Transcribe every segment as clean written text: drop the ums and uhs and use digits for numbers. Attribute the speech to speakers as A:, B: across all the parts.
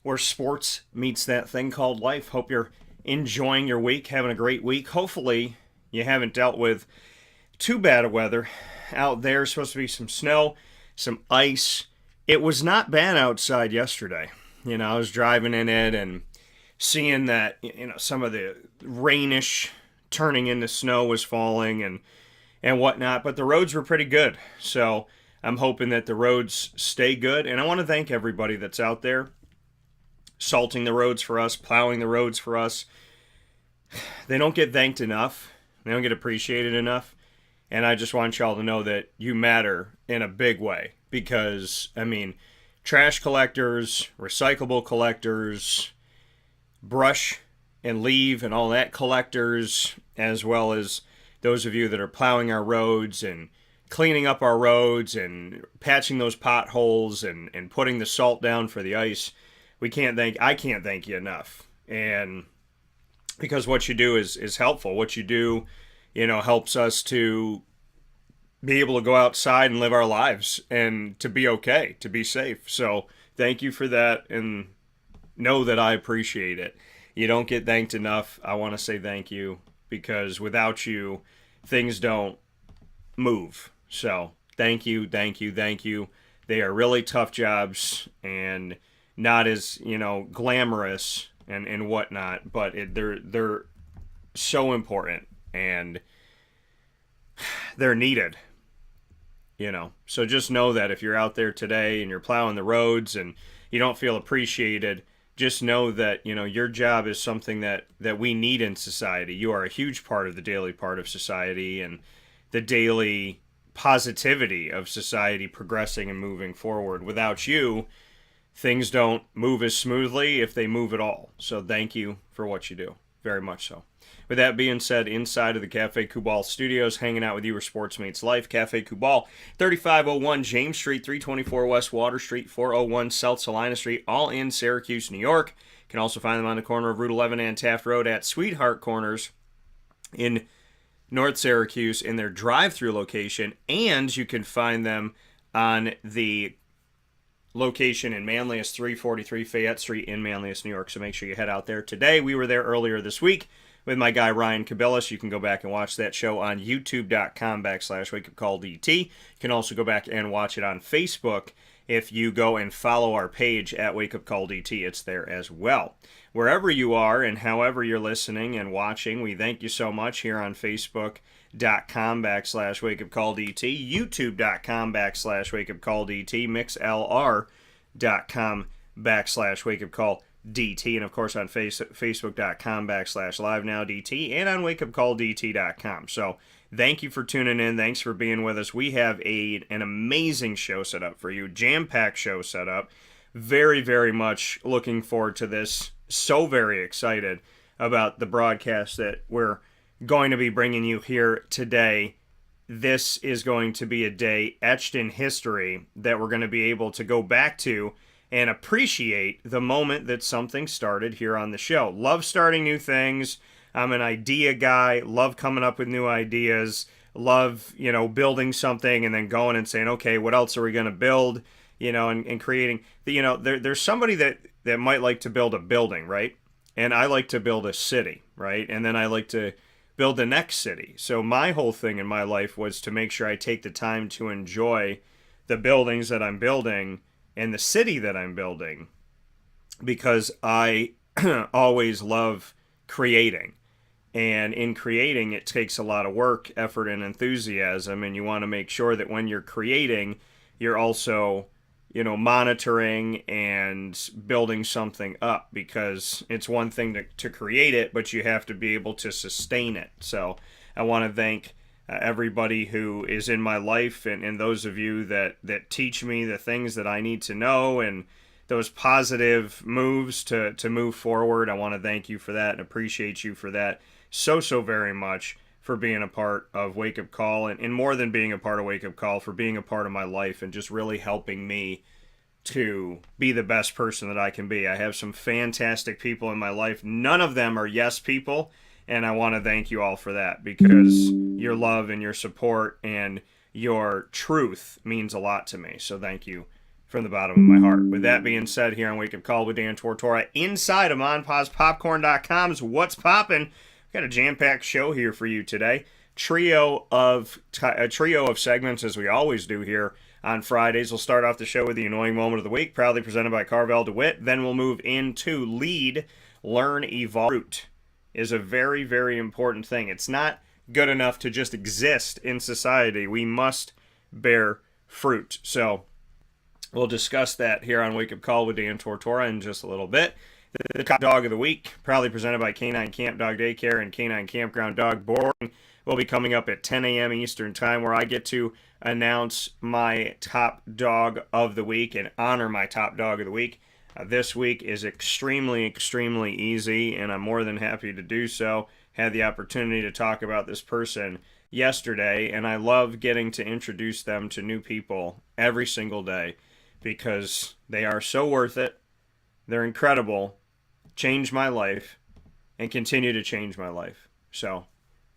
A: where sports meets that thing called life. Hope you're enjoying your week, having a great week. Hopefully, you haven't dealt with too bad of weather out there. Supposed to be some snow, some ice. It was not bad outside yesterday. I was driving in it and seeing that, some of the rainish turning into snow was falling and whatnot, but the roads were pretty good. So I'm hoping that the roads stay good. And I want to thank everybody that's out there salting the roads for us, plowing the roads for us. They don't get thanked enough. They don't get appreciated enough. And I just want y'all to know that you matter in a big way. Because, trash collectors, recyclable collectors, brush and leave and all that collectors, as well as those of you that are plowing our roads and cleaning up our roads and patching those potholes and putting the salt down for the ice. I can't thank you enough. And because what you do is helpful. What you do, helps us to be able to go outside and live our lives and to be okay, to be safe. So thank you for that, and know that I appreciate it. You don't get thanked enough. I want to say thank you, because without you, things don't move. So thank you, thank you, thank you. They are really tough jobs and not as, glamorous and whatnot, but they're so important and they're needed. So just know that if you're out there today and you're plowing the roads and you don't feel appreciated, just know that, your job is something that we need in society. You are a huge part of the daily part of society and the daily positivity of society progressing and moving forward. Without you, things don't move as smoothly, if they move at all. So thank you for what you do. Very much so. With that being said, inside of the Cafe Kubal studios, hanging out with you where sports meets life. Cafe Kubal, 3501 James Street, 324 West Water Street, 401 South Salina Street, all in Syracuse, New York. You can also find them on the corner of Route 11 and Taft Road at Sweetheart Corners in North Syracuse in their drive-through location. And you can find them on the location in Manlius, 343 Fayette Street in Manlius, New York. So make sure you head out there today. We were there earlier this week with my guy Ryan Kabilas. You can go back and watch that show on youtube.com/wakeupcalldt. You can also go back and watch it on Facebook if you go and follow our page at wakeupcalldt. It's there as well. Wherever you are and however you're listening and watching, we thank you so much here on Facebook.com/wakeupcalldt, youtube.com/wakeupcalldt, mixlr.com/wakeupcalldt. DT, and of course on facebook.com/live-now-DT, and on wakeupcalldt.com. So thank you for tuning in. Thanks for being with us. We have an amazing show set up for you, jam-packed show set up. Very, very much looking forward to this. So very excited about the broadcast that we're going to be bringing you here today. This is going to be a day etched in history that we're going to be able to go back to and appreciate the moment that something started here on the show. Love starting new things. I'm an idea guy. Love coming up with new ideas. Love, building something and then going and saying, okay, what else are we going to build? And creating. There's somebody that might like to build a building, right? And I like to build a city, right? And then I like to build the next city. So my whole thing in my life was to make sure I take the time to enjoy the buildings that I'm building and the city that I'm building, because I always love creating. And in creating, it takes a lot of work, effort, and enthusiasm, and you want to make sure that when you're creating, you're also, monitoring and building something up, because it's one thing to create it, but you have to be able to sustain it. So I want to thank everybody who is in my life and those of you that teach me the things that I need to know and those positive moves to move forward. I want to thank you for that and appreciate you for that so very much, for being a part of Wake Up Call, and more than being a part of Wake Up Call, for being a part of my life and just really helping me to be the best person that I can be. I have some fantastic people in my life. None of them are yes people. And I want to thank you all for that, because your love and your support and your truth means a lot to me. So thank you from the bottom of my heart. With that being said, here on Wake Up Call with Dan Tortora, inside of MonPazPopcorn.com's What's Poppin'. Got a jam-packed show here for you today. A trio of segments, as we always do here on Fridays. We'll start off the show with the Annoying Moment of the Week, proudly presented by Carvel DeWitt. Then we'll move into Lead, Learn, Evolve. Fruit is a very, very important thing. It's not good enough to just exist in society. We must bear fruit. So we'll discuss that here on Wake Up Call with Dan Tortora in just a little bit. The Top Dog of the Week, proudly presented by Canine Kamp Dog Daycare and Canine Kampground Dog Boarding, will be coming up at 10 a.m. Eastern Time, where I get to announce my Top Dog of the Week and honor my Top Dog of the Week. This week is extremely, extremely easy, and I'm more than happy to do so. Had the opportunity to talk about this person yesterday, and I love getting to introduce them to new people every single day because they are so worth it. They're incredible, changed my life, and continue to change my life. So,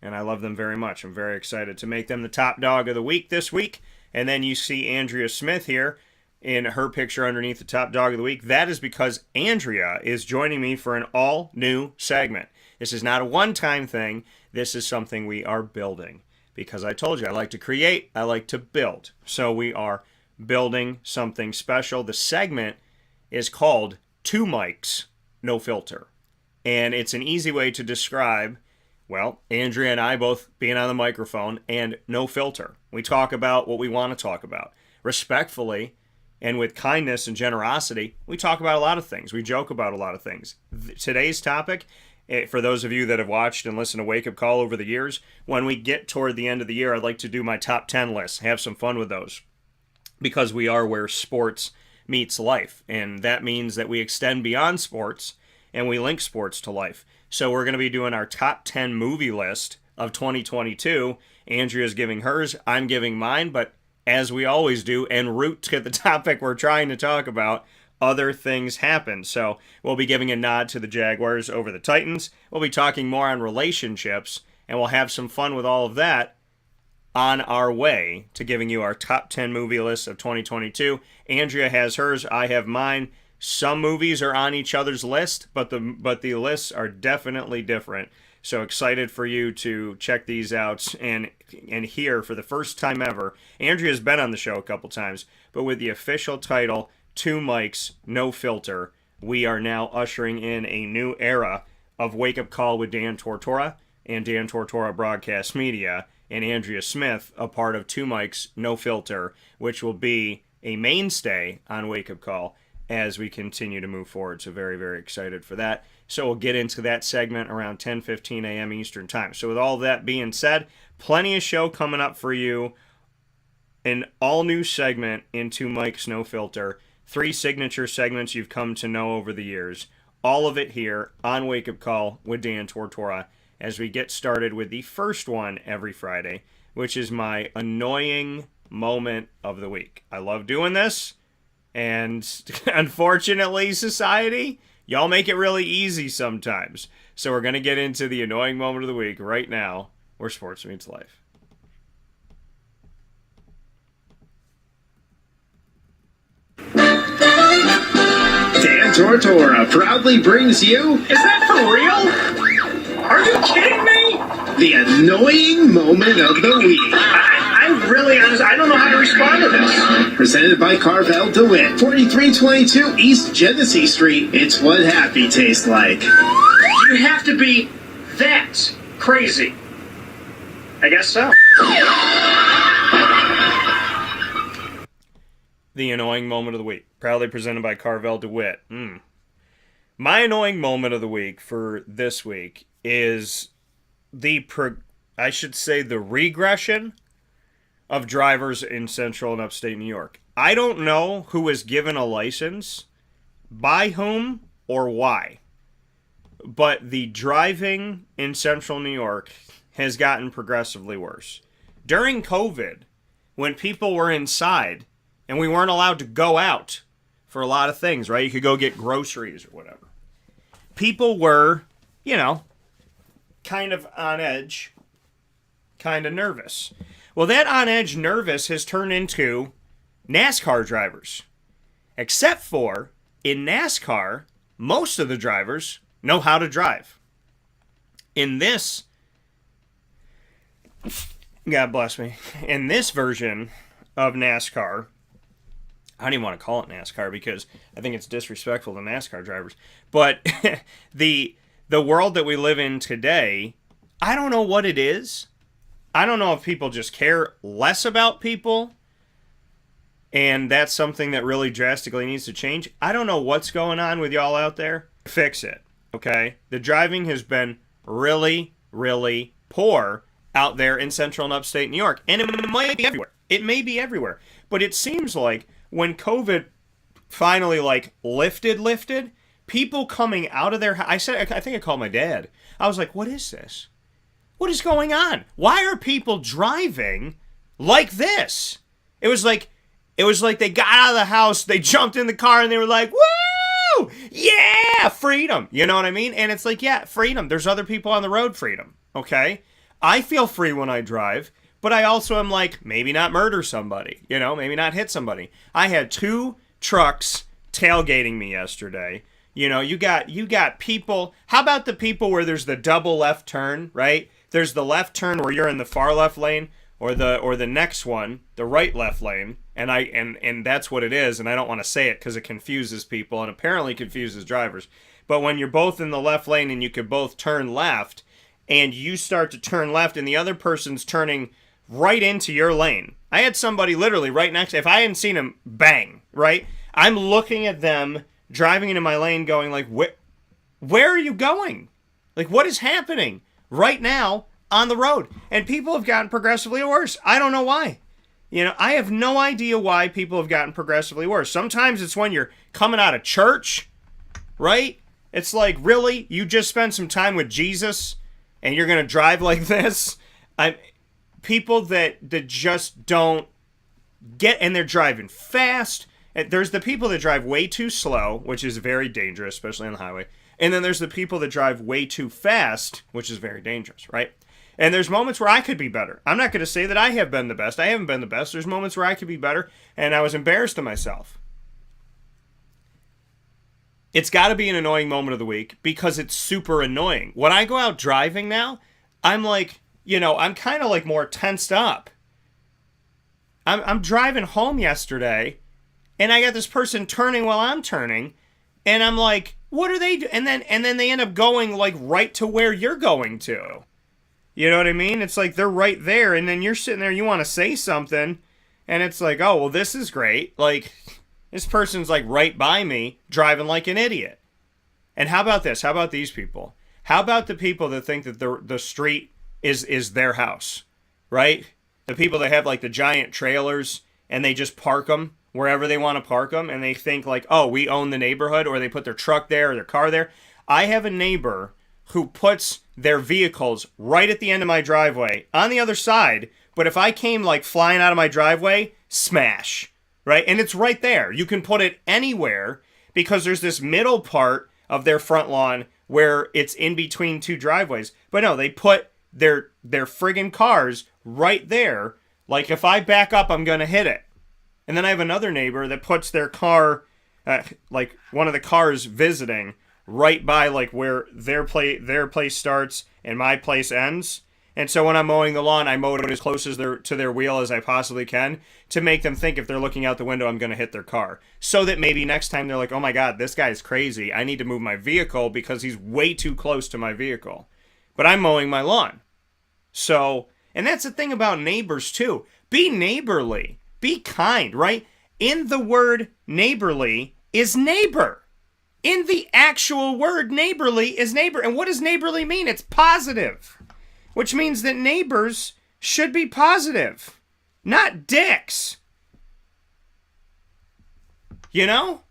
A: and I love them very much. I'm very excited to make them the Top Dog of the Week this week. And then you see Andrea Smith here in her picture underneath the Top Dog of the Week. That is because Andrea is joining me for an all-new segment. This is not a one-time thing. This is something we are building. Because I told you, I like to create, I like to build. So we are building something special. The segment is called Two Mics, No Filter. And it's an easy way to describe, well, Andrea and I both being on the microphone and no filter. We talk about what we want to talk about. Respectfully and with kindness and generosity, we talk about a lot of things. We joke about a lot of things. Today's topic, for those of you that have watched and listened to Wake Up Call over the years, when we get toward the end of the year, I'd like to do my top 10 lists, have some fun with those. Because we are where sports meets life. And that means that we extend beyond sports and we link sports to life. So we're going to be doing our top 10 movie list of 2022. Andrea's giving hers, I'm giving mine, but as we always do, en route to the topic we're trying to talk about, other things happen. So we'll be giving a nod to the Jaguars over the Titans. We'll be talking more on relationships, and we'll have some fun with all of that on our way to giving you our top 10 movie list of 2022. Andrea has hers, I have mine. Some movies are on each other's list, but the lists are definitely different. So excited for you to check these out and hear for the first time ever. Andrea's been on the show a couple times, but with the official title, Two Mics, No Filter, we are now ushering in a new era of Wake Up Call with Dan Tortora and Dan Tortora Broadcast Media, and Andrea Smith, a part of Two Mics, No Filter, which will be a mainstay on Wake Up Call as we continue to move forward. So very, very excited for that. So we'll get into that segment around 10:15 a.m. Eastern Time. So with all that being said, plenty of show coming up for you. An all-new segment in Two Mics, No Filter. 3 signature segments you've come to know over the years. All of it here on Wake Up Call with Dan Tortora as we get started with the first one every Friday, which is my annoying moment of the week. I love doing this, and unfortunately, society, y'all make it really easy sometimes. So we're going to get into the annoying moment of the week right now, where sports meets life.
B: Dan Tortora proudly brings you... Is that for real? Are you kidding me? The annoying moment of the week. I'm really honest. I don't know how to respond to this. Presented by Carvel DeWitt, 4322 East Genesee Street. It's what happy tastes like. You have to be that crazy. I guess so.
A: The annoying moment of the week, proudly presented by Carvel DeWitt. My annoying moment of the week for this week is the regression of drivers in central and upstate New York. I don't know who was given a license, by whom, or why, but the driving in central New York has gotten progressively worse. During COVID, when people were inside and we weren't allowed to go out for a lot of things, right? You could go get groceries or whatever. People were, kind of on edge, kind of nervous. Well, that on edge nervous has turned into NASCAR drivers. Except for in NASCAR, most of the drivers know how to drive. In this, God bless me, in this version of NASCAR, I don't even want to call it NASCAR because I think it's disrespectful to NASCAR drivers. But the world that we live in today, I don't know what it is. I don't know if people just care less about people, and that's something that really drastically needs to change. I don't know what's going on with y'all out there. Fix it, okay? The driving has been really, really poor out there in central and upstate New York. And it might be everywhere. It may be everywhere. But it seems like when COVID finally, lifted, people coming out of their house, I think I called my dad. I was like, what is this? What is going on? Why are people driving like this? It was like they got out of the house, they jumped in the car, and they were like, woo! Yeah! Freedom! You know what I mean? And it's like, yeah, freedom. There's other people on the road, freedom. Okay? I feel free when I drive, but I also am like, maybe not murder somebody. You know, maybe not hit somebody. I had 2 trucks tailgating me yesterday. You know, you got people. How about the people where there's the double left turn, right? There's the left turn where you're in the far left lane, or the next one, the right left lane, and that's what it is, and I don't want to say it because it confuses people and apparently confuses drivers. But when you're both in the left lane and you could both turn left, and you start to turn left and the other person's turning right into your lane. I had somebody literally right next to, if I hadn't seen him, bang, right? I'm looking at them driving into my lane going like, where are you going? Like, what is happening right now on the road? And people have gotten progressively worse. I don't know why. You know, I have no idea why people have gotten progressively worse. Sometimes it's when you're coming out of church, right? It's like, really? You just spent some time with Jesus and you're going to drive like this? People that just don't get, and they're driving fast. There's the people that drive way too slow, which is very dangerous, especially on the highway. And then there's the people that drive way too fast, which is very dangerous, right? And there's moments where I could be better. I'm not going to say that I have been the best. I haven't been the best. There's moments where I could be better, and I was embarrassed of myself. It's got to be an annoying moment of the week because it's super annoying. When I go out driving now, I'm like, you know, I'm kind of like more tensed up. I'm driving home yesterday, and I got this person turning while I'm turning, and I'm like, what are they doing? And then they end up going like right to where you're going to. You know what I mean? It's like they're right there, and then you're sitting there, you want to say something, and it's like, oh, well, this is great. Like, this person's like right by me, driving like an idiot. And how about this? How about these people? How about the people that think that the street is their house, right? The people that have like the giant trailers and they just park them wherever they want to park them, and they think like, oh, we own the neighborhood, or they put their truck there or their car there. I have a neighbor who puts their vehicles right at the end of my driveway on the other side, but if I came like flying out of my driveway, smash, right? And it's right there. You can put it anywhere because there's this middle part of their front lawn where it's in between 2 driveways. But no, they put their friggin' cars right there. Like, if I back up, I'm going to hit it. And then I have another neighbor that puts their car, like one of the cars visiting, right by like where their place starts and my place ends. And so when I'm mowing the lawn, I mow it as close as to their wheel as I possibly can to make them think if they're looking out the window, I'm going to hit their car. So that maybe next time they're like, oh my God, this guy's crazy. I need to move my vehicle because he's way too close to my vehicle. But I'm mowing my lawn. So, and that's the thing about neighbors too. Be neighborly. Be kind, right? In the word neighborly is neighbor. In the actual word neighborly is neighbor. And what does neighborly mean? It's positive. Which means that neighbors should be positive, not dicks. You know?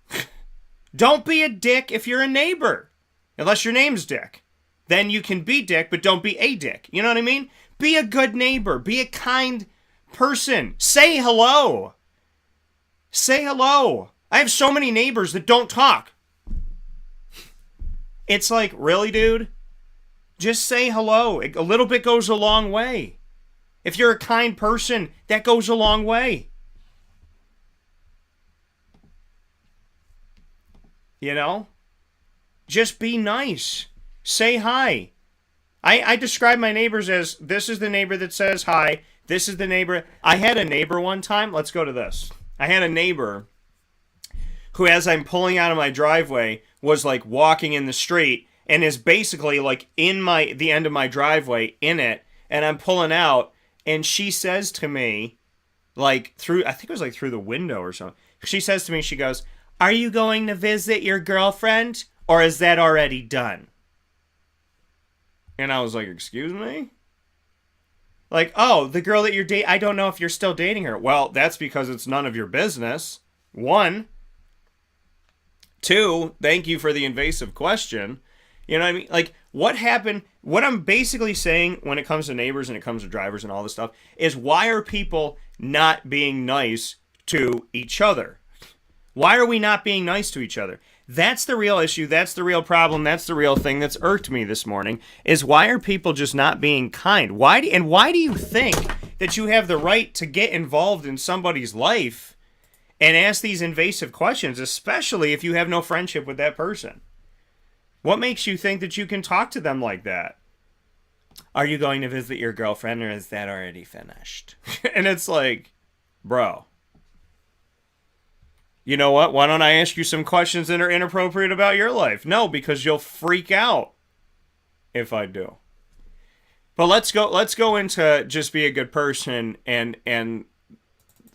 A: Don't be a dick if you're a neighbor. Unless your name's Dick. Then you can be dick, but don't be a dick. You know what I mean? Be a good neighbor. Be a kind person. Say hello. Say hello. I have so many neighbors that don't talk. It's like, really, dude? Just say hello. A little bit goes a long way. If you're a kind person, that goes a long way. You know? Just be nice. Say hi. I describe my neighbors as, this is the neighbor that says hi. This is the neighbor. I had a neighbor one time. Let's go to this. I had a neighbor who, as I'm pulling out of my driveway, was like walking in the street and is basically like in the end of my driveway in it. And I'm pulling out and she says to me, like through, I think it was like through the window or something. She says to me, she goes, "Are you going to visit your girlfriend or is that already done?" And I was like, "Excuse me?" Like, "Oh, the girl that you're dating, I don't know if you're still dating her." Well, that's because it's none of your business. One. Two, thank you for the invasive question. You know what I mean? Like, what happened? What I'm basically saying when it comes to neighbors and it comes to drivers and all this stuff is, why are people not being nice to each other? Why are we not being nice to each other? That's the real issue. That's the real problem. That's the real thing that's irked me this morning, is why are people just not being kind? Why do you think that you have the right to get involved in somebody's life and ask these invasive questions, especially if you have no friendship with that person? What makes you think that you can talk to them like that? "Are you going to visit your girlfriend or is that already finished?" And it's like, bro, you know what? Why don't I ask you some questions that are inappropriate about your life? No, because you'll freak out if I do. But let's go into just be a good person, and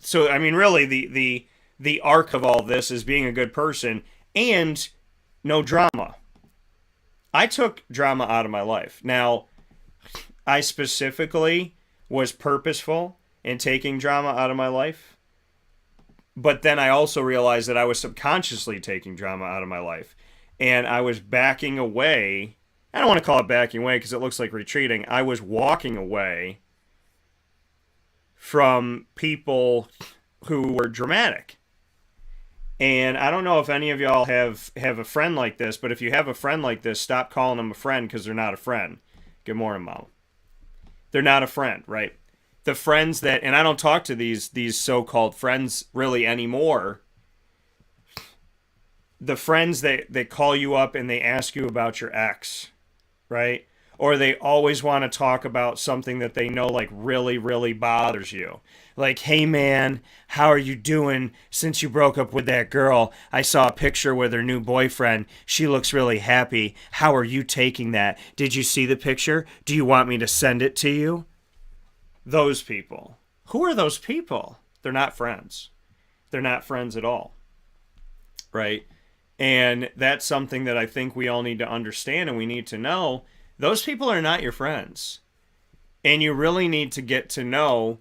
A: so I mean, really the arc of all this is being a good person and no drama. I took drama out of my life. Now, I specifically was purposeful in taking drama out of my life, but then I also realized that I was subconsciously taking drama out of my life, and I was backing away. I don't want to call it backing away because it looks like retreating. I was walking away from people who were dramatic. And I don't know if any of y'all have a friend like this, but if you have a friend like this, stop calling them a friend, because they're not a friend. Good morning, Mom. They're not a friend, right? The friends that, and I don't talk to these so-called friends really anymore. The friends that call you up and they ask you about your ex, right? Or they always want to talk about something that they know like really, really bothers you. Like, "Hey man, how are you doing since you broke up with that girl? I saw a picture with her new boyfriend. She looks really happy. How are you taking that? Did you see the picture? Do you want me to send it to you?" Those people. Who are those people? They're not friends. They're not friends at all. Right? And that's something that I think we all need to understand and we need to know. Those people are not your friends. And you really need to get to know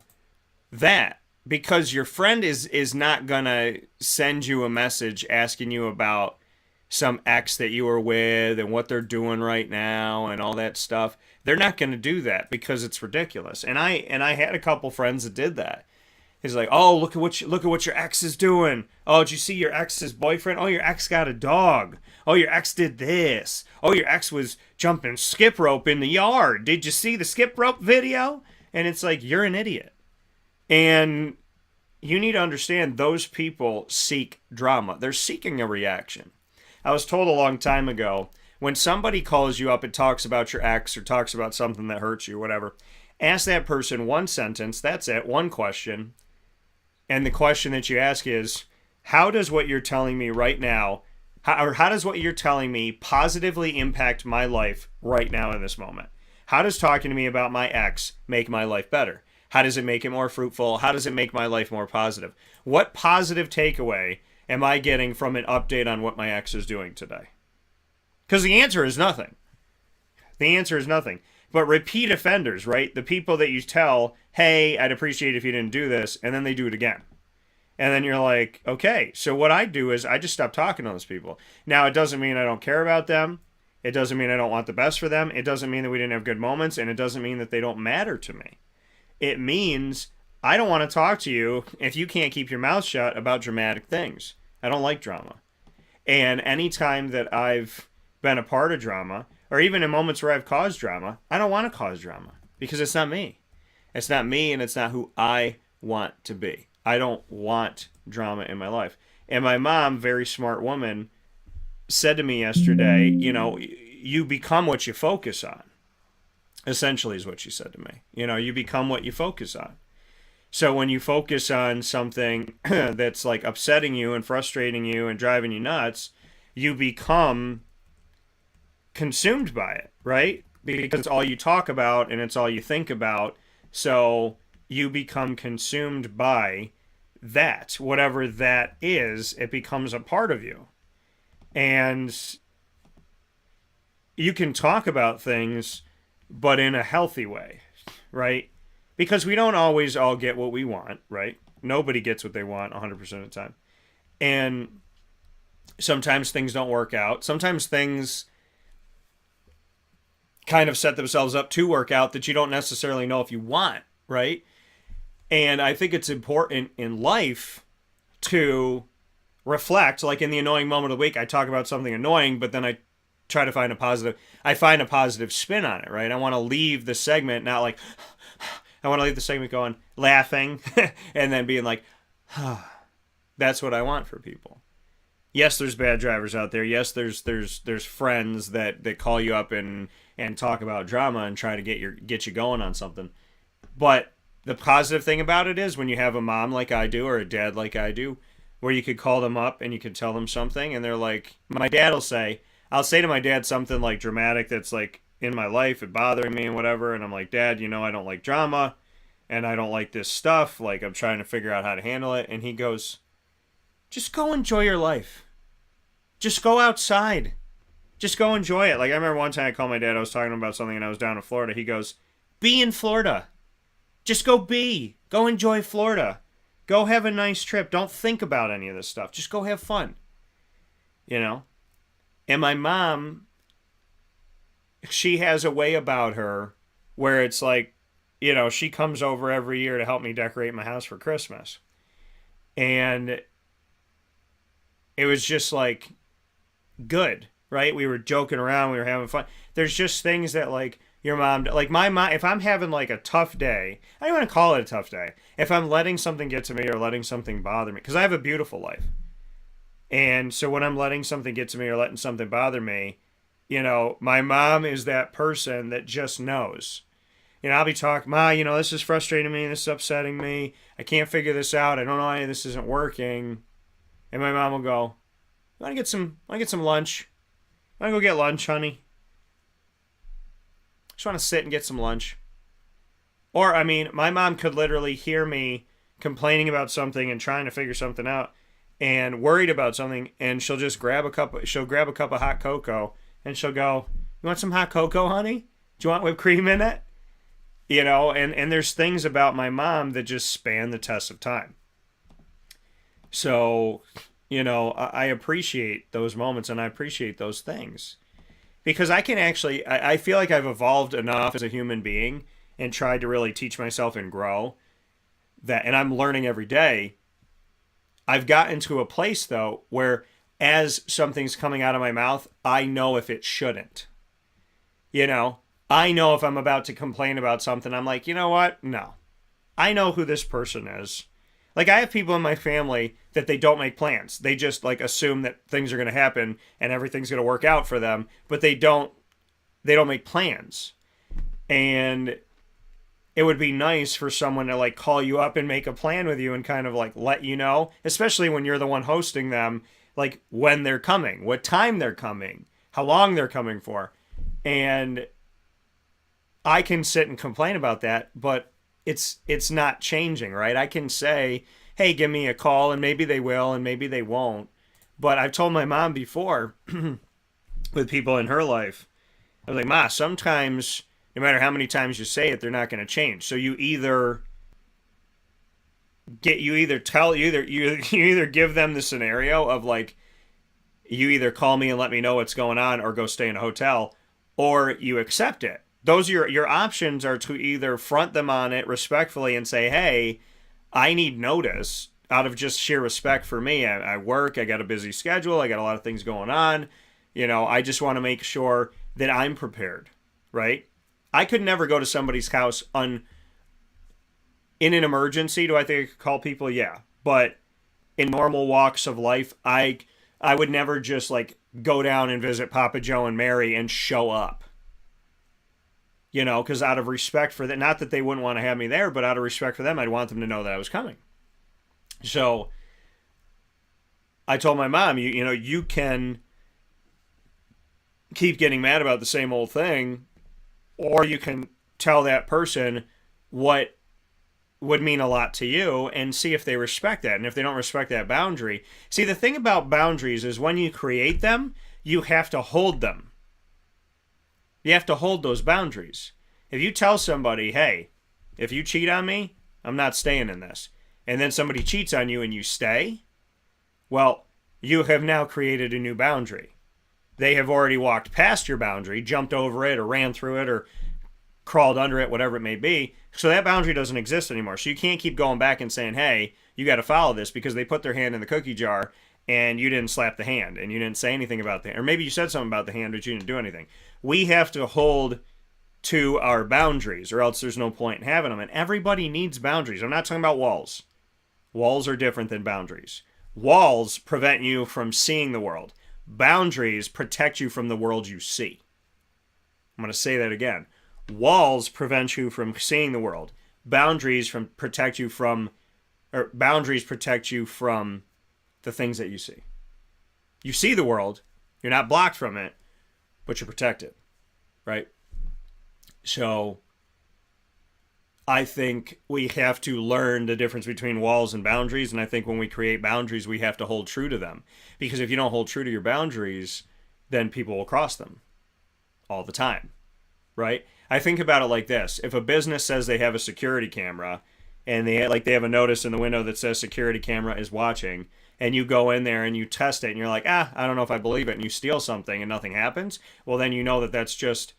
A: that, because your friend is not going to send you a message asking you about some ex that you were with and what they're doing right now and all that stuff. They're not going to do that because it's ridiculous. And I had a couple friends that did that. He's like, "Oh, look at what your ex is doing. Oh, did you see your ex's boyfriend? Oh, your ex got a dog. Oh, your ex did this. Oh, your ex was jumping skip rope in the yard. Did you see the skip rope video?" And it's like, you're an idiot. And you need to understand, those people seek drama. They're seeking a reaction. I was told a long time ago, when somebody calls you up and talks about your ex or talks about something that hurts you, whatever, ask that person one sentence. That's it, one question. And the question that you ask is, how does what you're telling me right now, how does what you're telling me positively impact my life right now in this moment? How does talking to me about my ex make my life better? How does it make it more fruitful? How does it make my life more positive? What positive takeaway am I getting from an update on what my ex is doing today? Because the answer is nothing. The answer is nothing. But repeat offenders, right? The people that you tell, "Hey, I'd appreciate if you didn't do this," and then they do it again. And then you're like, okay, so what I do is I just stop talking to those people. Now, it doesn't mean I don't care about them. It doesn't mean I don't want the best for them. It doesn't mean that we didn't have good moments, and it doesn't mean that they don't matter to me. It means I don't want to talk to you if you can't keep your mouth shut about dramatic things. I don't like drama. And anytime that I've been a part of drama, or even in moments where I've caused drama, I don't want to cause drama because it's not me. It's not me, and it's not who I want to be. I don't want drama in my life. And my mom, very smart woman, said to me yesterday, you become what you focus on. Essentially is what she said to me. You become what you focus on. So when you focus on something that's like upsetting you and frustrating you and driving you nuts, you become consumed by it, right? Because it's all you talk about and it's all you think about. So you become consumed by that. Whatever that is, it becomes a part of you. And you can talk about things, but in a healthy way, right? Because we don't always all get what we want, right? Nobody gets what they want 100% of the time. And sometimes things don't work out. Sometimes things kind of set themselves up to work out that you don't necessarily know if you want, right? And I think it's important in life to reflect. Like in the annoying moment of the week, I talk about something annoying, but then I try to find a positive spin on it, right? I want to leave the segment not like... I want to leave the segment going, laughing, and then being like, that's what I want for people. Yes, there's bad drivers out there. Yes, there's friends that call you up and talk about drama and try to get you going on something. But the positive thing about it is when you have a mom like I do or a dad like I do, where you could call them up and you could tell them something, and they're like, I'll say to my dad something like dramatic that's like, in my life, it bothering me and whatever, and I'm like, Dad, I don't like drama, and I don't like this stuff, like, I'm trying to figure out how to handle it, and he goes, just go enjoy your life. Just go outside. Just go enjoy it. Like, I remember one time I called my dad, I was talking about something, and I was down in Florida, he goes, be in Florida. Just go enjoy Florida. Go have a nice trip. Don't think about any of this stuff. Just go have fun. And my mom, she has a way about her where it's like, she comes over every year to help me decorate my house for Christmas. And it was just like good, right? We were joking around, we were having fun. There's just things that like your mom, like my mom, if I'm having like a tough day, I don't want to call it a tough day. If I'm letting something get to me or letting something bother me, because I have a beautiful life. And so when I'm letting something get to me or letting something bother me, my mom is that person that just knows. I'll be talking, Ma, this is frustrating me. This is upsetting me. I can't figure this out. I don't know why this isn't working. And my mom will go, I want to get some lunch. I want to go get lunch, honey. Just want to sit and get some lunch. Or, my mom could literally hear me complaining about something and trying to figure something out and worried about something, and she'll just grab a cup of hot cocoa. And she'll go, you want some hot cocoa, honey? Do you want whipped cream in it? And there's things about my mom that just span the test of time. So, I appreciate those moments and I appreciate those things. Because I feel like I've evolved enough as a human being and tried to really teach myself and grow that, and I'm learning every day. I've gotten to a place, though, where as something's coming out of my mouth, I know if it shouldn't. I know if I'm about to complain about something, I'm like, you know what? No. I know who this person is. Like, I have people in my family that they don't make plans. They just, like, assume that things are going to happen and everything's going to work out for them, but they don't make plans. And it would be nice for someone to, like, call you up and make a plan with you and kind of, like, let you know, especially when you're the one hosting them, like when they're coming, what time they're coming, how long they're coming for. And I can sit and complain about that, but it's not changing, right? I can say, hey, give me a call, and maybe they will and maybe they won't. But I've told my mom before with people in her life, I was like, Ma, sometimes no matter how many times you say it, they're not going to change. So you either give them the scenario of like, you either call me and let me know what's going on or go stay in a hotel, or you accept it. Those are your options are to either front them on it respectfully and say, hey, I need notice out of just sheer respect for me. I work, I got a busy schedule, I got a lot of things going on. I just want to make sure that I'm prepared, right? I could never go to somebody's house in an emergency. Do I think I could call people? Yeah. But in normal walks of life, I I would never just like go down and visit Papa Joe and Mary and show up. Because out of respect for that, not that they wouldn't want to have me there, but out of respect for them, I'd want them to know that I was coming. So I told my mom, you can keep getting mad about the same old thing, or you can tell that person what would mean a lot to you and see if they respect that. And if they don't respect that boundary, see, the thing about boundaries is when you create them, you have to hold them. You have to hold those boundaries. If you tell somebody, hey, if you cheat on me, I'm not staying in this, and then somebody cheats on you and you stay, well, you have now created a new boundary. They have already walked past your boundary, jumped over it, or ran through it, or crawled under it, whatever it may be. So that boundary doesn't exist anymore. So you can't keep going back and saying, hey, you got to follow this, because they put their hand in the cookie jar and you didn't slap the hand and you didn't say anything about the hand. Or maybe you said something about the hand, but you didn't do anything. We have to hold to our boundaries, or else there's no point in having them. And everybody needs boundaries. I'm not talking about walls. Walls are different than boundaries. Walls prevent you from seeing the world. Boundaries protect you from the world you see. I'm going to say that again. Walls prevent you from seeing the world. Boundaries protect you from the things that you see. You see the world, you're not blocked from it, but you're protected, right? So I think we have to learn the difference between walls and boundaries, and I think when we create boundaries, we have to hold true to them. Because if you don't hold true to your boundaries, then people will cross them all the time, right? I think about it like this. If a business says they have a security camera, and they have a notice in the window that says security camera is watching, and you go in there and you test it, and you're like, I don't know if I believe it, and you steal something and nothing happens, well, then you know that that's just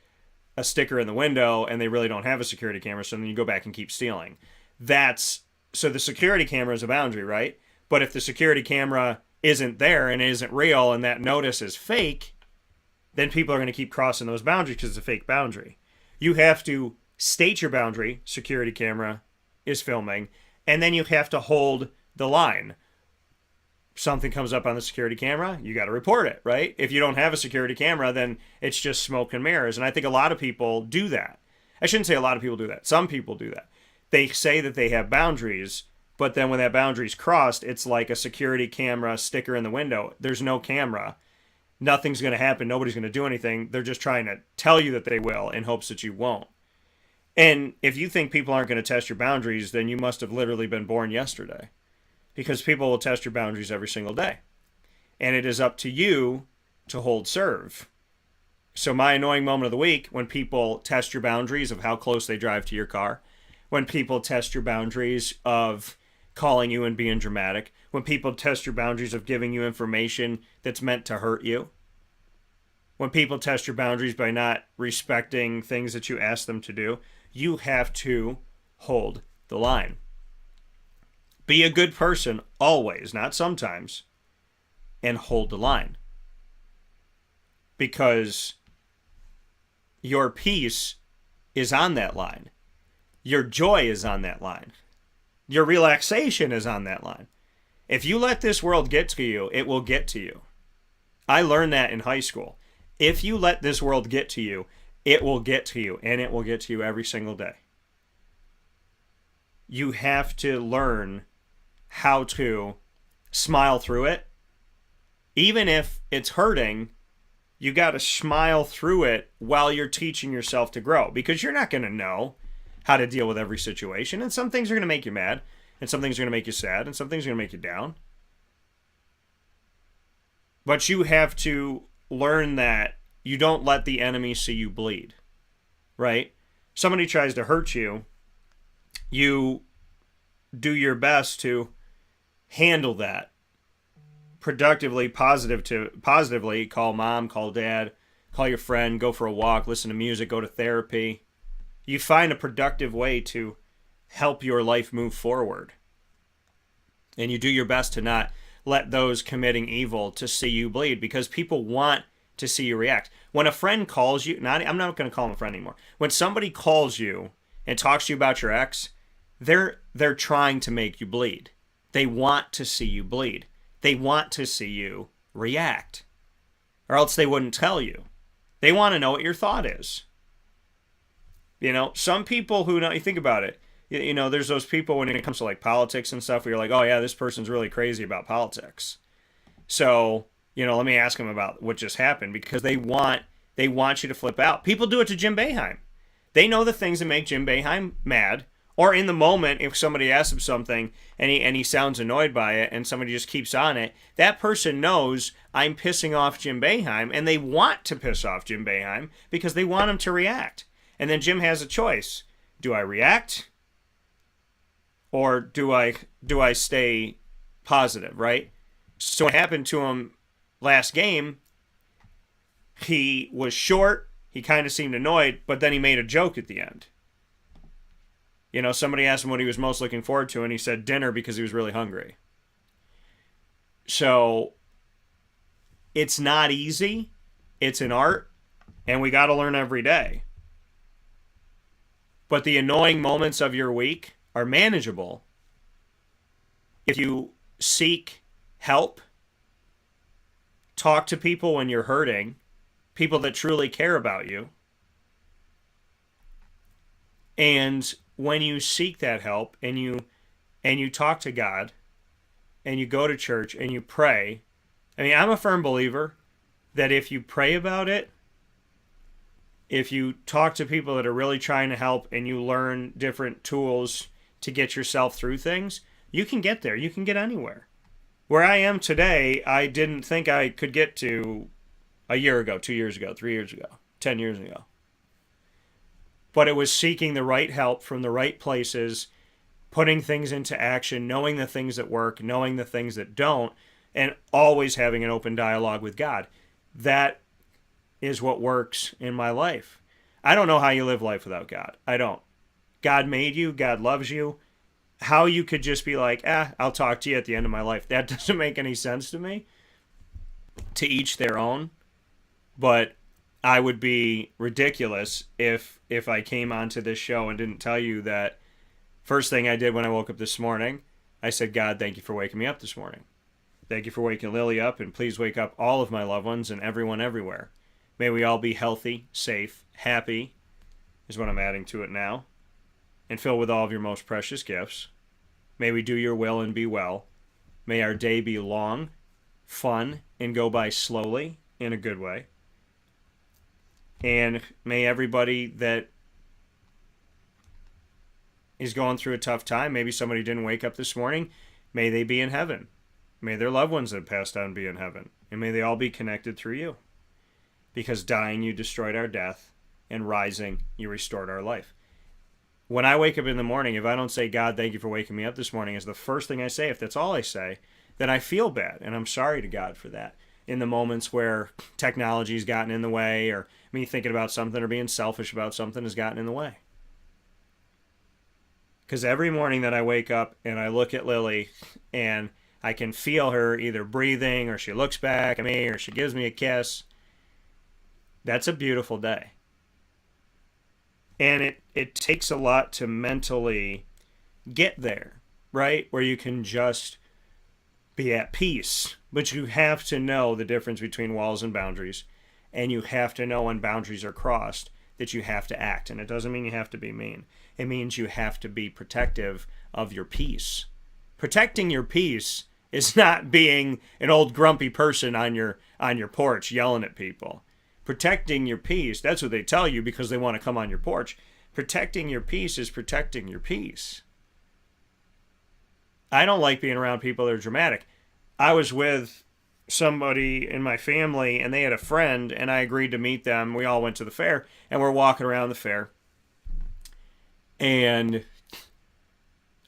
A: a sticker in the window and they really don't have a security camera, so then you go back and keep stealing. So the security camera is a boundary, right? But if the security camera isn't there and it isn't real and that notice is fake, then people are going to keep crossing those boundaries because it's a fake boundary. You have to state your boundary, security camera is filming, and then you have to hold the line. Something comes up on the security camera, you got to report it, right? If you don't have a security camera, then it's just smoke and mirrors. And I think a lot of people do that. I shouldn't say a lot of people do that. Some people do that. They say that they have boundaries, but then when that boundary's crossed, it's like a security camera sticker in the window. There's no camera. Nothing's going to happen. Nobody's going to do anything. They're just trying to tell you that they will in hopes that you won't. And if you think people aren't going to test your boundaries, then you must have literally been born yesterday. Because people will test your boundaries every single day. And it is up to you to hold serve. So my annoying moment of the week, when people test your boundaries of how close they drive to your car, when people test your boundaries of calling you and being dramatic, when people test your boundaries of giving you information that's meant to hurt you, when people test your boundaries by not respecting things that you ask them to do, you have to hold the line. Be a good person always, not sometimes, and hold the line. Because your peace is on that line. Your joy is on that line. Your relaxation is on that line. If you let this world get to you, it will get to you. I learned that in high school. If you let this world get to you, it will get to you, and it will get to you every single day. You have to learn how to smile through it. Even if it's hurting, you got to smile through it while you're teaching yourself to grow, because you're not going to know how to deal with every situation. And some things are going to make you mad, and some things are going to make you sad, and some things are going to make you down. But you have to learn that you don't let the enemy see you bleed, right? Somebody tries to hurt you, you do your best to handle that productively, positively. Call mom, call dad, call your friend, go for a walk, listen to music, go to therapy. You find a productive way to help your life move forward. And you do your best to not let those committing evil to see you bleed, because people want to see you react. When a friend calls you, I'm not going to call him a friend anymore. When somebody calls you and talks to you about your ex, they're trying to make you bleed. They want to see you bleed. They want to see you react. Or else they wouldn't tell you. They want to know what your thought is. You know, some people who know, you think about it, you know, there's those people when it comes to like politics and stuff where you're like, oh yeah, this person's really crazy about politics. So, you know, let me ask them about what just happened, because they want you to flip out. People do it to Jim Boeheim. They know the things that make Jim Boeheim mad, or in the moment, if somebody asks him something and he sounds annoyed by it and somebody just keeps on it, that person knows I'm pissing off Jim Boeheim, and they want to piss off Jim Boeheim because they want him to react. And then Jim has a choice. Do I react? Or do I stay positive, right? So what happened to him last game, he was short, he kind of seemed annoyed, but then he made a joke at the end. You know, somebody asked him what he was most looking forward to, and he said dinner because he was really hungry. So it's not easy. It's an art, and we got to learn every day. But the annoying moments of your week are manageable if you seek help, talk to people when you're hurting, people that truly care about you. And when you seek that help and you talk to God and you go to church and you pray, I mean, I'm a firm believer that if you pray about it, if you talk to people that are really trying to help and you learn different tools to get yourself through things, you can get there. You can get anywhere. Where I am today, I didn't think I could get to a year ago, 2 years ago, 3 years ago, 10 years ago. But it was seeking the right help from the right places, putting things into action, knowing the things that work, knowing the things that don't, and always having an open dialogue with God. That is what works in my life. I don't know how you live life without God. I don't. God made you. God loves you. How you could just be like, I'll talk to you at the end of my life. That doesn't make any sense to me. To each their own. But I would be ridiculous if I came onto this show and didn't tell you that first thing I did when I woke up this morning, I said, God, thank you for waking me up this morning. Thank you for waking Lily up, and please wake up all of my loved ones and everyone everywhere. May we all be healthy, safe, happy, is what I'm adding to it now, and filled with all of your most precious gifts. May we do your will and be well. May our day be long, fun, and go by slowly in a good way. And may everybody that is going through a tough time, maybe somebody didn't wake up this morning, may they be in heaven. May their loved ones that passed on be in heaven. And may they all be connected through you. Because dying, you destroyed our death, and rising, you restored our life. When I wake up in the morning, if I don't say, God, thank you for waking me up this morning, is the first thing I say, if that's all I say, then I feel bad, and I'm sorry to God for that. In the moments where technology's gotten in the way, or me thinking about something or being selfish about something has gotten in the way. Because every morning that I wake up and I look at Lily, and I can feel her either breathing, or she looks back at me, or she gives me a kiss, that's a beautiful day. And it takes a lot to mentally get there, right? Where you can just be at peace. But you have to know the difference between walls and boundaries. And you have to know when boundaries are crossed that you have to act. And it doesn't mean you have to be mean. It means you have to be protective of your peace. Protecting your peace is not being an old grumpy person on your porch yelling at people. Protecting your peace, that's what they tell you because they want to come on your porch. Protecting your peace is protecting your peace. I don't like being around people that are dramatic. I was with somebody in my family, and they had a friend, and I agreed to meet them. We all went to the fair, and we're walking around the fair. And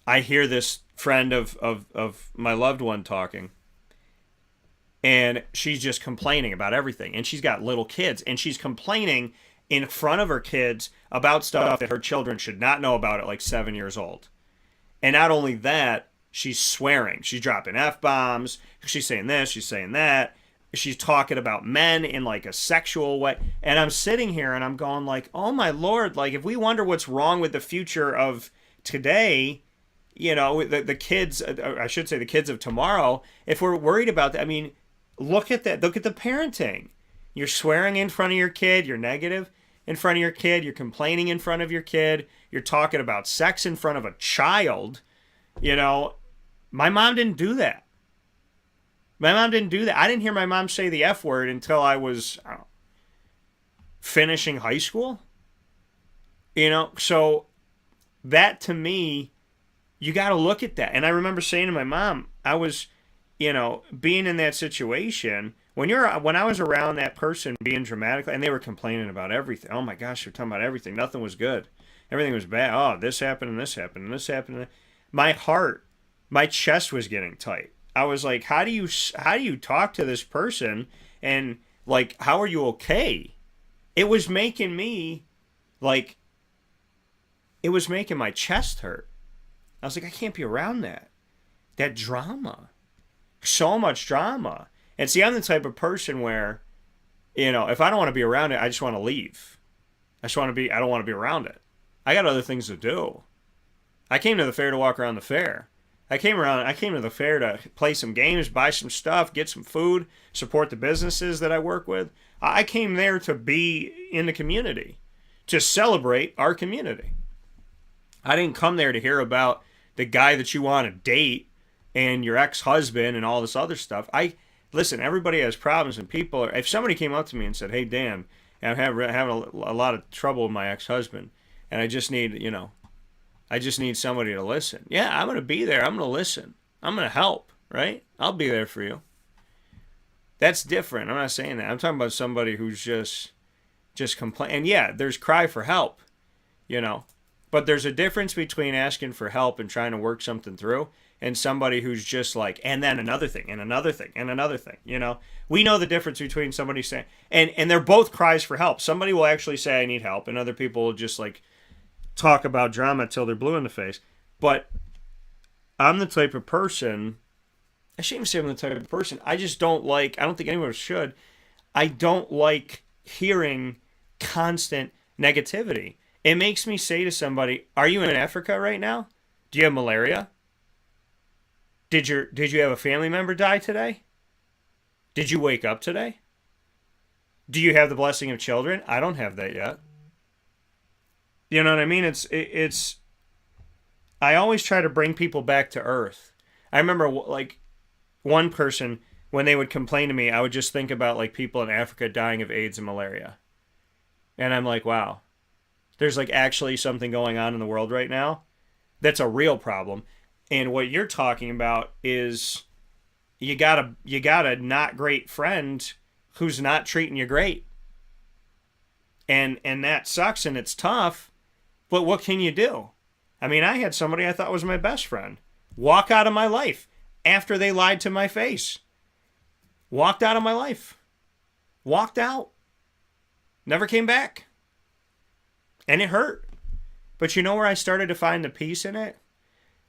A: I hear this friend of my loved one talking. And she's just complaining about everything. And she's got little kids. And she's complaining in front of her kids about stuff that her children should not know about at like 7 years old. And not only that, she's swearing. She's dropping F-bombs. She's saying this. She's saying that. She's talking about men in like a sexual way. And I'm sitting here and I'm going like, oh my Lord, like if we wonder what's wrong with the future of today, you know, the kids, I should say the kids of tomorrow, if we're worried about that, I mean, look at that. Look at the parenting. You're swearing in front of your kid. You're negative in front of your kid. You're complaining in front of your kid. You're talking about sex in front of a child. You know, my mom didn't do that. My mom didn't do that. I didn't hear my mom say the F word until I was finishing high school. You know, so that to me, you got to look at that. And I remember saying to my mom, I was, you know, being in that situation when I was around that person being dramatic, and they were complaining about everything. Oh my gosh, they're talking about everything. Nothing was good. Everything was bad. Oh, this happened and this happened and this happened. My heart, my chest was getting tight. I was like, how do you talk to this person, and like, how are you okay? It was making me like, it was making my chest hurt. I was like, I can't be around that drama. So much drama. And see, I'm the type of person where, you know, if I don't want to be around it, I just want to leave. I don't want to be around it. I got other things to do. I came to the fair to walk around the fair. I came to the fair to play some games, buy some stuff, get some food, support the businesses that I work with. I came there to be in the community, to celebrate our community. I didn't come there to hear about the guy that you want to date and your ex-husband and all this other stuff. Listen, everybody has problems, and people are, if somebody came up to me and said, hey, Dan, I'm having a lot of trouble with my ex-husband, and I just need somebody to listen. Yeah, I'm going to be there. I'm going to listen. I'm going to help, right? I'll be there for you. That's different. I'm not saying that. I'm talking about somebody who's just complain. And yeah, there's cry for help, you know. But there's a difference between asking for help and trying to work something through, and somebody who's just like, and then another thing, and another thing, and another thing, you know. We know the difference between somebody saying, and they're both cries for help. Somebody will actually say, I need help, and other people will just like talk about drama till they're blue in the face. But I'm the type of person, I shouldn't even say I'm the type of person, I just don't like, I don't think anyone should, I don't like hearing constant negativity. It makes me say to somebody, are you in Africa right now? Do you have malaria? Did you have a family member die today? Did you wake up today? Do you have the blessing of children? I don't have that yet. You know what I mean? It's I always try to bring people back to earth. I remember like one person, when they would complain to me, I would just think about like people in Africa dying of AIDS and malaria. And I'm like, wow. There's like actually something going on in the world right now that's a real problem. And what you're talking about is you got a not great friend who's not treating you great. And that sucks and it's tough, but what can you do? I mean, I had somebody I thought was my best friend walk out of my life after they lied to my face. Walked out of my life. Walked out. Never came back. And it hurt. But you know where I started to find the peace in it?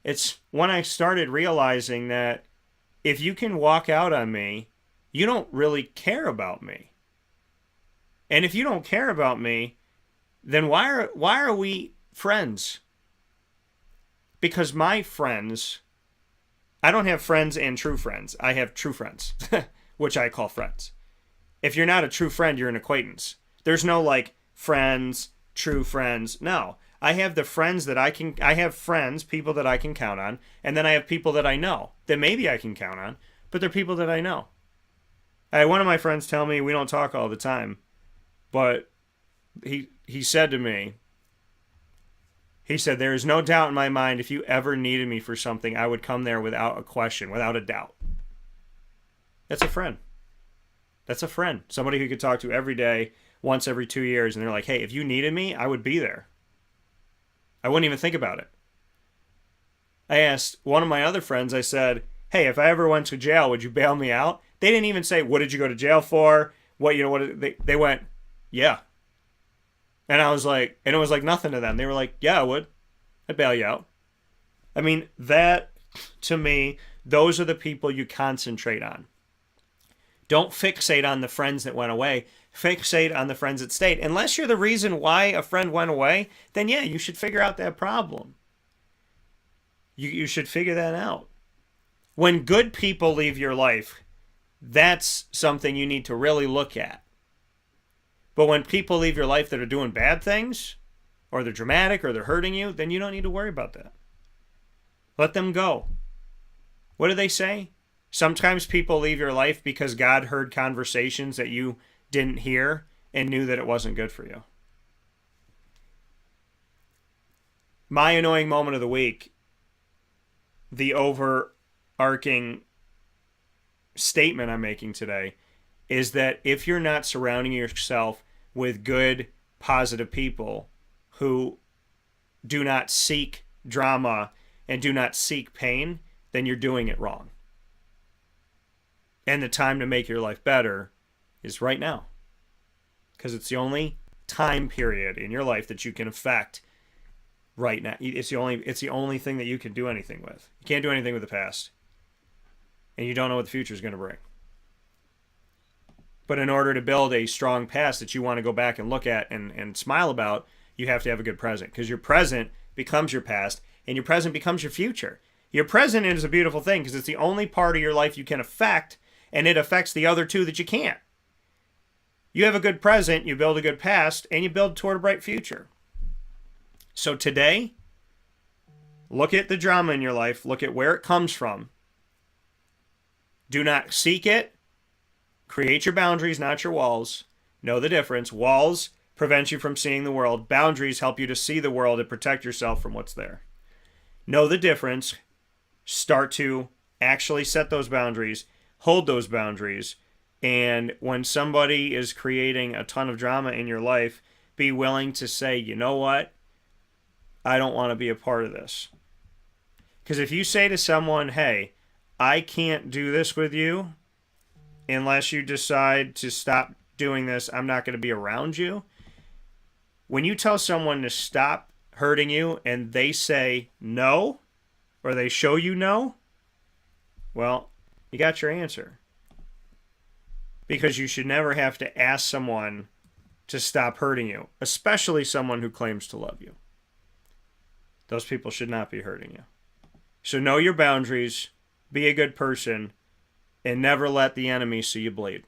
A: It's when I started realizing that if you can walk out on me, you don't really care about me. And if you don't care about me, then why are we friends? Because my friends, I don't have friends and true friends. I have true friends, which I call friends. If you're not a true friend, you're an acquaintance. There's no like friends, true friends. No, I have the friends that I have friends, people that I can count on. And then I have people that I know that maybe I can count on, but they're people that I know. I had one of my friends tell me, we don't talk all the time, but he said to me, he said, there is no doubt in my mind if you ever needed me for something, I would come there without a question, without a doubt. That's a friend. That's a friend. Somebody who you could talk to every day, once every 2 years, and they're like, hey, if you needed me, I would be there. I wouldn't even think about it. I asked one of my other friends, I said, hey, if I ever went to jail, would you bail me out? They didn't even say, what did you go to jail for? They went, yeah. And I was like, and it was like nothing to them. They were like, yeah, I would. I'd bail you out. I mean, that, to me, those are the people you concentrate on. Don't fixate on the friends that went away. Fixate on the friends that stayed. Unless you're the reason why a friend went away, then yeah, you should figure out that problem. You should figure that out. When good people leave your life, That's something you need to really look at. But when people leave your life that are doing bad things, or they're dramatic, or they're hurting you, then you don't need to worry about that. Let them go. What do they say? Sometimes people leave your life because God heard conversations that you didn't hear and knew that it wasn't good for you. My annoying moment of the week, the overarching statement I'm making today, is that if you're not surrounding yourself with good, positive people who do not seek drama and do not seek pain, then you're doing it wrong. And the time to make your life better is right now. Because it's the only time period in your life that you can affect right now. It's the only thing that you can do anything with. You can't do anything with the past. And you don't know what the future is going to bring. But in order to build a strong past that you want to go back and look at and smile about, you have to have a good present. Because your present becomes your past, and your present becomes your future. Your present is a beautiful thing because it's the only part of your life you can affect, and it affects the other two that you can't. You have a good present, you build a good past, and you build toward a bright future. So today, look at the drama in your life, look at where it comes from. Do not seek it. Create your boundaries, not your walls. Know the difference. Walls prevent you from seeing the world. Boundaries help you to see the world and protect yourself from what's there. Know the difference. Start to actually set those boundaries, hold those boundaries, and when somebody is creating a ton of drama in your life, be willing to say, you know what? I don't want to be a part of this. Because if you say to someone, hey, I can't do this with you unless you decide to stop doing this, I'm not going to be around you. When you tell someone to stop hurting you and they say no, or they show you no, well, you got your answer. Because you should never have to ask someone to stop hurting you, especially someone who claims to love you. Those people should not be hurting you. So know your boundaries, be a good person, and never let the enemy see you bleed.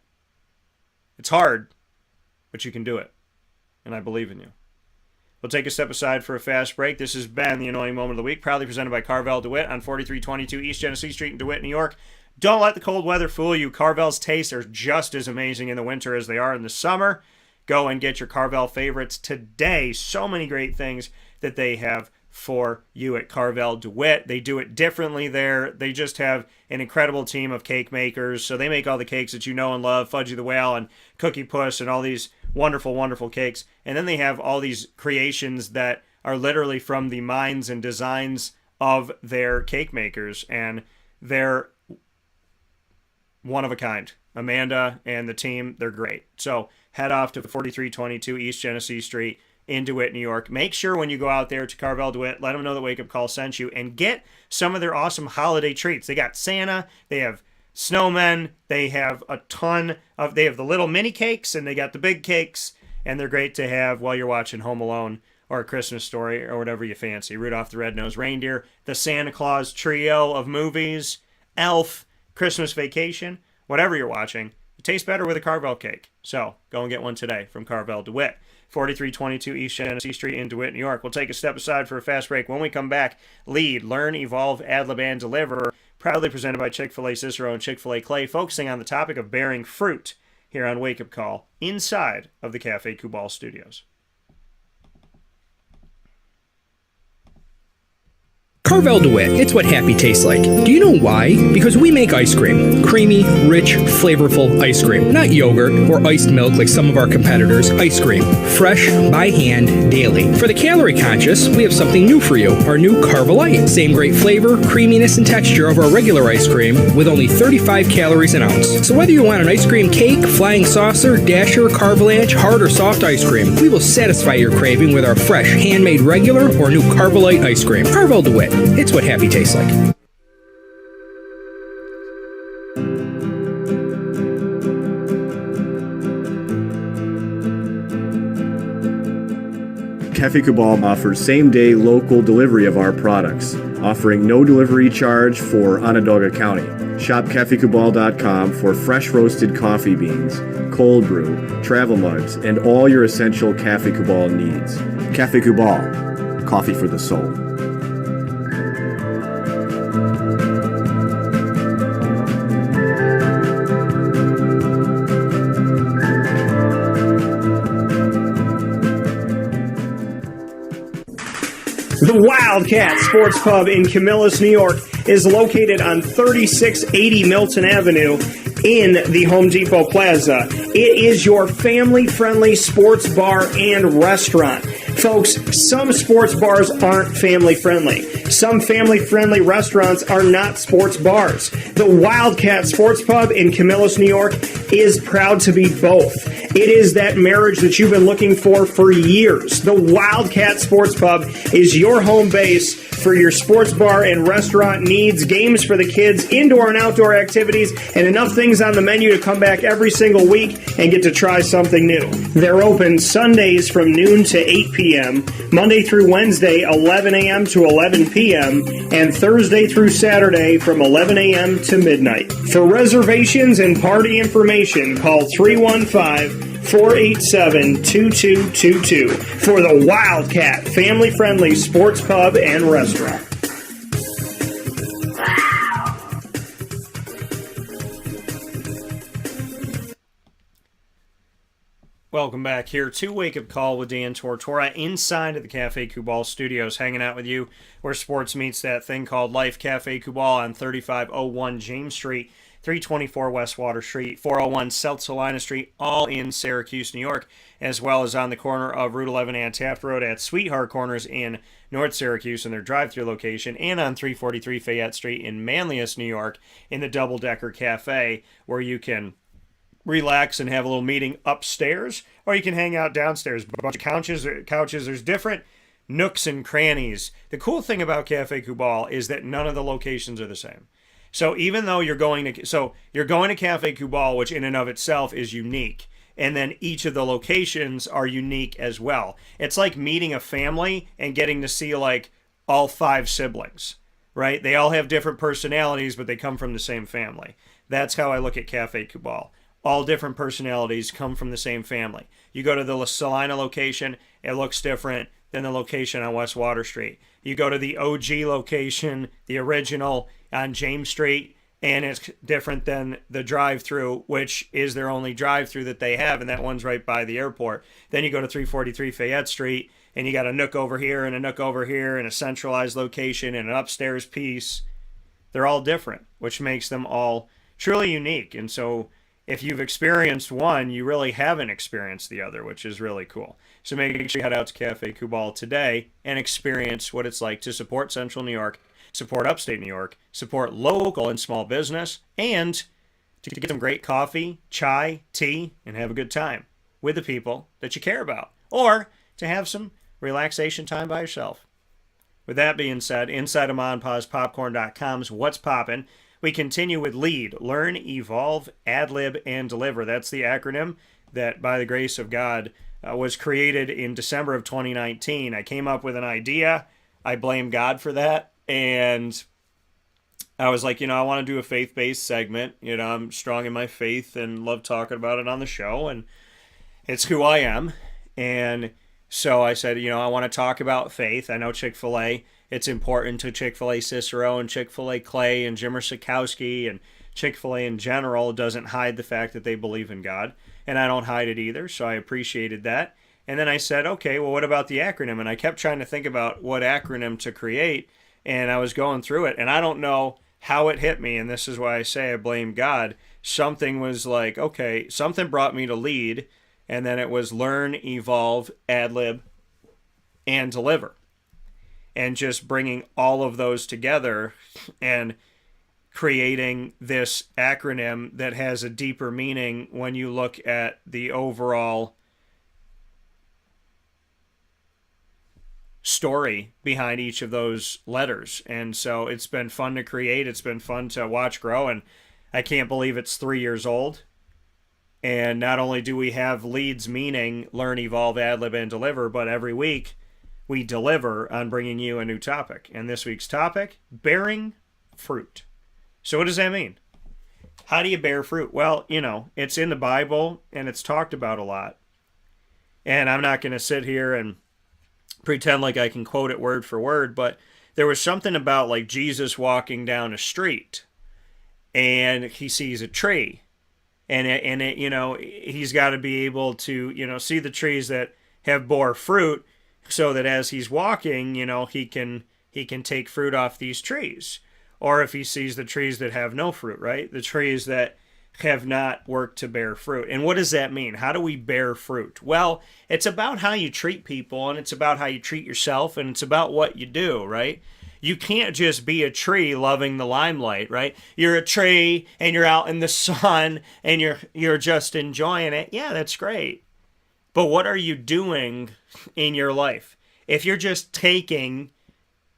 A: It's hard, but you can do it. And I believe in you. We'll take a step aside for a fast break. This has been the Annoying Moment of the Week, proudly presented by Carvel DeWitt on 4322 East Genesee Street in DeWitt, New York. Don't let the cold weather fool you. Carvel's tastes are just as amazing in the winter as they are in the summer. Go and get your Carvel favorites today. So many great things that they have for you at Carvel DeWitt. They do it differently there. They just have an incredible team of cake makers. So they make all the cakes that you know and love, Fudgy the Whale and Cookie Puss and all these wonderful, wonderful cakes. And then they have all these creations that are literally from the minds and designs of their cake makers. And they're one of a kind. Amanda and the team, they're great. So head off to 4322 East Genesee Street in DeWitt, New York. Make sure when you go out there to Carvel DeWitt, let them know that Wake Up Call sent you, and get some of their awesome holiday treats. They got Santa, they have snowmen, they have a ton of, they have the little mini cakes, and they got the big cakes, and they're great to have while you're watching Home Alone or A Christmas Story or whatever you fancy. Rudolph the Red-Nosed Reindeer, the Santa Claus trio of movies, Elf, Christmas Vacation, whatever you're watching, it tastes better with a Carvel cake. So go and get one today from Carvel DeWitt. 4322 East Genesee Street in DeWitt, New York. We'll take a step aside for a fast break. When we come back, Lead, Learn, Evolve, Ad-lib, and Deliver, proudly presented by Chick-fil-A Cicero and Chick-fil-A Clay, focusing on the topic of bearing fruit here on Wake Up Call inside of the Cafe Kubal Studios.
C: Carvel DeWitt, it's what happy tastes like. Do you know why? Because we make ice cream. Creamy, rich, flavorful ice cream. Not yogurt or iced milk like some of our competitors. Ice cream. Fresh, by hand, daily. For the calorie conscious, we have something new for you. Our new Carvelite. Same great flavor, creaminess, and texture of our regular ice cream with only 35 calories an ounce. So whether you want an ice cream cake, flying saucer, dasher, carvalanche, hard or soft ice cream, we will satisfy your craving with our fresh, handmade regular or new Carvelite ice cream. Carvel DeWitt. It's what happy tastes like.
D: Café Kubal offers same-day local delivery of our products, offering no delivery charge for Onondaga County. Shop cafekubal.com for fresh roasted coffee beans, cold brew, travel mugs, and all your essential Café Kubal needs. Café Kubal, coffee for the soul.
A: The Wildcat Sports Pub in Camillus, New York is located on 3680 Milton Avenue in the Home Depot Plaza. It is your family-friendly sports bar and restaurant. Folks, some sports bars aren't family-friendly. Some family-friendly restaurants are not sports bars. The Wildcat Sports Pub in Camillus, New York is proud to be both. It is that marriage that you've been looking for years. The Wildcat Sports Pub is your home base for your sports bar and restaurant needs, games for the kids, indoor and outdoor activities, and enough things on the menu to come back every single week and get to try something new. They're open Sundays from noon to 8 p.m., Monday through Wednesday, 11 a.m. to 11 p.m., and Thursday through Saturday from 11 a.m. to midnight. For reservations and party information, call 315-487-2222 for the Wildcat family-friendly sports pub and restaurant. Welcome back here to Wake Up Call with Dan Tortora inside of the Café Kubal studios, hanging out with you where sports meets that thing called life. Café Kubal on 3501 James Street, 324 West Water Street, 401 South Salina Street, all in Syracuse, New York, as well as on the corner of Route 11 and Taft Road at Sweetheart Corners in North Syracuse in their drive-thru location, and on 343 Fayette Street in Manlius, New York, in the Double Decker Cafe, where you can relax and have a little meeting upstairs, or you can hang out downstairs. A bunch of couches. There's different nooks and crannies. The cool thing about Café Kubal is that none of the locations are the same. So even though you're going to Café Kubal, which in and of itself is unique, and then each of the locations are unique as well. It's like meeting a family and getting to see like all 5 siblings, right? They all have different personalities, but they come from the same family. That's how I look at Café Kubal. All different personalities come from the same family. You go to the Salina location, it looks different than the location on West Water Street. You go to the OG location, the original on James Street, and it's different than the drive-thru, which is their only drive-thru that they have, and that one's right by the airport. Then you go to 343 Fayette Street, and you got a nook over here and a nook over here and a centralized location and an upstairs piece. They're all different, which makes them all truly unique. And so if you've experienced one, you really haven't experienced the other, which is really cool. So make sure you head out to Café Kubal today and experience what it's like to support Central New York, support upstate New York, support local and small business, and to get some great coffee, chai, tea, and have a good time with the people that you care about, or to have some relaxation time by yourself. With that being said, inside of MonPawsPopcorn.com's What's Poppin', we continue with LEAD, Learn, Evolve, Ad-Lib, and Deliver. That's the acronym that, by the grace of God, was created in December of 2019. I came up with an idea. I blame God for that. And I was like, I want to do a faith-based segment. I'm strong in my faith and love talking about it on the show. And it's who I am. And so I said, I want to talk about faith. I know Chick-fil-A. It's important to Chick-fil-A Cicero and Chick-fil-A Clay and Jimmer Sikowski, and Chick-fil-A in general doesn't hide the fact that they believe in God, and I don't hide it either, so I appreciated that. And then I said, okay, well, what about the acronym? And I kept trying to think about what acronym to create, and I was going through it, and I don't know how it hit me, and this is why I say I blame God. Something was like, okay, something brought me to LEAD, and then it was Learn, Evolve, Ad-Lib, and Deliver. And just bringing all of those together and creating this acronym that has a deeper meaning when you look at the overall story behind each of those letters. And so it's been fun to create. It's been fun to watch grow. And I can't believe it's 3 years old. And not only do we have LEAD's meaning, Learn, Evolve, Ad-Lib, and Deliver, but every week we deliver on bringing you a new topic. And this week's topic, bearing fruit. So what does that mean? How do you bear fruit? Well, it's in the Bible and it's talked about a lot. And I'm not going to sit here and pretend like I can quote it word for word, but there was something about like Jesus walking down a street and he sees a tree and he's got to be able to, see the trees that have bore fruit so that as he's walking, he can take fruit off these trees. Or if he sees the trees that have no fruit, right? The trees that have not worked to bear fruit. And what does that mean? How do we bear fruit? Well, it's about how you treat people, and it's about how you treat yourself, and it's about what you do, right? You can't just be a tree loving the limelight, right? You're a tree and you're out in the sun and you're just enjoying it. Yeah, that's great. But what are you doing in your life? If you're just taking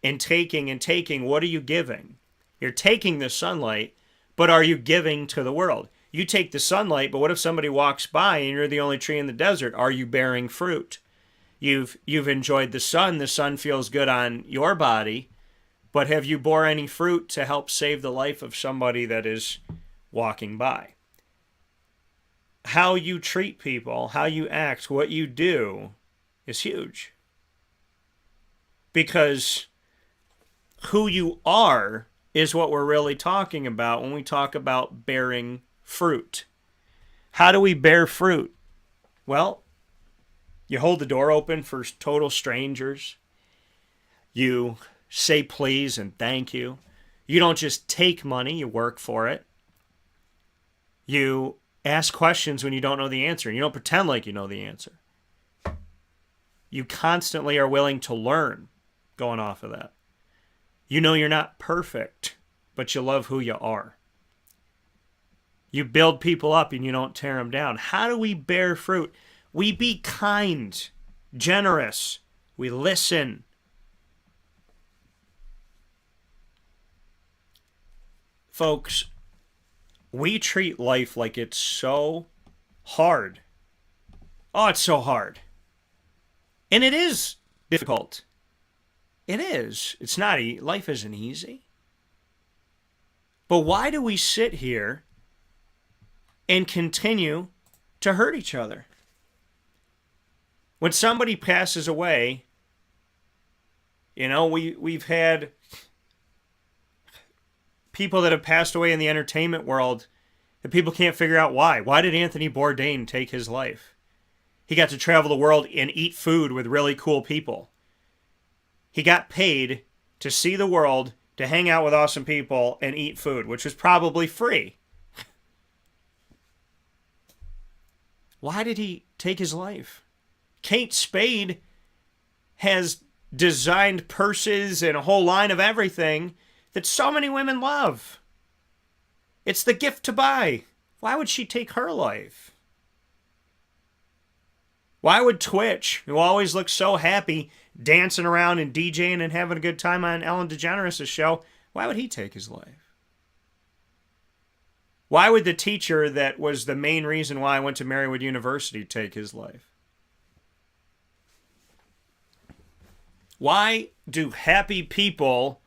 A: and taking and taking, what are you giving? You're taking the sunlight, but are you giving to the world? You take the sunlight, but what if somebody walks by and you're the only tree in the desert? Are you bearing fruit? You've enjoyed the sun feels good on your body, but have you bore any fruit to help save the life of somebody that is walking by? How you treat people, how you act, what you do is huge. Because who you are is what we're really talking about when we talk about bearing fruit. How do we bear fruit? Well, you hold the door open for total strangers. You say please and thank you. You don't just take money, you work for it. You ask questions when you don't know the answer, and you don't pretend like you know the answer. You constantly are willing to learn going off of that. You know you're not perfect, but you love who you are. You build people up and you don't tear them down. How do we bear fruit? We be kind, generous. We listen. Folks, we treat life like it's so hard. Oh, it's so hard. And it is difficult. It is. It's not life isn't easy. But why do we sit here and continue to hurt each other? When somebody passes away, we've had people that have passed away in the entertainment world that people can't figure out why. Why did Anthony Bourdain take his life? He got to travel the world and eat food with really cool people. He got paid to see the world, to hang out with awesome people and eat food, which was probably free. Why did he take his life? Kate Spade has designed purses and a whole line of everything that so many women love. It's the gift to buy. Why would she take her life? Why would Twitch, who always looks so happy, dancing around and DJing and having a good time on Ellen DeGeneres' show, why would he take his life? Why would the teacher that was the main reason why I went to Marywood University take his life? Why do happy people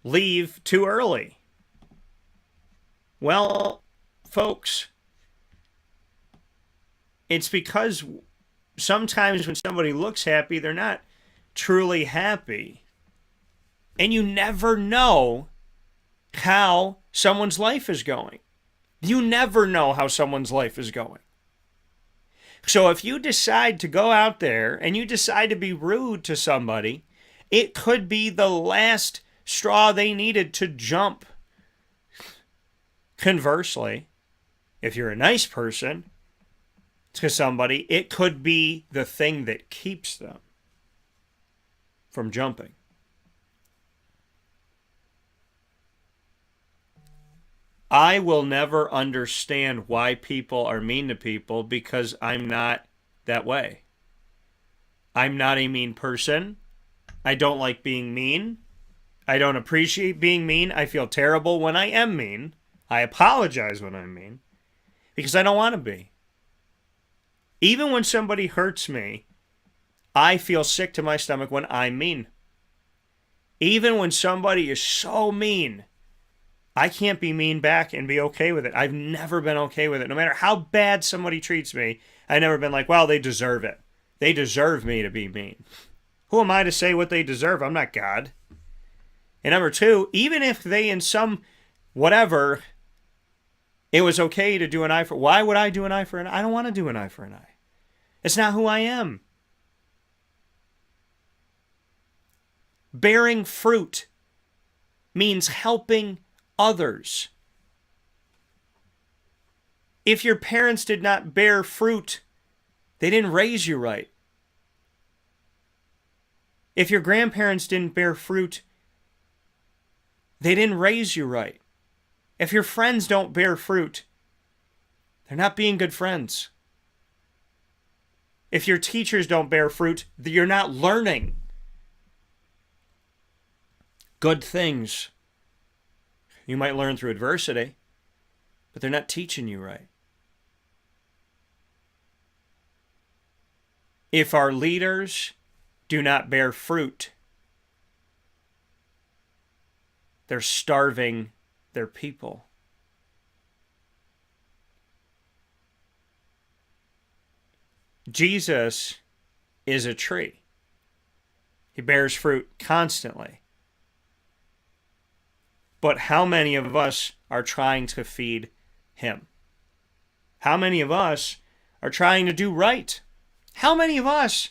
A: leave too early? Well, folks, it's because sometimes when somebody looks happy, they're not truly happy. And you never know how someone's life is going. You never know how someone's life is going. So if you decide to go out there and you decide to be rude to somebody, it could be the last straw they needed to jump. Conversely, if you're a nice person to somebody, it could be the thing that keeps them from jumping. I will never understand why people are mean to people because I'm not that way. I'm not a mean person. I don't like being mean. I don't appreciate being mean. I feel terrible when I am mean. I apologize when I'm mean because I don't want to be. Even when somebody hurts me, I feel sick to my stomach when I'm mean. Even when somebody is so mean, I can't be mean back and be okay with it. I've never been okay with it. No matter how bad somebody treats me, I've never been like, well, they deserve it. They deserve me to be mean. Who am I to say what they deserve? I'm not God. And number two, even if they in some whatever, it was okay to do an eye for, why would I do an eye for an eye? I don't want to do an eye for an eye. It's not who I am. Bearing fruit means helping others. If your parents did not bear fruit, they didn't raise you right. If your grandparents didn't bear fruit, they didn't raise you right. If your friends don't bear fruit, they're not being good friends. If your teachers don't bear fruit, you're not learning good things. You might learn through adversity, but they're not teaching you right. If our leaders do not bear fruit, they're starving their people. Jesus is a tree. He bears fruit constantly. But how many of us are trying to feed him? How many of us are trying to do right? How many of us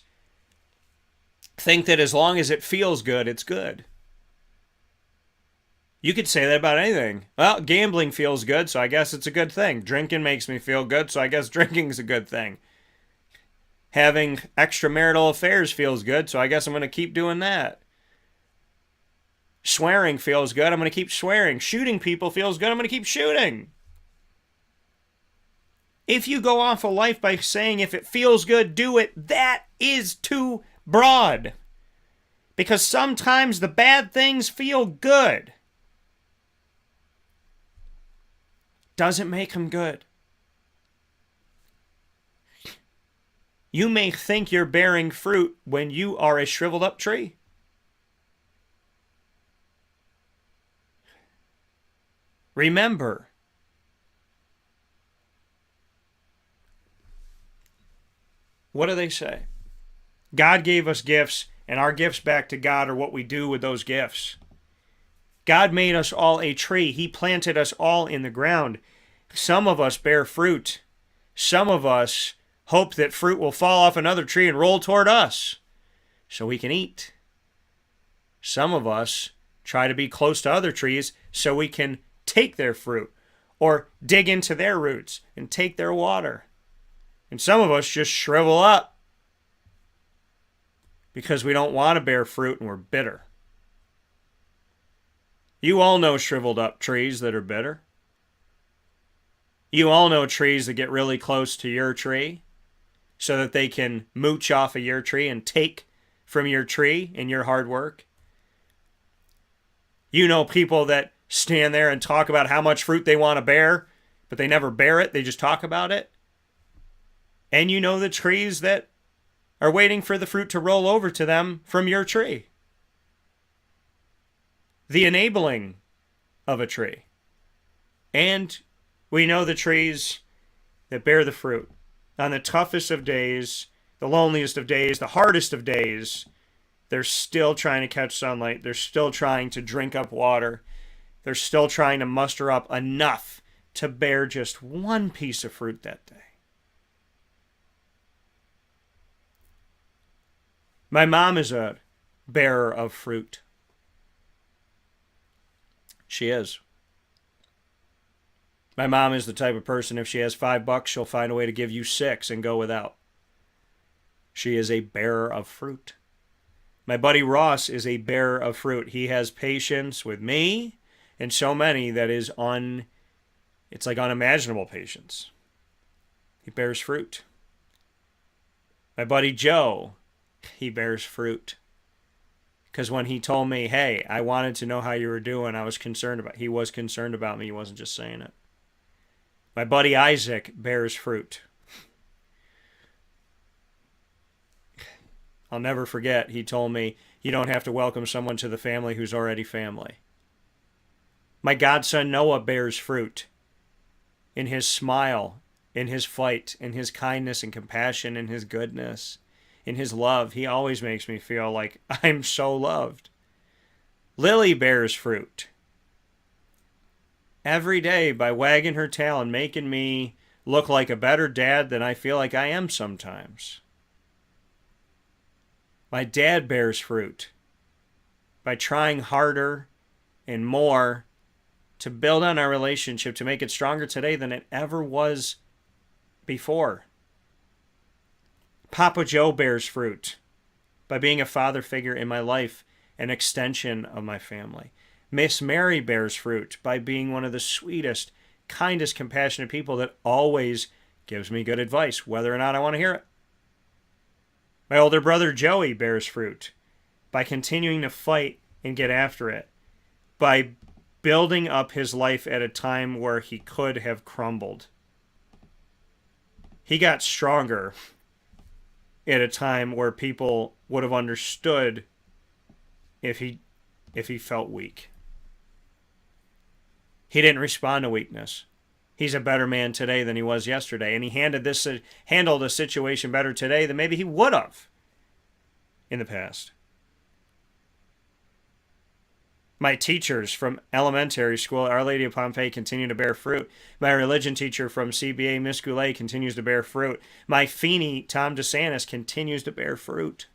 A: think that as long as it feels good, it's good? You could say that about anything. Well, gambling feels good, so I guess it's a good thing. Drinking makes me feel good, so I guess drinking is a good thing. Having extramarital affairs feels good, so I guess I'm going to keep doing that. Swearing feels good, I'm going to keep swearing. Shooting people feels good, I'm going to keep shooting. If you go off of life by saying if it feels good, do it, that is too broad. Because sometimes the bad things feel good. Doesn't make them good. You may think you're bearing fruit when you are a shriveled up tree. Remember, what do they say? God gave us gifts, and our gifts back to God are what we do with those gifts. God made us all a tree. He planted us all in the ground. Some of us bear fruit. Some of us hope that fruit will fall off another tree and roll toward us so we can eat. Some of us try to be close to other trees so we can take their fruit or dig into their roots and take their water. And some of us just shrivel up because we don't want to bear fruit and we're bitter. You all know shriveled up trees that are bitter. You all know trees that get really close to your tree so that they can mooch off of your tree and take from your tree and your hard work. You know people that stand there and talk about how much fruit they want to bear, but they never bear it, they just talk about it. And you know the trees that are waiting for the fruit to roll over to them from your tree. The enabling of a tree. And we know the trees that bear the fruit. On the toughest of days, the loneliest of days, the hardest of days, they're still trying to catch sunlight. They're still trying to drink up water. They're still trying to muster up enough to bear just one piece of fruit that day. My mom is a bearer of fruit. She is. My mom is the type of person, if she has $5, she'll find a way to give you 6 and go without. She is a bearer of fruit. My buddy Ross is a bearer of fruit. He has patience with me and so many that is it's like unimaginable patience. He bears fruit. My buddy Joe, he bears fruit. Because when he told me, hey, I wanted to know how you were doing, he was concerned about me. He wasn't just saying it. My buddy Isaac bears fruit. I'll never forget, he told me, you don't have to welcome someone to the family who's already family. My godson Noah bears fruit in his smile, in his fight, in his kindness and compassion, in his goodness, in his love. He always makes me feel like I'm so loved. Lily bears fruit every day by wagging her tail and making me look like a better dad than I feel like I am sometimes. My dad bears fruit by trying harder and more to build on our relationship, to make it stronger today than it ever was before. Papa Joe bears fruit by being a father figure in my life, an extension of my family. Miss Mary bears fruit by being one of the sweetest, kindest, compassionate people that always gives me good advice, whether or not I want to hear it. My older brother Joey bears fruit by continuing to fight and get after it, by building up his life at a time where he could have crumbled. He got stronger at a time where people would have understood if he felt weak. He didn't respond to weakness. He's a better man today than he was yesterday, and he handled a situation better today than maybe he would have in the past. My teachers from elementary school, Our Lady of Pompeii, continue to bear fruit. My religion teacher from CBA, Miss Goulet, continues to bear fruit. My Feeny, Tom DeSantis, continues to bear fruit.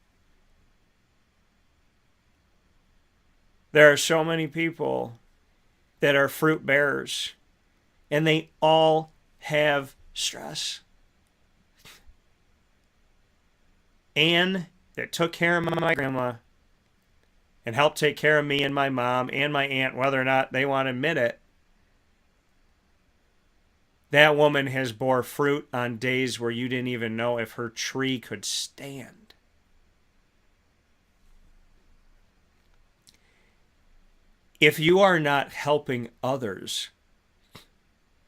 A: There are so many people that are fruit bearers, and they all have stress. Anne, that took care of my grandma and helped take care of me and my mom and my aunt, whether or not they want to admit it, that woman has bore fruit on days where you didn't even know if her tree could stand. If you are not helping others,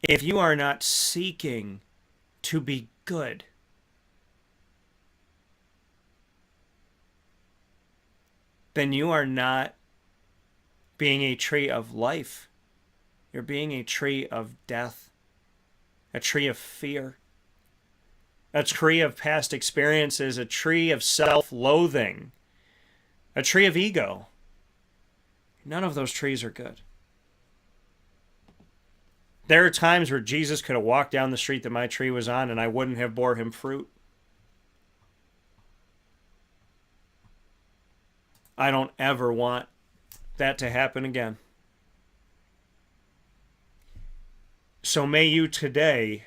A: if you are not seeking to be good, then you are not being a tree of life. You're being a tree of death, a tree of fear, a tree of past experiences, a tree of self-loathing, a tree of ego. None of those trees are good. There are times where Jesus could have walked down the street that my tree was on and I wouldn't have bore him fruit. I don't ever want that to happen again. So may you today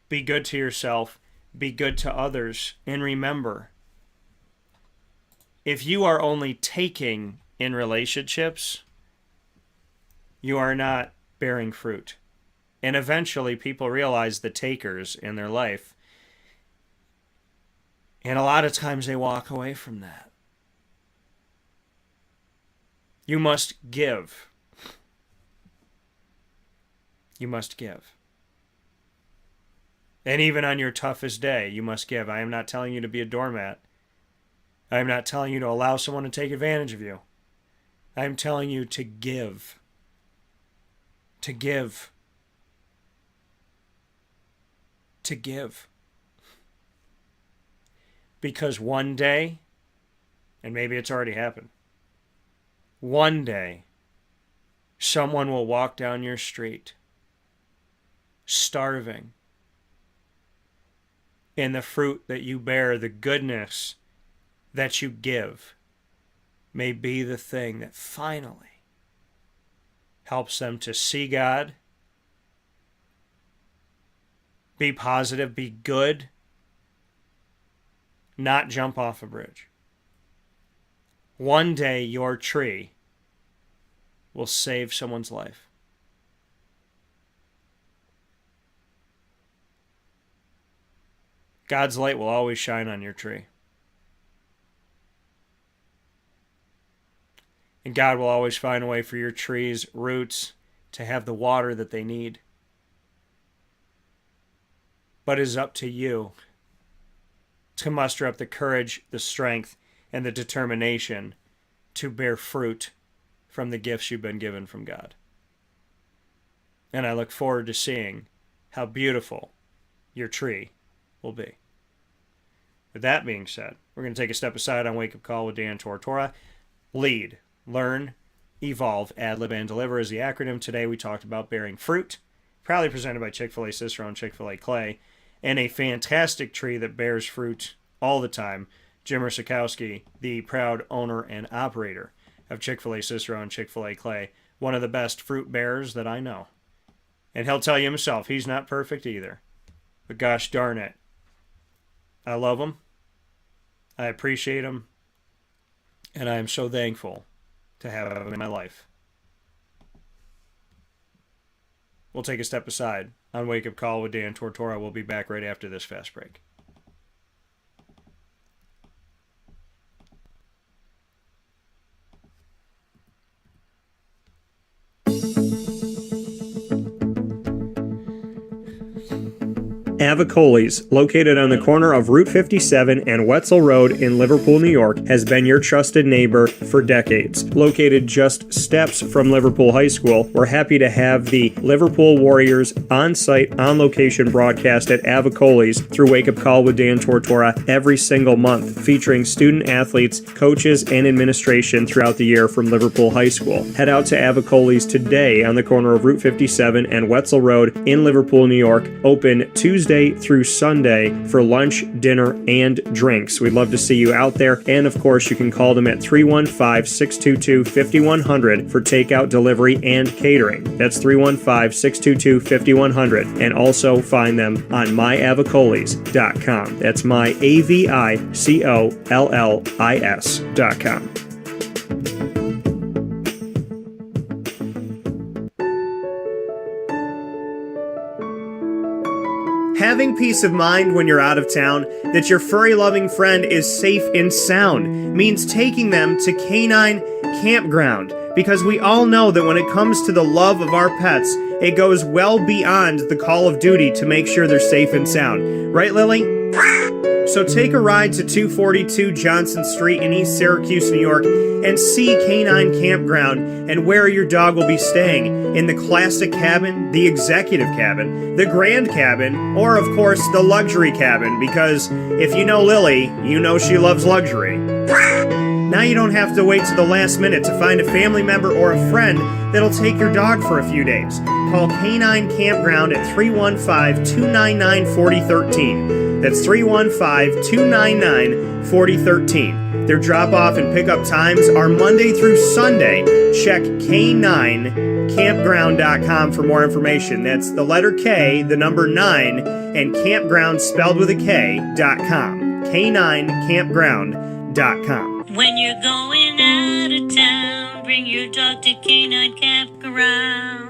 A: be good to yourself, be good to others, and remember, if you are only taking in relationships, you are not bearing fruit. And eventually people realize the takers in their life. And a lot of times they walk away from that. You must give. You must give. And even on your toughest day, you must give. I am not telling you to be a doormat. I am not telling you to allow someone to take advantage of you. I am telling you to give. To give. To give. Because one day, and maybe it's already happened, one day, someone will walk down your street, starving, and the fruit that you bear, the goodness that you give, may be the thing that finally helps them to see God, be positive, be good, not jump off a bridge. One day your tree will save someone's life. God's light will always shine on your tree. And God will always find a way for your tree's roots to have the water that they need. But it is up to you to muster up the courage, the strength, and the determination to bear fruit from the gifts you've been given from God. And I look forward to seeing how beautiful your tree will be. With that being said, we're going to take a step aside on Wake Up Call with Dan Tortora. Lead, learn, evolve, ad-lib, and deliver is the acronym. Today we talked about bearing fruit, proudly presented by Chick-fil-A Cicero and Chick-fil-A Clay, and a fantastic tree that bears fruit all the time, Jim Sikowski, the proud owner and operator of Chick-fil-A Cicero and Chick-fil-A Clay, one of the best fruit bearers that I know. And he'll tell you himself, he's not perfect either. But gosh darn it, I love him, I appreciate him, and I am so thankful to have him in my life. We'll take a step aside on Wake Up Call with Dan Tortora. We'll be back right after this fast break. Avicoli's, located on the corner of Route 57 and Wetzel Road in Liverpool, New York, has been your trusted neighbor for decades. Located just steps from Liverpool High School, we're happy to have the Liverpool Warriors on-site, on-location broadcast at Avicoli's through Wake Up Call with Dan Tortora every single month, featuring student athletes, coaches, and administration throughout the year from Liverpool High School. Head out to Avicoli's today on the corner of Route 57 and Wetzel Road in Liverpool, New York, open Tuesday through Sunday for lunch, dinner, and drinks. We'd love to see you out there. And of course, you can call them at 315-622-5100 for takeout, delivery, and catering. That's 315-622-5100. And also find them on myavicolis.com. That's myavicollis.com. Having peace of mind when you're out of town that your furry-loving friend is safe and sound means taking them to Canine Kampground, because we all know that when it comes to the love of our pets, it goes well beyond the call of duty to make sure they're safe and sound. Right, Lily? So take a ride to 242 Johnson Street in East Syracuse, New York, and see Canine Kampground and where your dog will be staying in the classic cabin, the executive cabin, the grand cabin, or of course the luxury cabin, because if you know Lily, you know she loves luxury. Now you don't have to wait to the last minute to find a family member or a friend that'll take your dog for a few days. Call Canine Kampground at 315-299-4013. That's 315-299-4013. Their drop-off and pickup times are Monday through Sunday. Check K9Kampground.com for more information. That's the letter K, the number 9, and Kampground spelled with a K.com. K9Kampground.com.
E: When you're going out of town, bring your dog to Canine Kampground.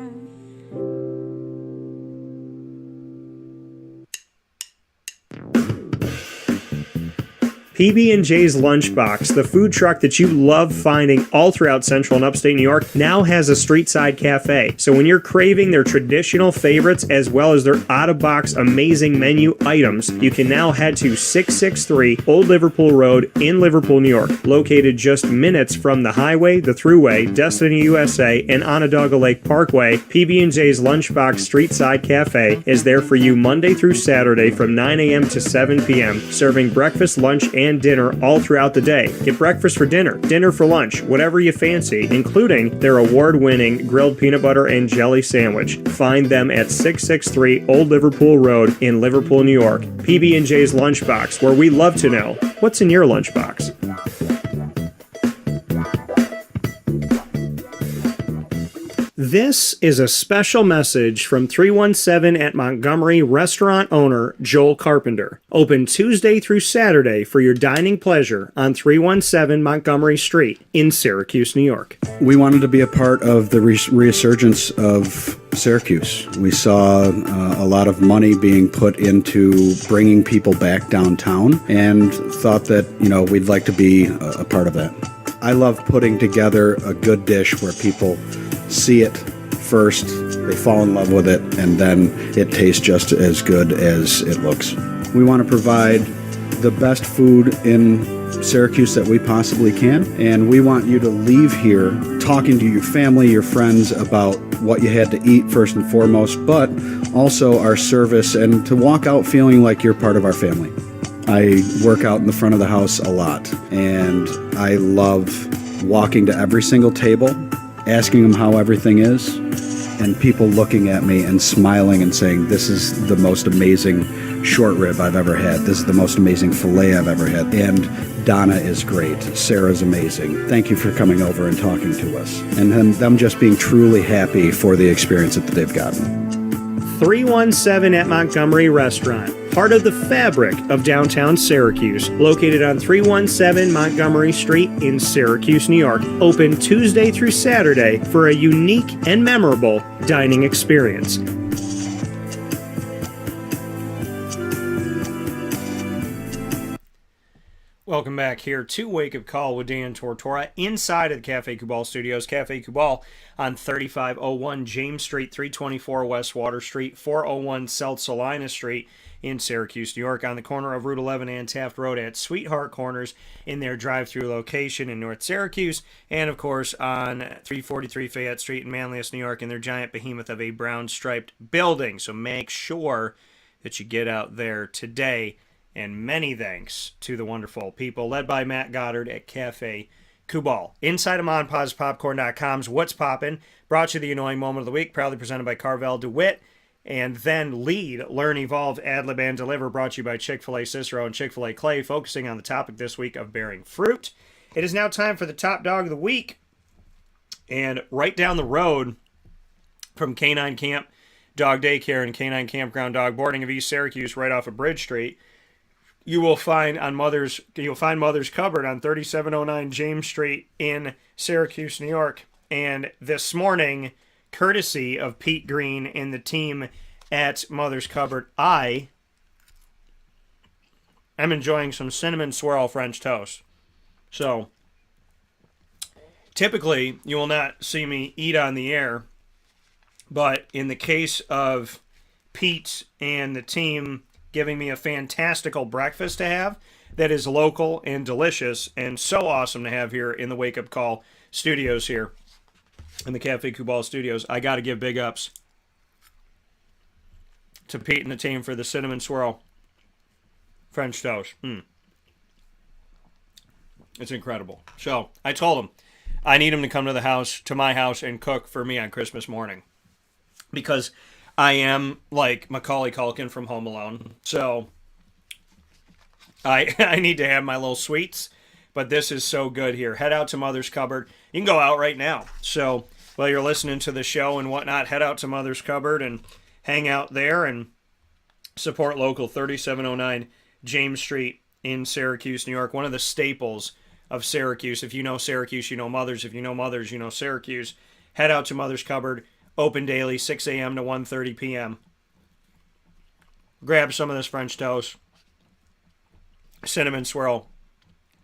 A: PB&J's Lunchbox, the food truck that you love finding all throughout Central and Upstate New York, now has a street-side cafe. So when you're craving their traditional favorites as well as their out-of-box amazing menu items, you can now head to 663 Old Liverpool Road in Liverpool, New York. Located just minutes from the highway, the Thruway, Destiny USA, and Onondaga Lake Parkway, PB&J's Lunchbox Street-Side Cafe is there for you Monday through Saturday from 9 a.m. to 7 p.m., serving breakfast, lunch, and dinner all throughout the day. Get breakfast for dinner, dinner for lunch, whatever you fancy, including their award-winning grilled peanut butter and jelly sandwich. Find them at 663 Old Liverpool Road in Liverpool, New York. PB&J's Lunchbox, where we love to know what's in your lunchbox. This is a special message from 317 at Montgomery restaurant owner Joel Carpenter. Open Tuesday through Saturday for your dining pleasure on 317 Montgomery Street in Syracuse, New York.
F: We wanted to be a part of the resurgence of Syracuse. We saw a lot of money being put into bringing people back downtown and thought that, we'd like to be a part of that. I love putting together a good dish where people see it first, they fall in love with it, and then it tastes just as good as it looks. We want to provide the best food in Syracuse that we possibly can, and we want you to leave here talking to your family, your friends about what you had to eat first and foremost, but also our service, and to walk out feeling like you're part of our family. I work out in the front of the house a lot, and I love walking to every single table, asking them how everything is, and people looking at me and smiling and saying, this is the most amazing short rib I've ever had. This is the most amazing filet I've ever had. And Donna is great. Sarah's amazing. Thank you for coming over and talking to us. And them just being truly happy for the experience that they've gotten.
A: 317 at Montgomery Restaurant, part of the fabric of downtown Syracuse, located on 317 Montgomery Street in Syracuse, New York. Open Tuesday through Saturday for a unique and memorable dining experience. Welcome back here to Wake Up Call with Dan Tortora inside of the Café Kubal Studios. Café Kubal on 3501 James Street, 324 West Water Street, 401 South Salina Street in Syracuse, New York, on the corner of Route 11 and Taft Road at Sweetheart Corners in their drive-through location in North Syracuse, and of course on 343 Fayette Street in Manlius, New York, in their giant behemoth of a brown striped building. So make sure that you get out there today. And many thanks to the wonderful people led by Matt Goddard at Café Kubal. Inside of MonPazPopcorn.com's What's Poppin', brought you the Annoying Moment of the Week, proudly presented by Carvel DeWitt. And then Lead, Learn, Evolve, Ad-Lib, and Deliver, brought to you by Chick-fil-A Cicero and Chick-fil-A Clay, focusing on the topic this week of bearing fruit. It is now time for the Top Dog of the Week. And right down the road from Canine Camp Dog Daycare and Canine Kampground Dog Boarding of East Syracuse, right off of Bridge Street, you'll find Mother's Cupboard on 3709 James Street in Syracuse, New York. And this morning, courtesy of Pete Green and the team at Mother's Cupboard, I am enjoying some cinnamon swirl French toast. So, typically, you will not see me eat on the air, but in the case of Pete and the team giving me a fantastical breakfast to have that is local and delicious and so awesome to have here in the Wake Up Call studios here in the Café Kubal studios, I got to give big ups to Pete and the team for the cinnamon swirl French toast. It's incredible. So I told him I need him to come to my house and cook for me on Christmas morning, because I am like Macaulay Culkin from Home Alone. So I need to have my little sweets, but this is so good here. Head out to Mother's Cupboard. You can go out right now. So while you're listening to the show and whatnot, head out to Mother's Cupboard and hang out there and support local. 3709 James Street in Syracuse, New York. One of the staples of Syracuse. If you know Syracuse, you know Mother's. If you know Mother's, you know Syracuse. Head out to Mother's Cupboard. Open daily, 6 a.m. to 1:30 p.m. Grab some of this French toast. Cinnamon swirl.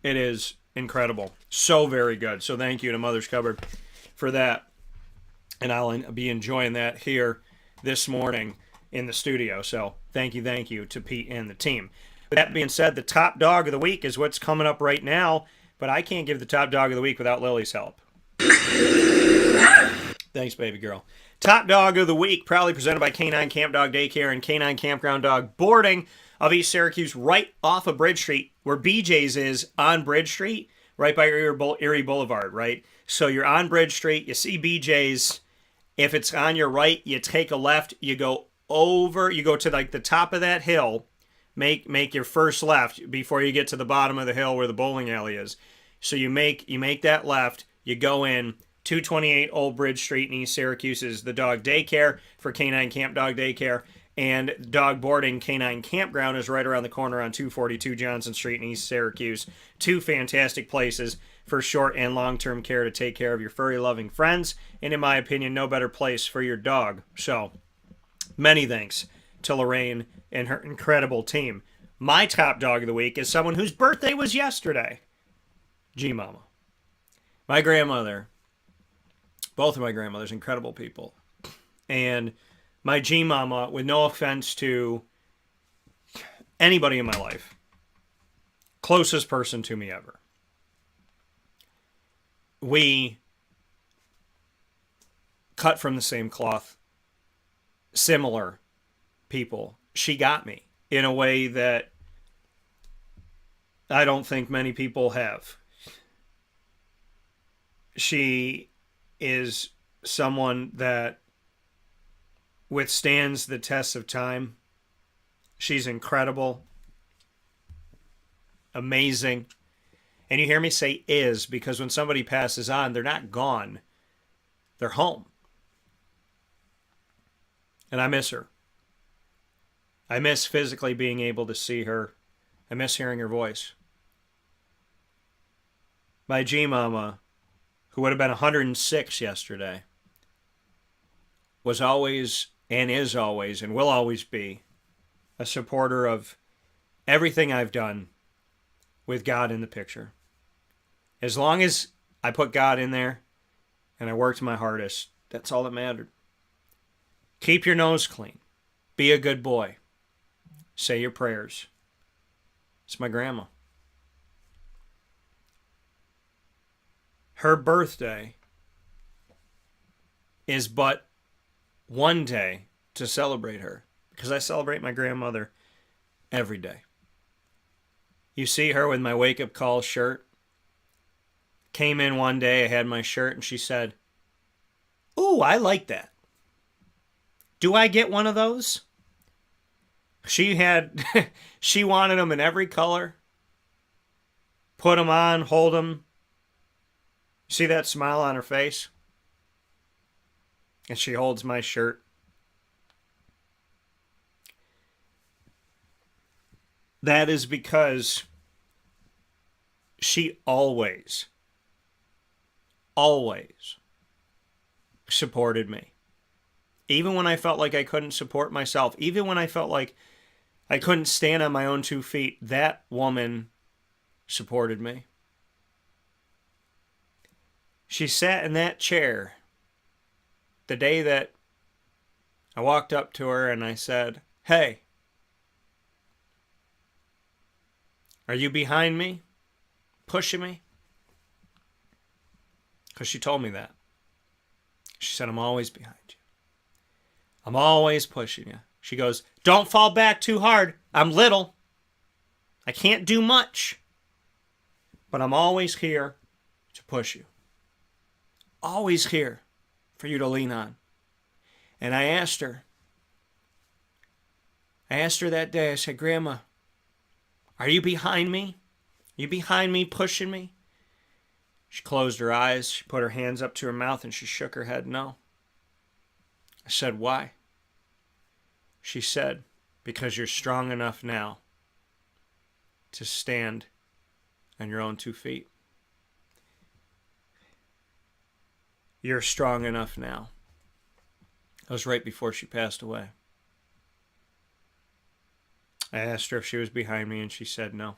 A: It is incredible. So very good. So thank you to Mother's Cupboard for that. And I'll be enjoying that here this morning in the studio. So thank you to Pete and the team. With that being said, the top dog of the week is what's coming up right now. But I can't give the top dog of the week without Lily's help. Thanks, baby girl. Top Dog of the Week, proudly presented by Canine Camp Dog Daycare and Canine Kampground Dog Boarding of East Syracuse, right off of Bridge Street, where BJ's is on Bridge Street, right by Erie Boulevard, right? So you're on Bridge Street, you see BJ's. If it's on your right, you take a left, you go to like the top of that hill, make your first left before you get to the bottom of the hill where the bowling alley is. So you make that left, you go in. 228 Old Bridge Street in East Syracuse is the dog daycare for Canine Camp Dog Daycare, and dog boarding Canine Kampground is right around the corner on 242 Johnson Street in East Syracuse. Two fantastic places for short and long-term care to take care of your furry loving friends, and in my opinion, no better place for your dog. So, many thanks to Lorraine and her incredible team. My top dog of the week is someone whose birthday was yesterday. G-Mama. My grandmother. Both of my grandmothers, incredible people. And my G-Mama, with no offense to anybody in my life, closest person to me ever. We cut from the same cloth, similar people. She got me in a way that I don't think many people have. She is someone that withstands the test of time. She's incredible, amazing. And you hear me say is because when somebody passes on, they're not gone. They're home. And I miss her. I miss physically being able to see her. I miss hearing her voice. My G-Mama, who would have been 106 yesterday, was always and is always and will always be a supporter of everything I've done with God in the picture. As long as I put God in there and I worked my hardest, that's all that mattered. Keep your nose clean. Be a good boy. Say your prayers. It's my grandma. Her birthday is but one day to celebrate her, because I celebrate my grandmother every day. You see her with my wake-up call shirt. Came in one day, I had my shirt, and she said, "Ooh, I like that. Do I get one of those?" She wanted them in every color. Put them on, hold them. See that smile on her face? And she holds my shirt. That is because she always supported me. Even when I felt like I couldn't support myself, even when I felt like I couldn't stand on my own 2 feet, that woman supported me. She sat in that chair the day that I walked up to her and I said, "Hey, are you behind me? Pushing me?" Because she told me that. She said, "I'm always behind you. I'm always pushing you." She goes, "Don't fall back too hard. I'm little. I can't do much. But I'm always here to push you. Always here for you to lean on." And I asked her that day, I said, "Grandma, are you behind me? Are you behind me, pushing me?" She closed her eyes, she put her hands up to her mouth, and she shook her head no. I said, "Why?" She said, "Because you're strong enough now to stand on your own 2 feet. You're strong enough now." That was right before she passed away. I asked her if she was behind me, and she said no.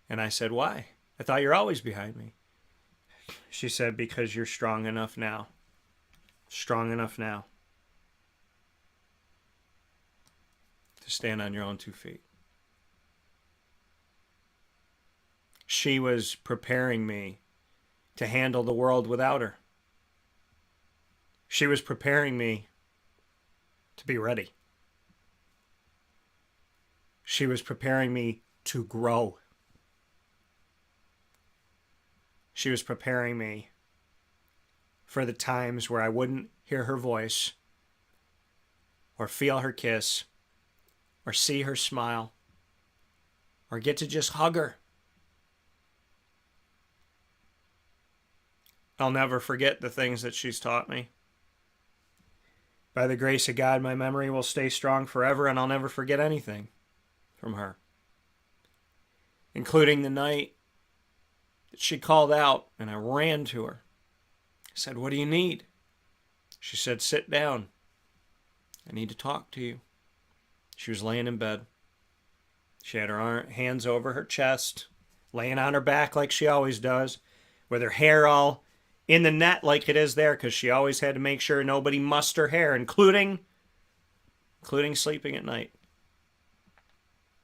A: And I said, "Why? I thought you're always behind me." She said, "Because you're strong enough now. Strong enough now to stand on your own 2 feet." She was preparing me to handle the world without her. She was preparing me to be ready. She was preparing me to grow. She was preparing me for the times where I wouldn't hear her voice, or feel her kiss, or see her smile, or get to just hug her. I'll never forget the things that she's taught me. By the grace of God, my memory will stay strong forever, and I'll never forget anything from her, including the night that she called out and I ran to her. I said, "What do you need?" She said, "Sit down. I need to talk to you." She was laying in bed. She had her hands over her chest, laying on her back like she always does, with her hair all in the net like it is there, because she always had to make sure nobody mussed her hair, including sleeping at night.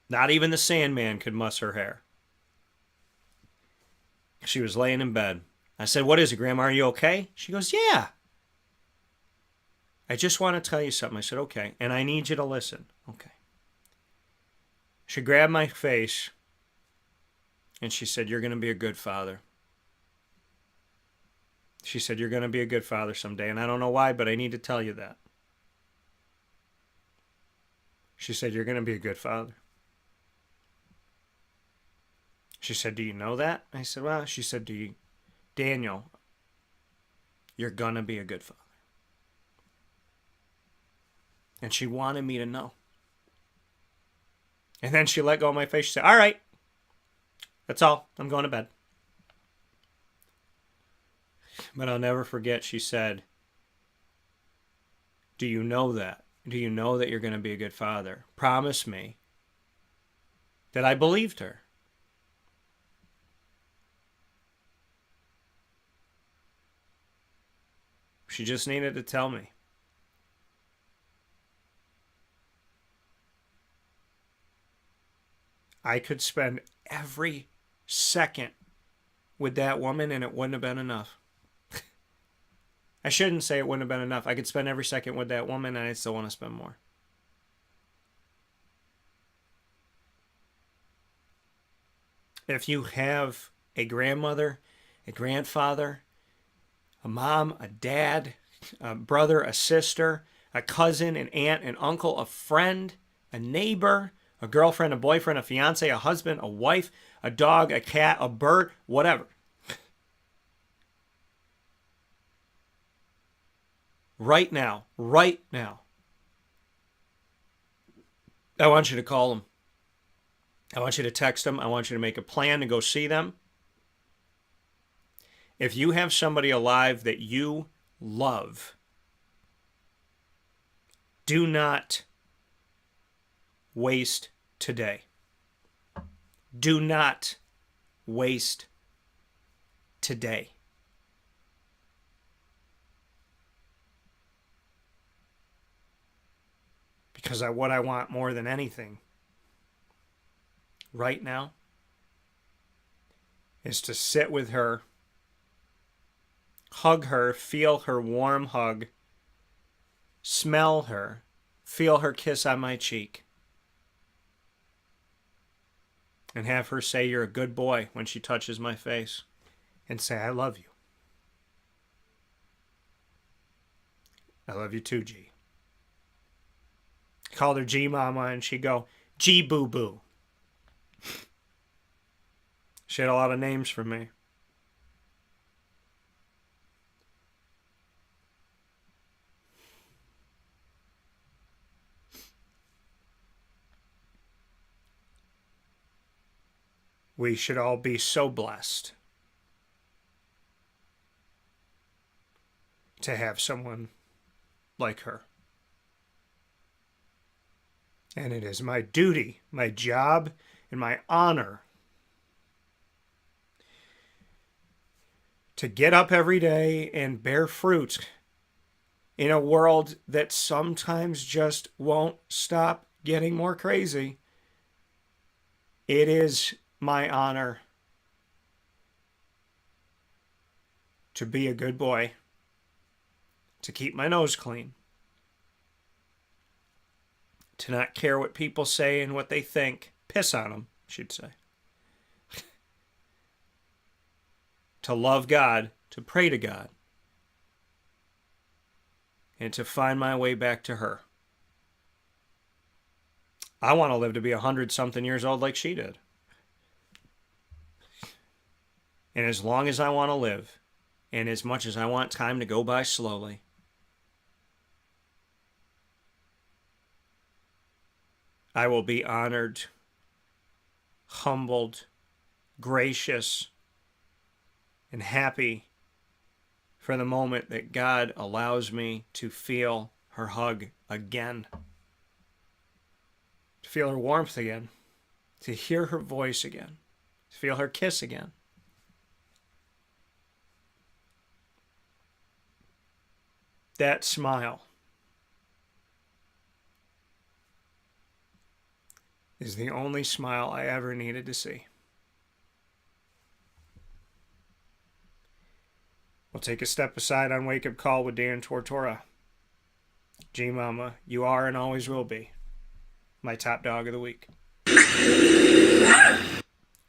A: Not even the Sandman could muss her hair. She was laying in bed. I said, "What is it, Grandma? Are you okay?" She goes, "Yeah. I just want to tell you something." I said, "Okay. And I need you to listen." Okay. She grabbed my face and she said, "You're going to be a good father." She said, "You're going to be a good father someday. And I don't know why, but I need to tell you that." She said, "You're going to be a good father." She said, "Do you know that?" I said, "Well," she said, "Daniel, you're going to be a good father." And she wanted me to know. And then she let go of my face. She said, "All right. That's all. I'm going to bed." But I'll never forget, she said, "Do you know that? Do you know that you're going to be a good father? Promise me." That I believed her. She just needed to tell me. I could spend every second with that woman and it wouldn't have been enough. I shouldn't say it wouldn't have been enough. I could spend every second with that woman and I still want to spend more. If you have a grandmother, a grandfather, a mom, a dad, a brother, a sister, a cousin, an aunt, an uncle, a friend, a neighbor, a girlfriend, a boyfriend, a fiance, a husband, a wife, a dog, a cat, a bird, whatever. Right now, I want you to call them. I want you to text them. I want you to make a plan to go see them. If you have somebody alive that you love, do not waste today. Do not waste today. Because what I want more than anything right now is to sit with her, hug her, feel her warm hug, smell her, feel her kiss on my cheek, and have her say, "You're a good boy," when she touches my face, and say, "I love you. I love you too, G." Called her G Mama, and she'd go, "G Boo Boo." She had a lot of names for me. We should all be so blessed to have someone like her. And it is my duty, my job, and my honor to get up every day and bear fruit in a world that sometimes just won't stop getting more crazy. It is my honor to be a good boy, to keep my nose clean, to not care what people say and what they think. Piss on them, she'd say. To love God, to pray to God, and to find my way back to her. I want to live to be 100-something years old like she did. And as long as I want to live, and as much as I want time to go by slowly, I will be honored, humbled, gracious, and happy for the moment that God allows me to feel her hug again, to feel her warmth again, to hear her voice again, to feel her kiss again. That smile is the only smile I ever needed to see. We'll take a step aside on Wake Up Call with Dan Tortora. G-Mama, you are and always will be my top dog of the week.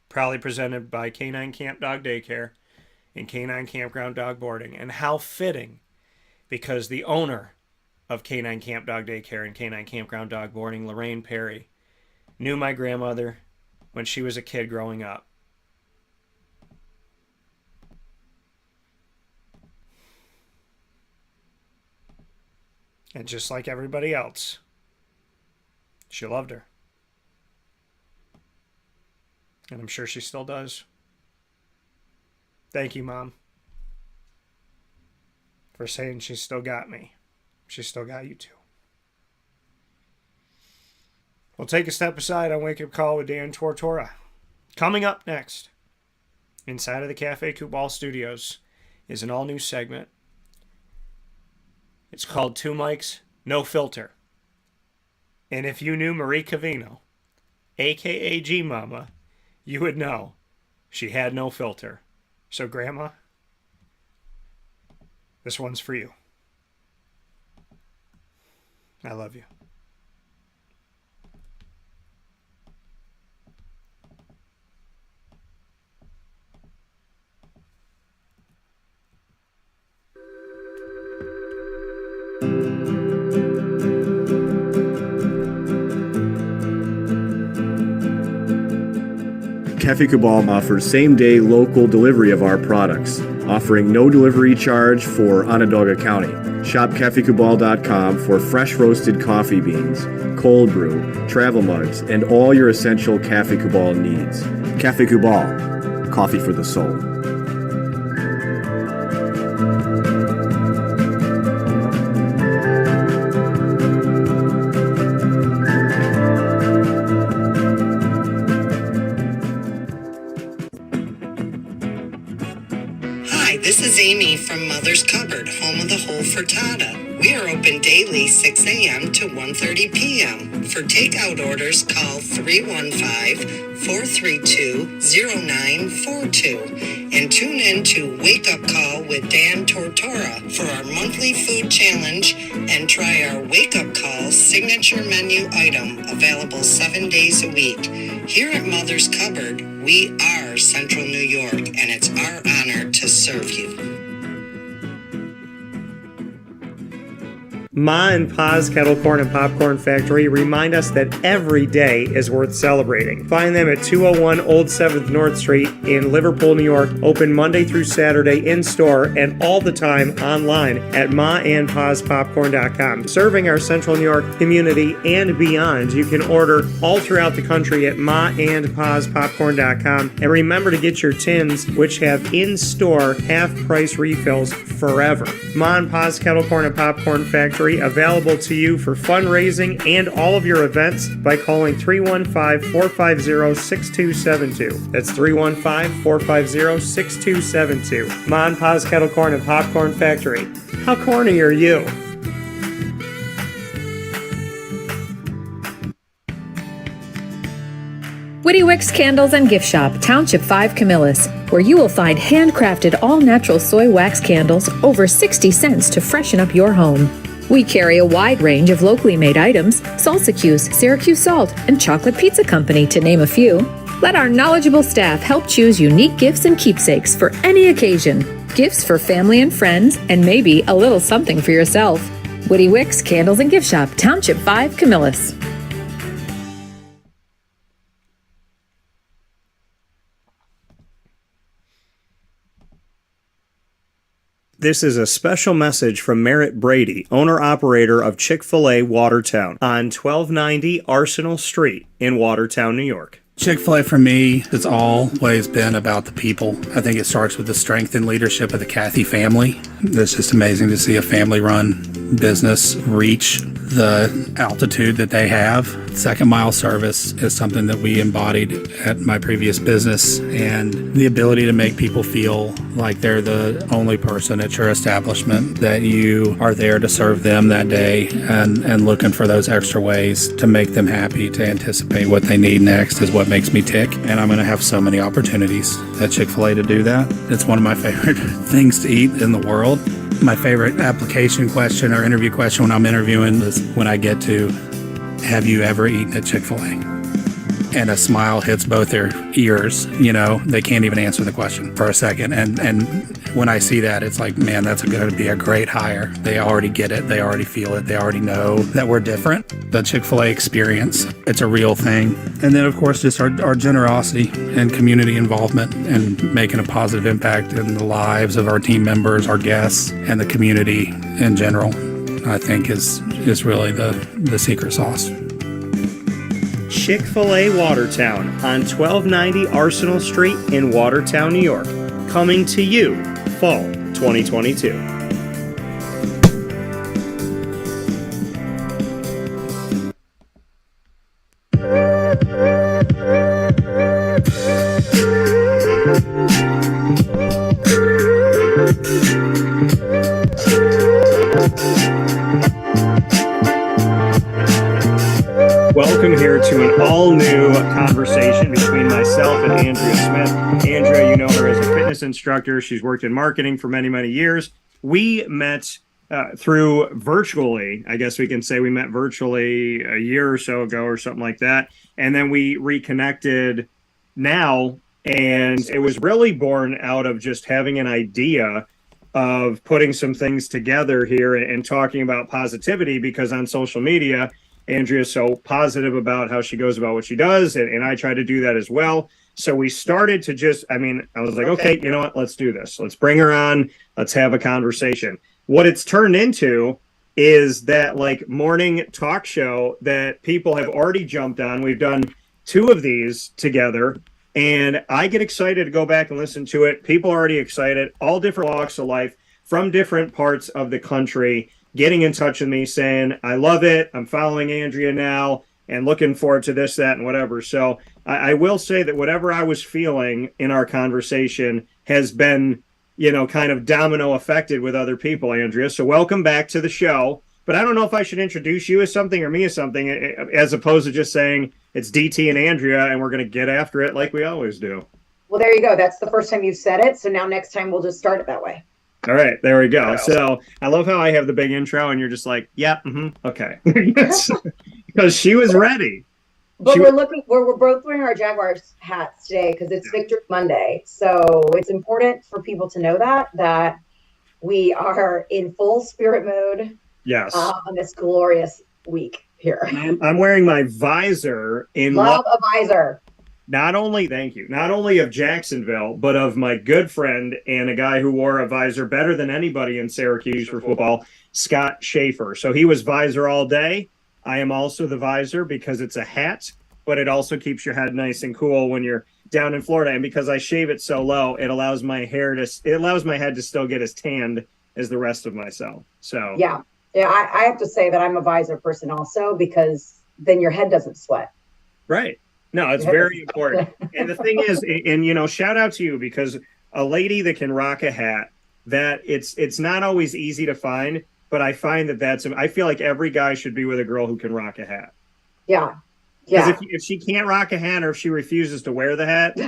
A: Proudly presented by Canine Camp Dog Daycare and Canine Kampground Dog Boarding. And how fitting, because the owner of Canine Camp Dog Daycare and Canine Kampground Dog Boarding, Lorraine Perry, knew my grandmother when she was a kid growing up. And just like everybody else, she loved her. And I'm sure she still does. Thank you, Mom, for saying she still got me. She still got you too. We'll take a step aside on Wake Up Call with Dan Tortora. Coming up next, inside of the Cafe Kubal Studios, is an all-new segment. It's called Two Mics, No Filter. And if you knew Marie Cavino, a.k.a. G-Mama, you would know she had no filter. So, Grandma, this one's for you. I love you.
D: Cafe Kubal offers same-day local delivery of our products, offering no delivery charge for Onondaga County. Shop cafekubal.com for fresh roasted coffee beans, cold brew, travel mugs, and all your essential Cafe Kubal needs. Cafe Kubal, coffee for the soul.
G: This is Amy from Mother's Cupboard, home of the whole frittata. We are open daily 6 a.m. to 1:30 p.m. For takeout orders, call 315-432-0942 and tune in to Wake Up Call with Dan Tortora for our monthly food challenge and try our Wake Up Call signature menu item available 7 days a week. Here at Mother's Cupboard, we are Central New York, and it's our honor to serve you.
A: Ma and Pa's Kettle Corn and Popcorn Factory remind us that every day is worth celebrating. Find them at 201 Old 7th North Street in Liverpool, New York. Open Monday through Saturday in-store and all the time online at maandpaspopcorn.com. Serving our Central New York community and beyond. You can order all throughout the country at maandpaspopcorn.com. And remember to get your tins, which have in-store half-price refills forever. Ma and Pa's Kettle Corn and Popcorn Factory, available to you for fundraising and all of your events by calling 315-450-6272. That's 315-450-6272. Ma and Pa's Kettle Corn and Popcorn Factory. How corny are you?
H: Witty Wicks Candles and Gift Shop, Township 5 Camillus, where you will find handcrafted all-natural soy wax candles over 60 cents to freshen up your home. We carry a wide range of locally made items, Salsa Q's, Syracuse Salt, and Chocolate Pizza Company, to name a few. Let our knowledgeable staff help choose unique gifts and keepsakes for any occasion. Gifts for family and friends, and maybe a little something for yourself. Witty Wicks Candles and Gift Shop, Township 5 Camillus.
A: This is a special message from Merritt Brady, owner-operator of Chick-fil-A Watertown on 1290 Arsenal Street in Watertown, New York.
I: Chick-fil-A for me has always been about the people. I think it starts with the strength and leadership of the Cathy family. It's just amazing to see a family-run business reach the altitude that they have. Second mile service is something that we embodied at my previous business, and the ability to make people feel like they're the only person at your establishment, that you are there to serve them that day and looking for those extra ways to make them happy, to anticipate what they need next is what makes me tick. And I'm going to have so many opportunities at Chick-fil-A to do that. It's one of my favorite things to eat in the world. My favorite application question or interview question when I'm interviewing is when I get to, have you ever eaten at Chick-fil-A? And a smile hits both their ears. They can't even answer the question for a second. And when I see that, it's like, man, that's going to be a great hire. They already get it. They already feel it. They already know that we're different. The Chick-fil-A experience, it's a real thing. And then, of course, just our generosity and community involvement and making a positive impact in the lives of our team members, our guests, and the community in general, I think is really the secret sauce.
A: Chick-fil-A Watertown on 1290 Arsenal Street in Watertown, New York. Coming to you, fall 2022. Welcome here to an all-new conversation between myself and Andrea Smith. Andrea, you know her as a fitness instructor. She's worked in marketing for many, many years. We met through virtually, I guess we can say we met virtually a year or so ago or something like that. And then we reconnected now, and it was really born out of just having an idea of putting some things together here and talking about positivity, because on social media, Andrea's so positive about how she goes about what she does, and I try to do that as well. So we started to I was like, okay, you know what, let's do this. Let's bring her on. Let's have a conversation. What it's turned into is that morning talk show that people have already jumped on. We've done 2 of these together, and I get excited to go back and listen to it. People are already excited, all different walks of life from different parts of the country, getting in touch with me saying, I love it. I'm following Andrea now and looking forward to this, that, and whatever. So I will say that whatever I was feeling in our conversation has been, kind of domino affected with other people, Andrea. So welcome back to the show. But I don't know if I should introduce you as something or me as something, as opposed to just saying it's DT and Andrea and we're going to get after it like we always do.
J: Well, there you go. That's the first time you've said it. So now next time we'll just start it that way.
A: All right, there we go. So I love how I have the big intro and you're just like, yeah, okay. Because she was ready.
J: But we're both wearing our Jaguars hats today because it's Victory Monday. So it's important for people to know that we are in full spirit mode.
A: Yes.
J: On this glorious week here.
A: I'm wearing my visor in
J: love a visor.
A: Not only of Jacksonville, but of my good friend and a guy who wore a visor better than anybody in Syracuse for football, Scott Schaefer. So he was visor all day. I am also the visor because it's a hat, but it also keeps your head nice and cool when you're down in Florida. And because I shave it so low, it allows my head to still get as tanned as the rest of myself. So
J: yeah, I have to say that I'm a visor person also, because then your head doesn't sweat.
A: Right. No, it's very important. And the thing is, and shout out to you, because a lady that can rock a hat, that it's not always easy to find, but I find I feel like every guy should be with a girl who can rock a hat.
J: Yeah.
A: Because if she can't rock a hat, or if she refuses to wear the hat,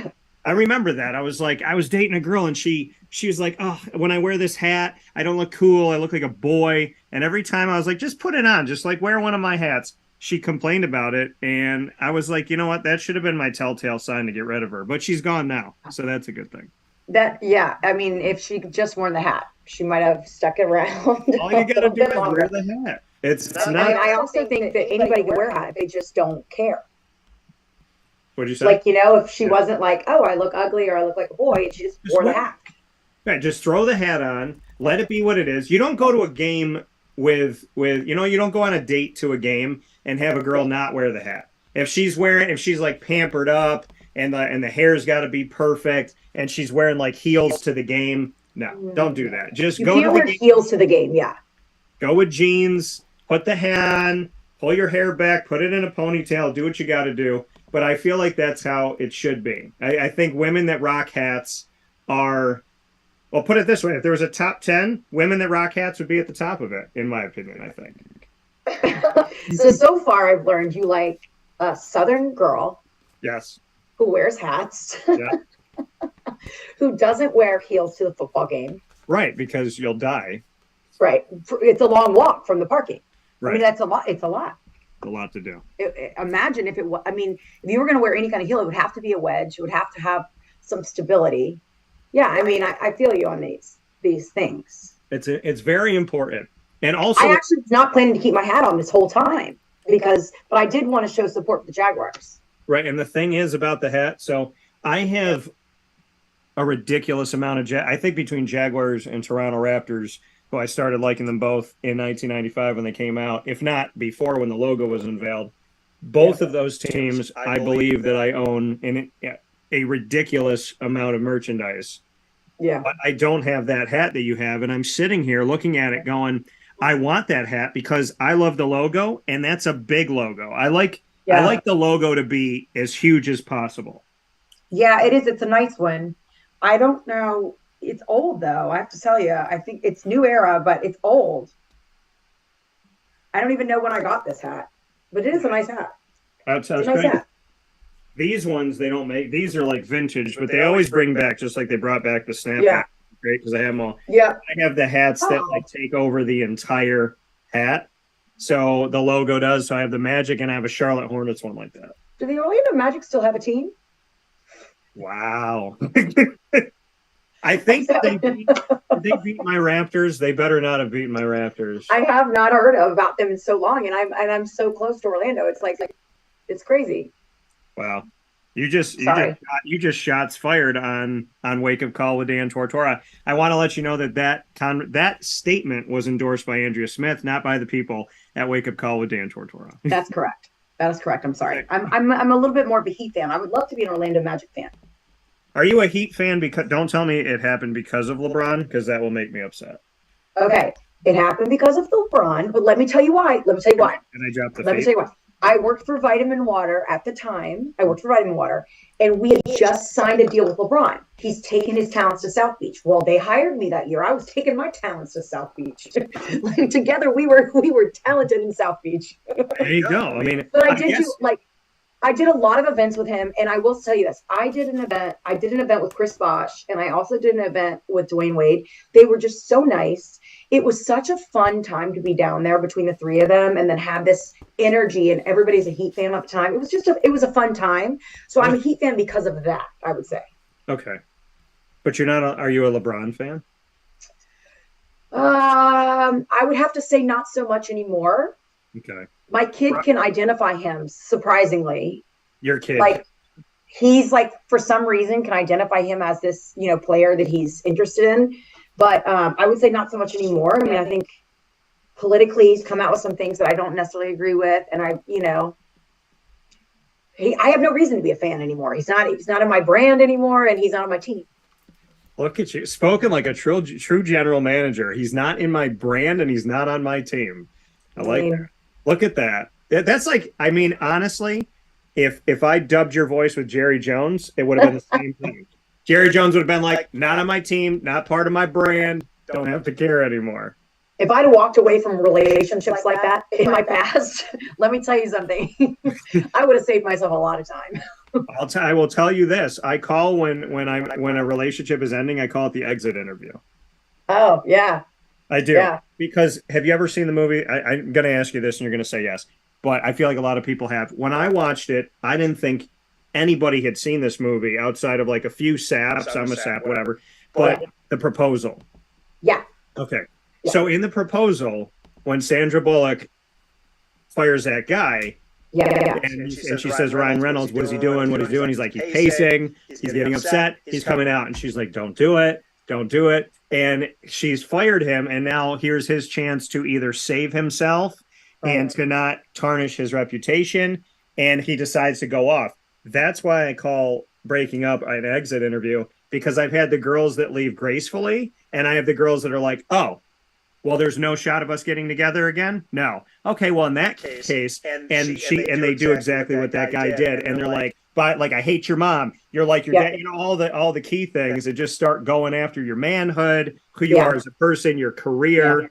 A: I remember that. I was dating a girl and she was like, oh, when I wear this hat, I don't look cool. I look like a boy. And every time I was like, just put it on, just wear one of my hats. She complained about it, and I was like, you know what? That should have been my telltale sign to get rid of her. But she's gone now, so that's a good thing.
J: I mean, if she just worn the hat, she might have stuck around.
A: All you got to do is wear the hat. It's not.
J: I also think that anybody can wear a hat if they just don't care.
A: What'd you say?
J: If she wasn't like, oh, I look ugly or I look like a boy, and she just wore the hat.
A: Right, just throw the hat on. Let it be what it is. You don't go to a game with you don't go on a date to a game and have a girl not wear the hat. If she's pampered up and the hair's got to be perfect and she's wearing heels to the game, No, don't do that. Just
J: You
A: go
J: can't
A: to
J: wear
A: the
J: heels to the game. Yeah.
A: go with jeans, put the hat on, pull your hair back, put it in a ponytail, do what you got to do. But I feel like that's how it should be. I think women that rock hats are, well, put it this way. If there was a top 10, women that rock hats would be at the top of it, in my opinion, I think.
J: So far I've learned you like a Southern girl
A: Yes.
J: who wears hats,
A: Yeah.
J: who doesn't wear heels to the football game.
A: Right, because you'll die.
J: Right. It's a long walk from the parking. I
A: Right.
J: mean, that's a lot. It's a lot.
A: A lot to do.
J: Imagine if it was, I mean, if you were going to wear any kind of heel, it would have to be a wedge. It would have to have some stability. Yeah. I mean, I feel you on these things.
A: It's very important. And also,
J: I actually was not planning to keep my hat on this whole time but I did want to show support for the Jaguars.
A: right. And the thing is about the hat. So I have a ridiculous amount of, I think between Jaguars and Toronto Raptors, who I started liking them both in 1995 when they came out, if not before when the logo was unveiled. Both of those teams, I believe that I own in a ridiculous amount of merchandise.
J: Yeah.
A: But I don't have that hat that you have. And I'm sitting here looking at it going, I want that hat because I love the logo, and that's a big logo. I like the logo to be as huge as possible.
J: Yeah, it is. It's a nice one. I don't know. It's old though. I have to tell you, I think it's new era, but it's old. I don't even know when I got this hat, but it is a nice hat.
A: That sounds
J: It's a nice
A: great.
J: hat.
A: These ones they don't make. These are like vintage, but they always bring back, just like they brought back the snapback.
J: Yeah.
A: Great, because I have them all.
J: Yeah.
A: I have the hats that like take over the entire hat. So the logo does. So I have the Magic and I have a Charlotte Hornets one like that.
J: Do the Orlando Magic still have a team?
A: Wow. I think they beat my Raptors. They better not have beaten my Raptors.
J: I have not heard about them in so long, and I'm so close to Orlando. It's like it's crazy.
A: Wow. You just shots fired on Wake Up Call with Dan Tortora. I want to let you know that statement was endorsed by Andrea Smith, not by the people at Wake Up Call with Dan Tortora.
J: That's correct. That is correct. I'm sorry. I'm a little bit more of a Heat fan. I would love to be an Orlando Magic fan.
A: Are you a Heat fan? Because don't tell me it happened because of LeBron, because that will make me upset.
J: Okay, it happened because of LeBron, but let me tell you why. Let me tell you why.
A: And I dropped the.
J: Let me tell you why. I worked for Vitamin Water at the time. And we had just signed a deal with LeBron. He's taken his talents to South Beach. Well, they hired me that year. I was taking my talents to South Beach. Like, together, we were talented in South Beach.
A: There you go. I mean,
J: but I did a lot of events with him, and I will tell you this: I did an event with Chris Bosh, and I also did an event with Dwayne Wade. They were just so nice. It was such a fun time to be down there between the three of them, and then have this energy. And everybody's a Heat fan at the time. It was a fun time. So I'm a Heat fan because of that, I would say.
A: Okay, but you're not. Are you a LeBron fan?
J: I would have to say not so much anymore.
A: Okay.
J: My kid can identify him, surprisingly.
A: Your kid.
J: Like, he's like, for some reason, can identify him as this, player that he's interested in. But I would say not so much anymore. I mean, I think politically he's come out with some things that I don't necessarily agree with. And I have no reason to be a fan anymore. He's not in my brand anymore, and he's not on my team.
A: Look at you. Spoken like a true general manager. He's not in my brand, and he's not on my team. I like that. Look at that. That's like, I mean, honestly, if I dubbed your voice with Jerry Jones, it would have been the same thing. Jerry Jones would have been like, not on my team, not part of my brand, don't have to care anymore.
J: If I'd have walked away from relationships like that in my past, let me tell you something. I would have saved myself a lot of time.
A: I will tell you this. I call when a relationship is ending, I call it the exit interview.
J: Oh, yeah.
A: I do.
J: Yeah.
A: Because have you ever seen the movie? I'm going to ask you this and you're going to say yes. But I feel like a lot of people have. When I watched it, I didn't think anybody had seen this movie outside of like a few saps. I'm a sap, whatever. But The Proposal.
J: Yeah.
A: Okay. Yeah. So in The Proposal, when Sandra Bullock fires that guy, and she says, Ryan Reynolds, what is he doing? What is he doing? He's like, he's pacing. He's getting upset. He's coming out. And she's like, don't do it. Don't do it. And she's fired him. And now here's his chance to either save himself and to not tarnish his reputation. And he decides to go off. That's why I call breaking up an exit interview, because I've had the girls that leave gracefully And I have the girls that are like, oh, well, there's no shot of us getting together again. No. Okay. Well, in that case, and they do exactly what that guy did. And they're like, but like, I hate your mom. You're like your dad, all the key things that just start going after your manhood, who you are as a person, your career.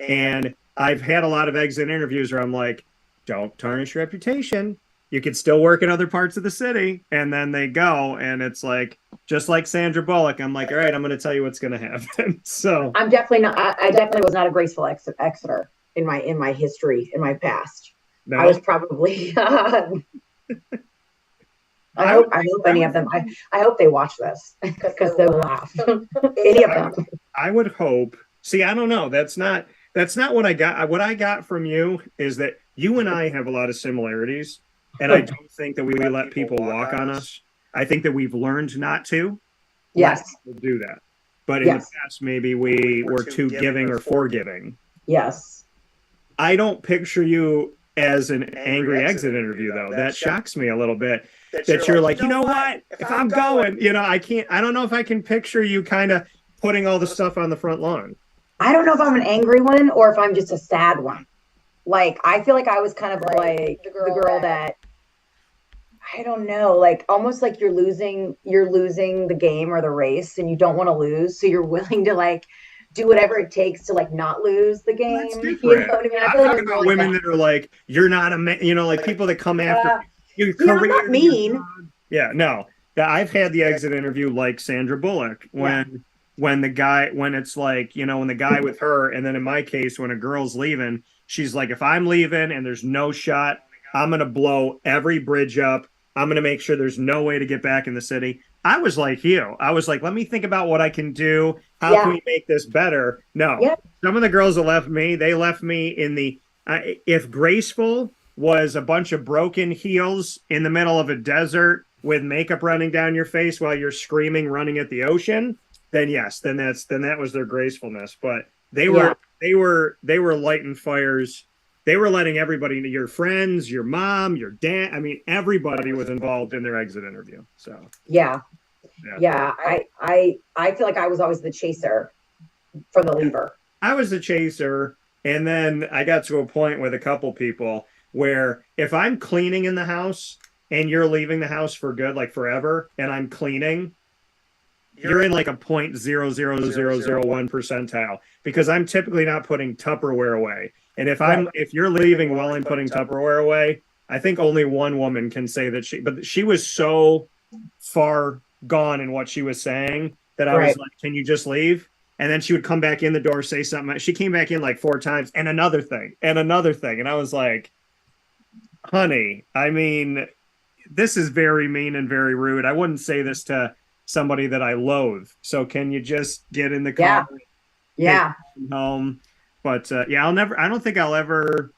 A: And I've had a lot of exit interviews where I'm like, don't tarnish your reputation. You could still work in other parts of the city. And then they go, and it's like, just like Sandra Bullock, I'm like, all right, I'm going to tell you what's going to happen. So
J: I'm definitely not. I definitely was not a graceful exiter in my history, in my past. No? I was probably. I hope any of them. I hope they watch this because they will laugh. Any of them.
A: I would hope. See, I don't know. That's not what I got. What I got from you is that you and I have a lot of similarities, and I don't think that we let people walk on us. I think that we've learned not to.
J: Yes.
A: We'll do that. But in the past, maybe we were too giving or forgiving.
J: Yes.
A: I don't picture you as an angry exit interview, though. That shocks me a little bit. That you're like, you know what? If I'm going, I don't know if I can picture you kind of putting all the stuff on the front lawn.
J: I don't know if I'm an angry one or if I'm just a sad one. Like, I feel like I was kind of like the girl that I don't know, like almost like you're losing the game or the race and you don't want to lose. So you're willing to like do whatever it takes to like not lose the game.
A: That's different. You know what I mean? I'm talking about women that are like, you're not a man, like people that come after your career.
J: I'm not mean.
A: Yeah, no. I've had the exit interview like Sandra Bullock when the guy, when it's like, when the guy with her, and then in my case, when a girl's leaving, she's like, if I'm leaving and there's no shot, I'm going to blow every bridge up. I'm going to make sure there's no way to get back in the city. I was like you. I was like, let me think about what I can do. How can we make this better? No. Some of the girls that left me, they left me in the, if graceful was a bunch of broken heels in the middle of a desert with makeup running down your face while you're screaming, running at the ocean, then yes, then that was their gracefulness. But they were lighting fires. They were letting everybody, your friends, your mom, your dad, I mean, everybody was involved in their exit interview. So I feel like I was always the chaser for the lever. I was the chaser, and then I got to a point with a couple people where if I'm cleaning in the house and you're leaving the house for good, like forever, and I'm cleaning, you're in like a 0.00001 percentile because I'm typically not putting Tupperware away. And if you're leaving while I'm putting Tupperware away, I think only one woman can say that but she was so far gone in what she was saying that I was like, can you just leave? And then she would come back in the door, say something. She came back in like 4 times and another thing. And I was like, honey, I mean, this is very mean and very rude. I wouldn't say this to somebody that I loathe. So can you just get in the car?
J: Yeah.
A: Home. But I don't think I'll ever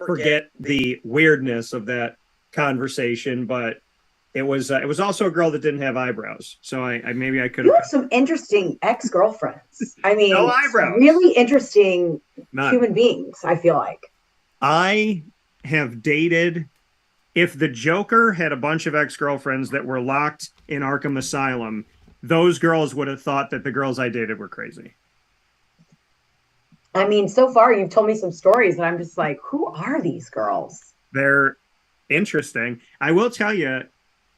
A: forget the weirdness of that conversation. But it was also a girl that didn't have eyebrows. So I could have.
J: You have some interesting ex-girlfriends. I mean,
A: no eyebrows.
J: Really interesting human beings, I feel like.
A: I have dated. If the Joker had a bunch of ex-girlfriends that were locked in Arkham Asylum, those girls would have thought that the girls I dated were crazy.
J: I mean, so far you've told me some stories and I'm just like, who are these girls?
A: They're interesting. I will tell you,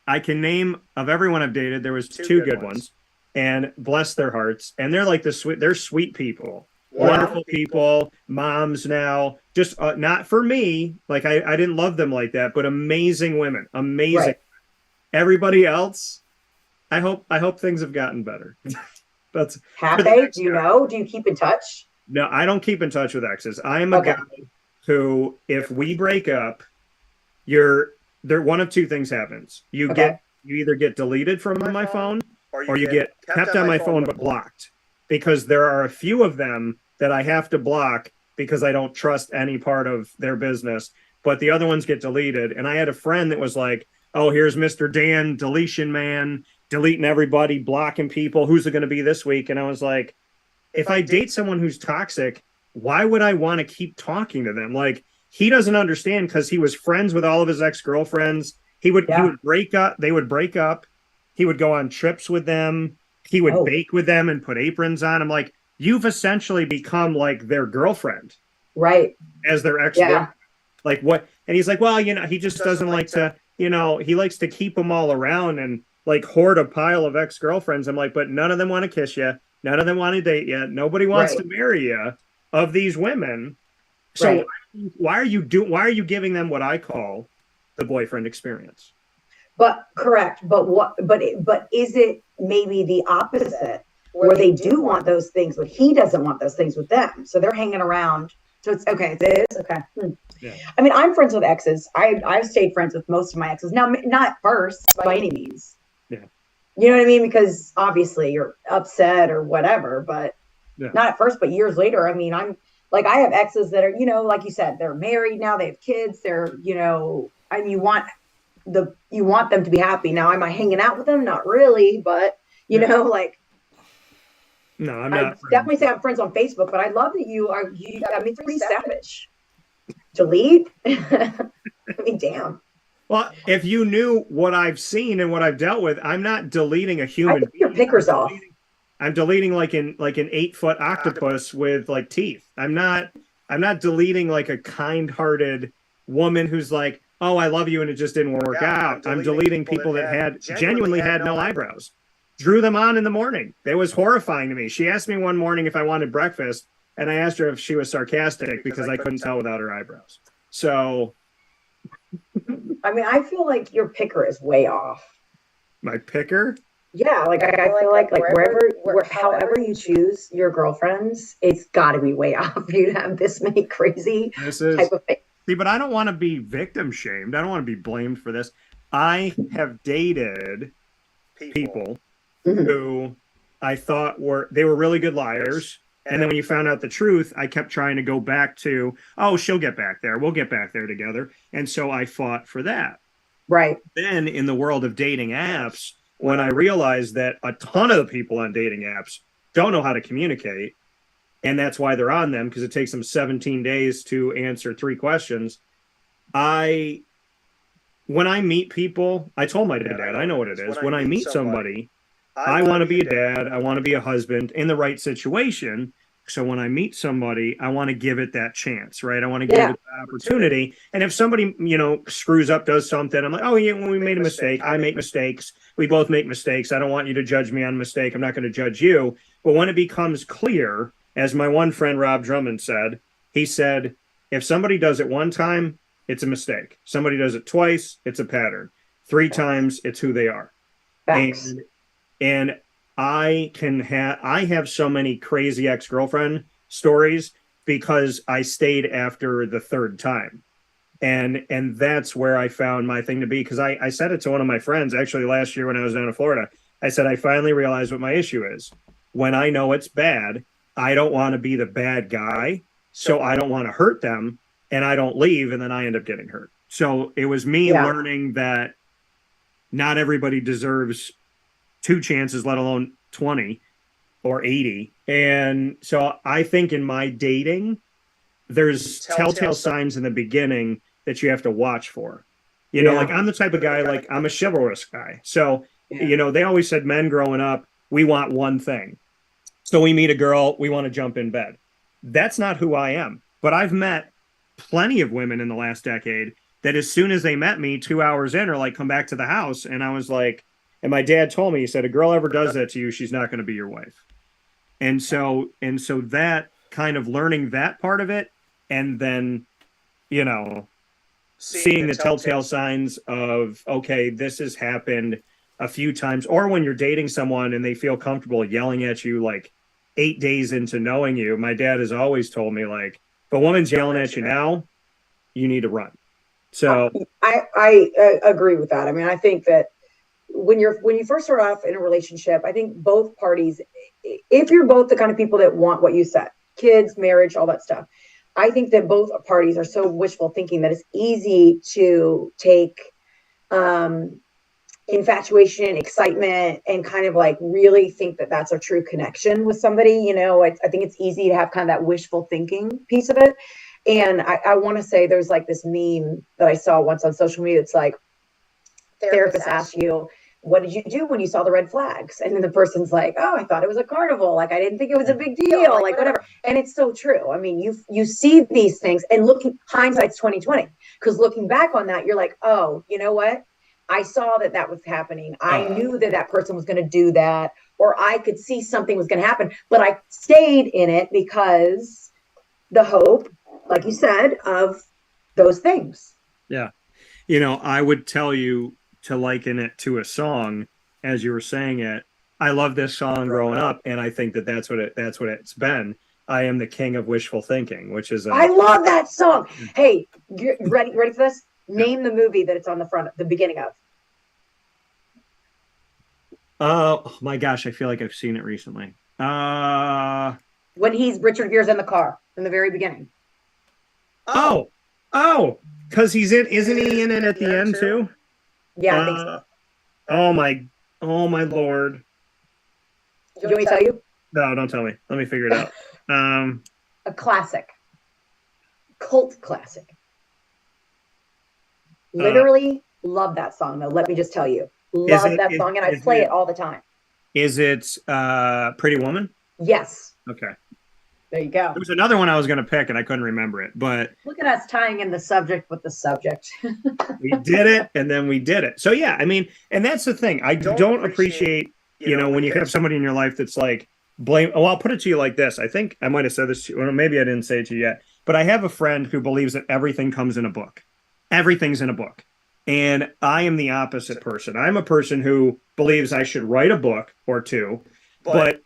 A: I can name of everyone I've dated, there was two good ones, and bless their hearts. And they're like they're sweet people, wonderful people, moms now, just not for me. Like I didn't love them like that, but amazing women, amazing. Right. Everybody else, I hope things have gotten better.
J: Have they? Do you know? Do you keep in touch?
A: No, I don't keep in touch with exes. I'm a guy who, if we break up, one of two things happens. You either get deleted from my phone or you get kept on my phone but blocked. Because there are a few of them that I have to block because I don't trust any part of their business. But the other ones get deleted. And I had a friend that was like, oh, here's Mr. Dan, deletion man, deleting everybody, blocking people. Who's it going to be this week? And I was like, if I date someone who's toxic, why would I want to keep talking to them? Like, he doesn't understand because he was friends with all of his ex-girlfriends. He would break up. They would break up. He would go on trips with them. He would
J: Oh.
A: bake with them and put aprons on. I'm like, you've essentially become like their girlfriend
J: Right.
A: as their ex.
J: Yeah.
A: Like what? And he's like, well, he just doesn't like to, he likes to keep them all around and like hoard a pile of ex-girlfriends. I'm like, but none of them want to kiss you. None of them want to date you. Nobody wants to marry you of these women. So why are you giving them what I call the boyfriend experience?
J: But correct. But is it maybe the opposite where they do want those things, but he doesn't want those things with them? So they're hanging around. So it's okay. It is okay.
A: Yeah.
J: I mean, I'm friends with exes. I've stayed friends with most of my exes. Now, not first by any means.
A: Yeah.
J: You know what I mean? Because obviously you're upset or whatever, but not at first, but years later. I mean, I have exes that are, like you said, they're married now, they have kids, they're, and you want them to be happy. Now, am I hanging out with them? Not really, but
A: No, I'm not.
J: I definitely say I'm friends on Facebook, but I love that it's pretty savage. Delete? I mean, damn.
A: Well, if you knew what I've seen and what I've dealt with, I'm not deleting a human being.
J: Your pickers off.
A: I'm deleting like an 8-foot octopus with like teeth. I'm not deleting like a kind-hearted woman who's like, oh, I love you, and it just didn't work out. I'm deleting people that genuinely had no eyebrows. Drew them on in the morning. It was horrifying to me. She asked me one morning if I wanted breakfast, and I asked her if she was sarcastic because I couldn't tell without her eyebrows. So,
J: I mean, I feel like your picker is way off.
A: my picker?
J: Yeah, like I feel like however you choose your girlfriends, it's got to be way off for you to have this many crazy type of things.
A: See, but I don't want to be victim shamed. I don't want to be blamed for this. I have dated people who I thought were really good liars. And then when you found out the truth, I kept trying to go back to, oh, she'll get back there. We'll get back there together. And so I fought for that.
J: Right.
A: Then in the world of dating apps, when I realized that a ton of the people on dating apps don't know how to communicate, and that's why they're on them, because it takes them 17 days to answer 3 questions. When I meet people, I told my dad, I know what it is. When I meet somebody, I want to be a dad. I want to be a husband in the right situation. So when I meet somebody, I want to give it that chance, right? I want to give it the opportunity. And if somebody, screws up, does something, I'm like, oh, yeah, when we made a mistake, I make mistakes. We both make mistakes. I don't want you to judge me on a mistake. I'm not going to judge you. But when it becomes clear, as my one friend, Rob Drummond, said, he said, if somebody does it one time, it's a mistake. Somebody does it twice, it's a pattern. 3 times, it's who they are.
J: Facts.
A: And I have so many crazy ex-girlfriend stories because I stayed after the 3rd time. And that's where I found my thing to be. Because I said it to one of my friends, actually last year when I was down in Florida. I said, I finally realized what my issue is. When I know it's bad, I don't want to be the bad guy. So I don't want to hurt them. And I don't leave, and then I end up getting hurt. So it was me learning that not everybody deserves 2 chances, let alone 20 or 80. And so I think in my dating, there's telltale signs in the beginning that you have to watch for. Like I'm the type of guy, like I'm a chivalrous guy. So, they always said men growing up, we want one thing. So we meet a girl, we want to jump in bed. That's not who I am. But I've met plenty of women in the last decade that as soon as they met me 2 hours in are like, come back to the house. And I was like, and my dad told me, he said, a girl ever does that to you, she's not going to be your wife. And so that kind of learning that part of it, and then, seeing the telltale signs of, okay, this has happened a few times, or when you're dating someone and they feel comfortable yelling at you like 8 days into knowing you. My dad has always told me, like, if a woman's yelling at you now, you need to run. So
J: I agree with that. I mean, I think that when you first start off in a relationship, I think both parties, if you're both the kind of people that want what you said, kids, marriage, all that stuff, I think that both parties are so wishful thinking that it's easy to take infatuation, excitement, and kind of like really think that that's a true connection with somebody. I think it's easy to have kind of that wishful thinking piece of it. And I want to say there's like this meme that I saw once on social media. It's like, therapist asks you, what did you do when you saw the red flags? And then the person's like, oh, I thought it was a carnival. Like, I didn't think it was a big deal, like whatever. And it's so true. I mean, you see these things, and hindsight's 2020, because looking back on that, you're like, oh, you know what? I saw that was happening. I knew that person was going to do that, or I could see something was going to happen, but I stayed in it because the hope, like you said, of those things.
A: Yeah. I would tell you to liken it to a song as you were saying it. I love this song growing up, and I think that's what it's been. I am the king of wishful thinking, which is
J: I love that song. Hey, ready for this? Name the movie that it's on the beginning of.
A: Oh my gosh, I feel like I've seen it recently.
J: When Richard Gere's in the car in the very beginning.
A: Oh, because isn't he in it at the end too?
J: Yeah, I think so.
A: Oh my Lord.
J: Do you want me to tell you?
A: No, don't tell me. Let me figure it out.
J: A classic. Cult classic. Literally love that song, though. Let me just tell you. Love that song, and I play it all the time.
A: Is it Pretty Woman?
J: Yes.
A: Okay.
J: There you go.
A: There was another one I was going to pick, and I couldn't remember it. But
J: look at us tying in the subject with the subject.
A: We did it, and then we did it. So, yeah, I mean, and that's the thing. I don't appreciate, when you have somebody in your life that's like, blame. Oh, I'll put it to you like this. I think I might have said this to you. Well, maybe I didn't say it to you yet. But I have a friend who believes that everything comes in a book. Everything's in a book. And I am the opposite person. I'm a person who believes I should write a book or two, but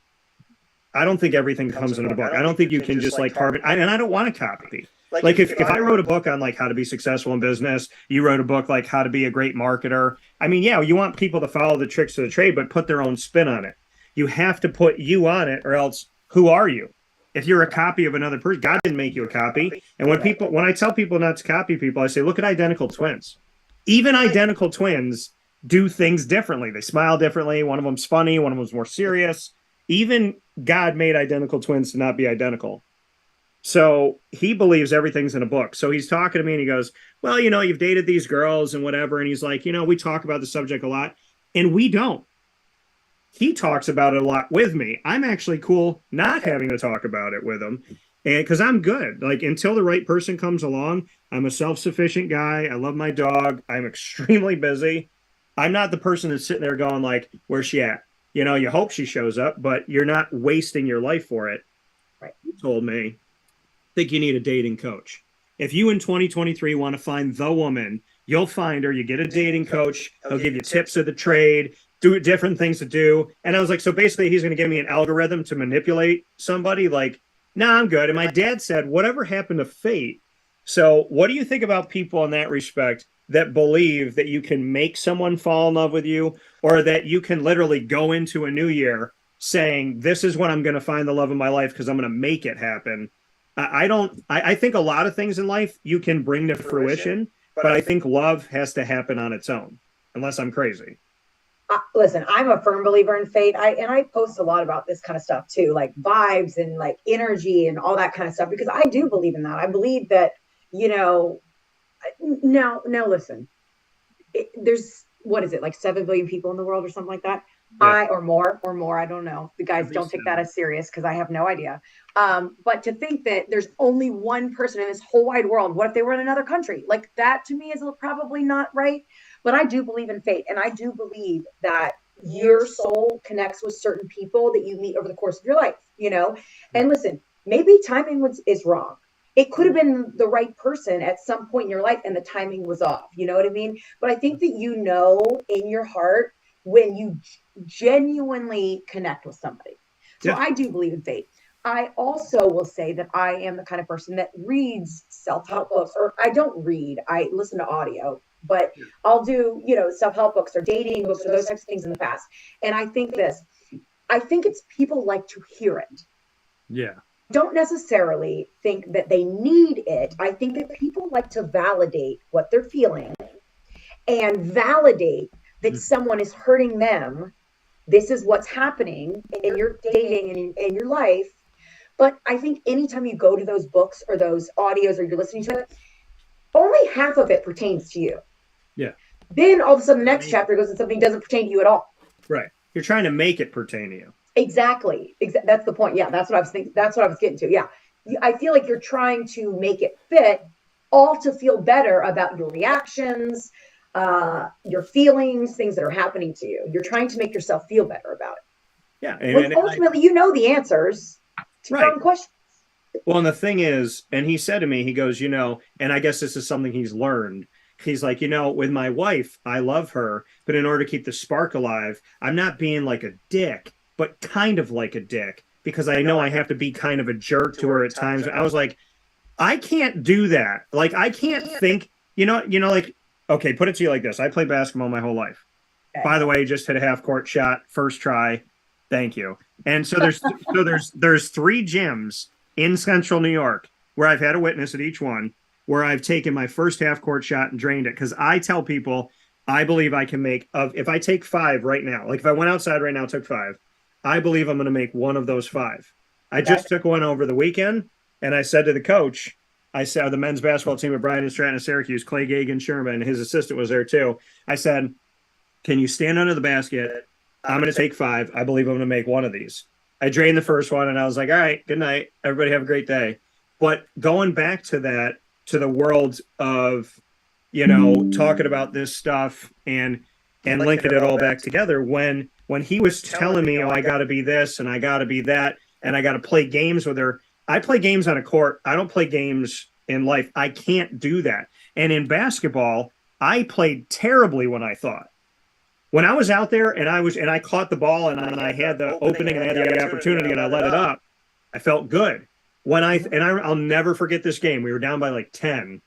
A: I don't think everything comes in a book. I don't think you can just like carve it. And I don't want to copy. Like if I wrote a book on like how to be successful in business, you wrote a book like how to be a great marketer. I mean, yeah, you want people to follow the tricks of the trade, but put their own spin on it. You have to put you on it, or else who are you? If you're a copy of another person, God didn't make you a copy. And when I tell people not to copy people, I say, look at identical twins. Even identical twins do things differently. They smile differently. One of them's funny. One of them's more serious. Even God made identical twins to not be identical. So he believes everything's in a book. So he's talking to me and he goes, well, you've dated these girls and whatever. And he's like, we talk about the subject a lot. And we don't. He talks about it a lot with me. I'm actually cool not having to talk about it with him. And because I'm good, like until the right person comes along, I'm a self-sufficient guy. I love my dog. I'm extremely busy. I'm not the person that's sitting there going like, where's she at? You hope she shows up, but you're not wasting your life for it.
J: Right.
A: You told me, I think you need a dating coach. If you in 2023 want to find the woman, you'll find her. You get a dating coach. He'll give you tips of the trade, do different things to do. And I was like, so basically he's going to give me an algorithm to manipulate somebody. Like, no, I'm good. And my dad said, whatever happened to fate? So what do you think about people in that respect that believe that you can make someone fall in love with you, or that you can literally go into a new year saying, this is when I'm going to find the love of my life because I'm going to make it happen? I think a lot of things in life you can bring to fruition, but I think love has to happen on its own, unless I'm crazy.
J: Listen, I'm a firm believer in fate. I post a lot about this kind of stuff too, like vibes and like energy and all that kind of stuff, because I do believe in that. I believe that, now listen, there's, what is it, like 7 billion people in the world or something like that? Yeah. Or more, I don't know. The guys don't take that as serious because I have no idea. But to think that there's only one person in this whole wide world, what if they were in another country? Like that to me is probably not right. But I do believe in fate, and I do believe that your soul connects with certain people that you meet over the course of your life, And listen, maybe timing is wrong. It could have been the right person at some point in your life and the timing was off. You know what I mean? But I think that in your heart when you genuinely connect with somebody. So yeah. I do believe in fate. I also will say that I am the kind of person that reads self-help books, or I don't read, I listen to audio, but I'll do, self-help books or dating books or those types of things in the past. And I think it's people like to hear it.
A: Yeah.
J: Don't necessarily think that they need it. I think that people like to validate what they're feeling and validate that someone is hurting them. This is what's happening in your dating and in your life. But I think anytime you go to those books or those audios or you're listening to it, only half of it pertains to you.
A: Yeah.
J: Then all of a sudden, the next chapter goes and something doesn't pertain to you at all.
A: Right. You're trying to make it pertain to you.
J: Exactly. That's the point. Yeah, that's what I was thinking. That's what I was getting to. Yeah, I feel like you're trying to make it fit, all to feel better about your reactions, your feelings, things that are happening to you. You're trying to make yourself feel better about it.
A: Yeah.
J: When ultimately, you know the answers to your own questions.
A: Well, and the thing is, and he said to me, he goes, you know, and I guess this is something he's learned. He's like, you know, with my wife, I love her, but in order to keep the spark alive, I'm not being like a dick, but kind of like a dick, because I know I have to be kind of a jerk to her at times. I was like, I can't do that. Like, I can't think, you know, like, okay, put it to you like this. I played basketball my whole life. By the way, just hit a half court shot, first try. Thank you. And so there's 3 gyms in central New York where I've had a witness at each one, where I've taken my first half court shot and drained it. Because I tell people, I believe I can make, if I take 5 right now, like if I went outside right now, took 5, I believe I'm going to make one of those 5. I just took one over the weekend, and I said to the coach, I said, the men's basketball team at Brian Stratton, Syracuse, Clay Gagan Sherman, his assistant was there too. I said, can you stand under the basket? I'm going to take 5. I believe I'm going to make one of these. I drained the first one, and I was like, all right, good night. Everybody have a great day. But going back to that, to the world of, you know, talking about this stuff and linking it all back together, when he was telling me, oh, I got to be this and I got to be that and I got to play games with her. I play games on a court. I don't play games in life. I can't do that. And in basketball, I played terribly when I thought. When I was out there and I caught the ball and I had the opening and I had the opportunity and I let it up, I felt good. I'll never forget this game. We were down by like 10,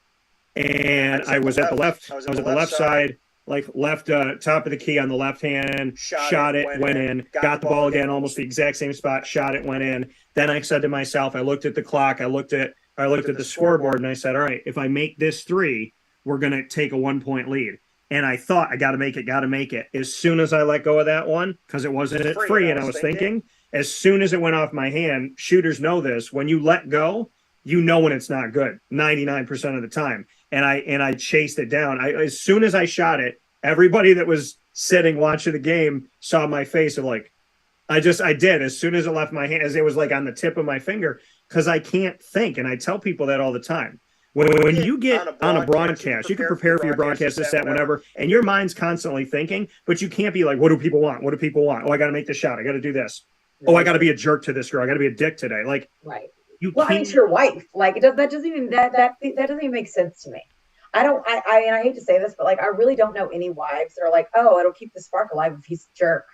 A: and I was at the left. I was at the left side, like left top of the key on the left hand. Shot it, went in. Got the ball again, almost the exact same spot. Shot it, went in. Then I said to myself, I looked at the clock. I looked at the scoreboard, and I said, all right, if I make this 3, we're gonna take a 1-point lead. And I thought, I got to make it. As soon as I let go of that one, because it wasn't free, and I was thinking, as soon as it went off my hand, shooters know this. When you let go, you know when it's not good, 99% of the time. And I chased it down. As soon as I shot it, everybody that was sitting watching the game saw my face of like, I did. As soon as it left my hand, as it was like on the tip of my finger, because I can't think. And I tell people that all the time. When you get on a broadcast, you can prepare for your broadcast, this, that, whatever, and your mind's constantly thinking, but you can't be like, what do people want? What do people want? Oh, I got to make this shot. I got to do this. Oh, I got to be a jerk to this girl. I got to be a dick today. Like,
J: right.
A: You
J: well, it's your wife. Like, that doesn't even make sense to me. I hate to say this, but like, I really don't know any wives that are like, oh, it'll keep the spark alive if he's a jerk.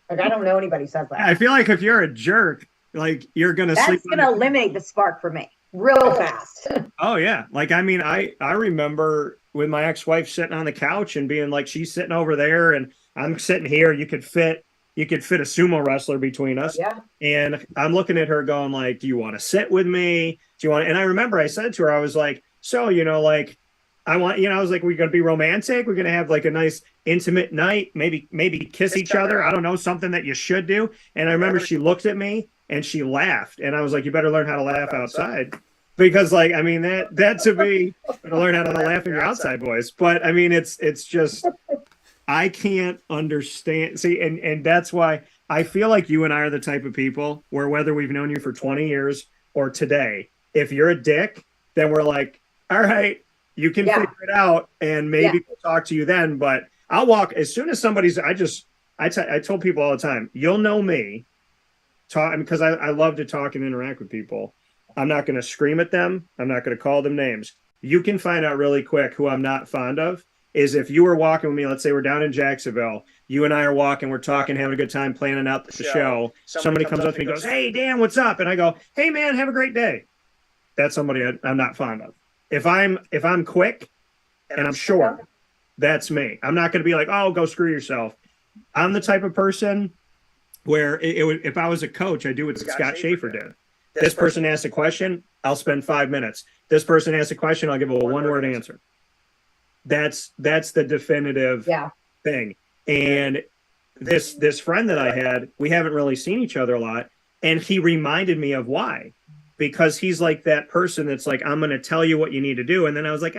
J: Like, I don't know anybody who says that.
A: I feel like if you're a jerk, like you're going to sleep.
J: That's going to eliminate the spark for me real fast.
A: Oh yeah. Like, I mean, I remember with my ex-wife sitting on the couch and being like, she's sitting over there and I'm sitting here. You could fit a sumo wrestler between us.
J: Yeah.
A: And I'm looking at her going like, do you want to sit with me? Do you want to? And I remember I said to her, I was like, so, you know, like, I want, you know, I was like, we're going to be romantic. We're going to have like a nice intimate night, maybe kiss each other. I don't know, something that you should do. And I remember she looked at me and she laughed. And I was like, you better learn how to laugh outside. Because like, I mean, that to me, to learn how to laugh in your outside voice. But I mean, it's just, I can't understand. See, and that's why I feel like you and I are the type of people where whether we've known you for 20 years or today, if you're a dick, then we're like, all right, you can figure it out and maybe we'll talk to you then. But I'll walk as soon as somebody's, I told people all the time, you'll know me because I love to talk and interact with people. I'm not going to scream at them. I'm not going to call them names. You can find out really quick who I'm not fond of is if you were walking with me, let's say we're down in Jacksonville, you and I are walking, we're talking, having a good time, planning out the show. Somebody comes up to me and goes, hey, Dan, what's up? And I go, hey, man, have a great day. That's somebody I'm not fond of. If I'm quick and I'm short, that's me. I'm not going to be like, oh, go screw yourself. I'm the type of person where if I was a coach, I'd do what Scott Schaefer did. This person asks a question, I'll spend 5 minutes. This person asks a question, I'll give a one-word answer. That's the definitive thing. And this friend that I had, we haven't really seen each other a lot, and he reminded me of why. Because he's like that person that's like, I'm going to tell you what you need to do. And then I was like,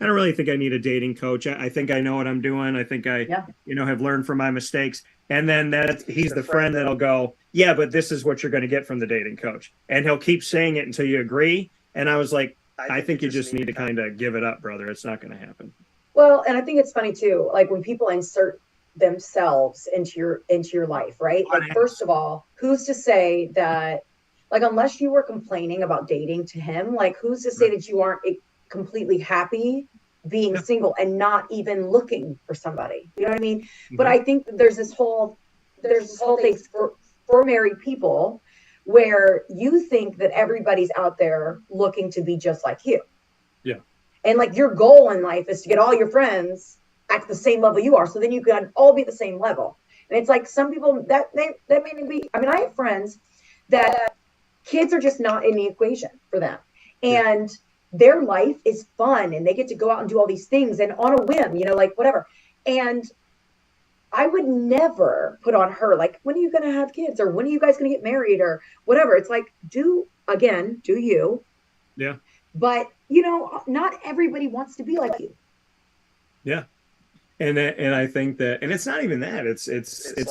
A: I don't really think I need a dating coach. I think I know what I'm doing. I think I, have learned from my mistakes. And then he's the friend that'll go, yeah, but this is what you're going to get from the dating coach. And he'll keep saying it until you agree. And I was like, I think you just need to kind of give it up, brother. It's not going to happen.
J: Well, and I think it's funny too, like when people insert themselves into your life, right? Like, first of all, who's to say that, like, unless you were complaining about dating to him, like, who's to say that you aren't completely happy being single and not even looking for somebody? You know what I mean? Mm-hmm. But I think there's this whole thing for married people where you think that everybody's out there looking to be just like you.
A: Yeah.
J: And like your goal in life is to get all your friends at the same level you are. So then you can all be at the same level. And it's like some people that may be, I mean, I have friends that kids are just not in the equation for them. And their life is fun and they get to go out and do all these things and on a whim, like whatever. And I would never put on her, like, when are you going to have kids or when are you guys going to get married or whatever? It's like, do you.
A: Yeah.
J: But, not everybody wants to be like you.
A: Yeah. And I think that, and it's not even that, it's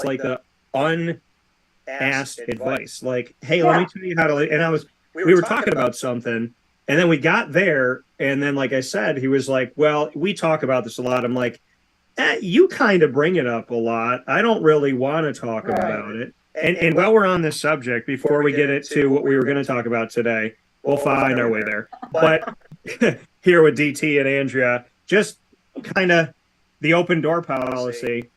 A: like the unasked advice. Like, hey, let me tell you how to, and we were talking about something and then we got there. And then, like I said, he was like, well, we talk about this a lot. I'm like, you kind of bring it up a lot. I don't really want to talk about it. And while we're on this subject, before we get into what we were going to talk about today, we'll find our way there. But here with DT and Andrea, just kind of the open door policy.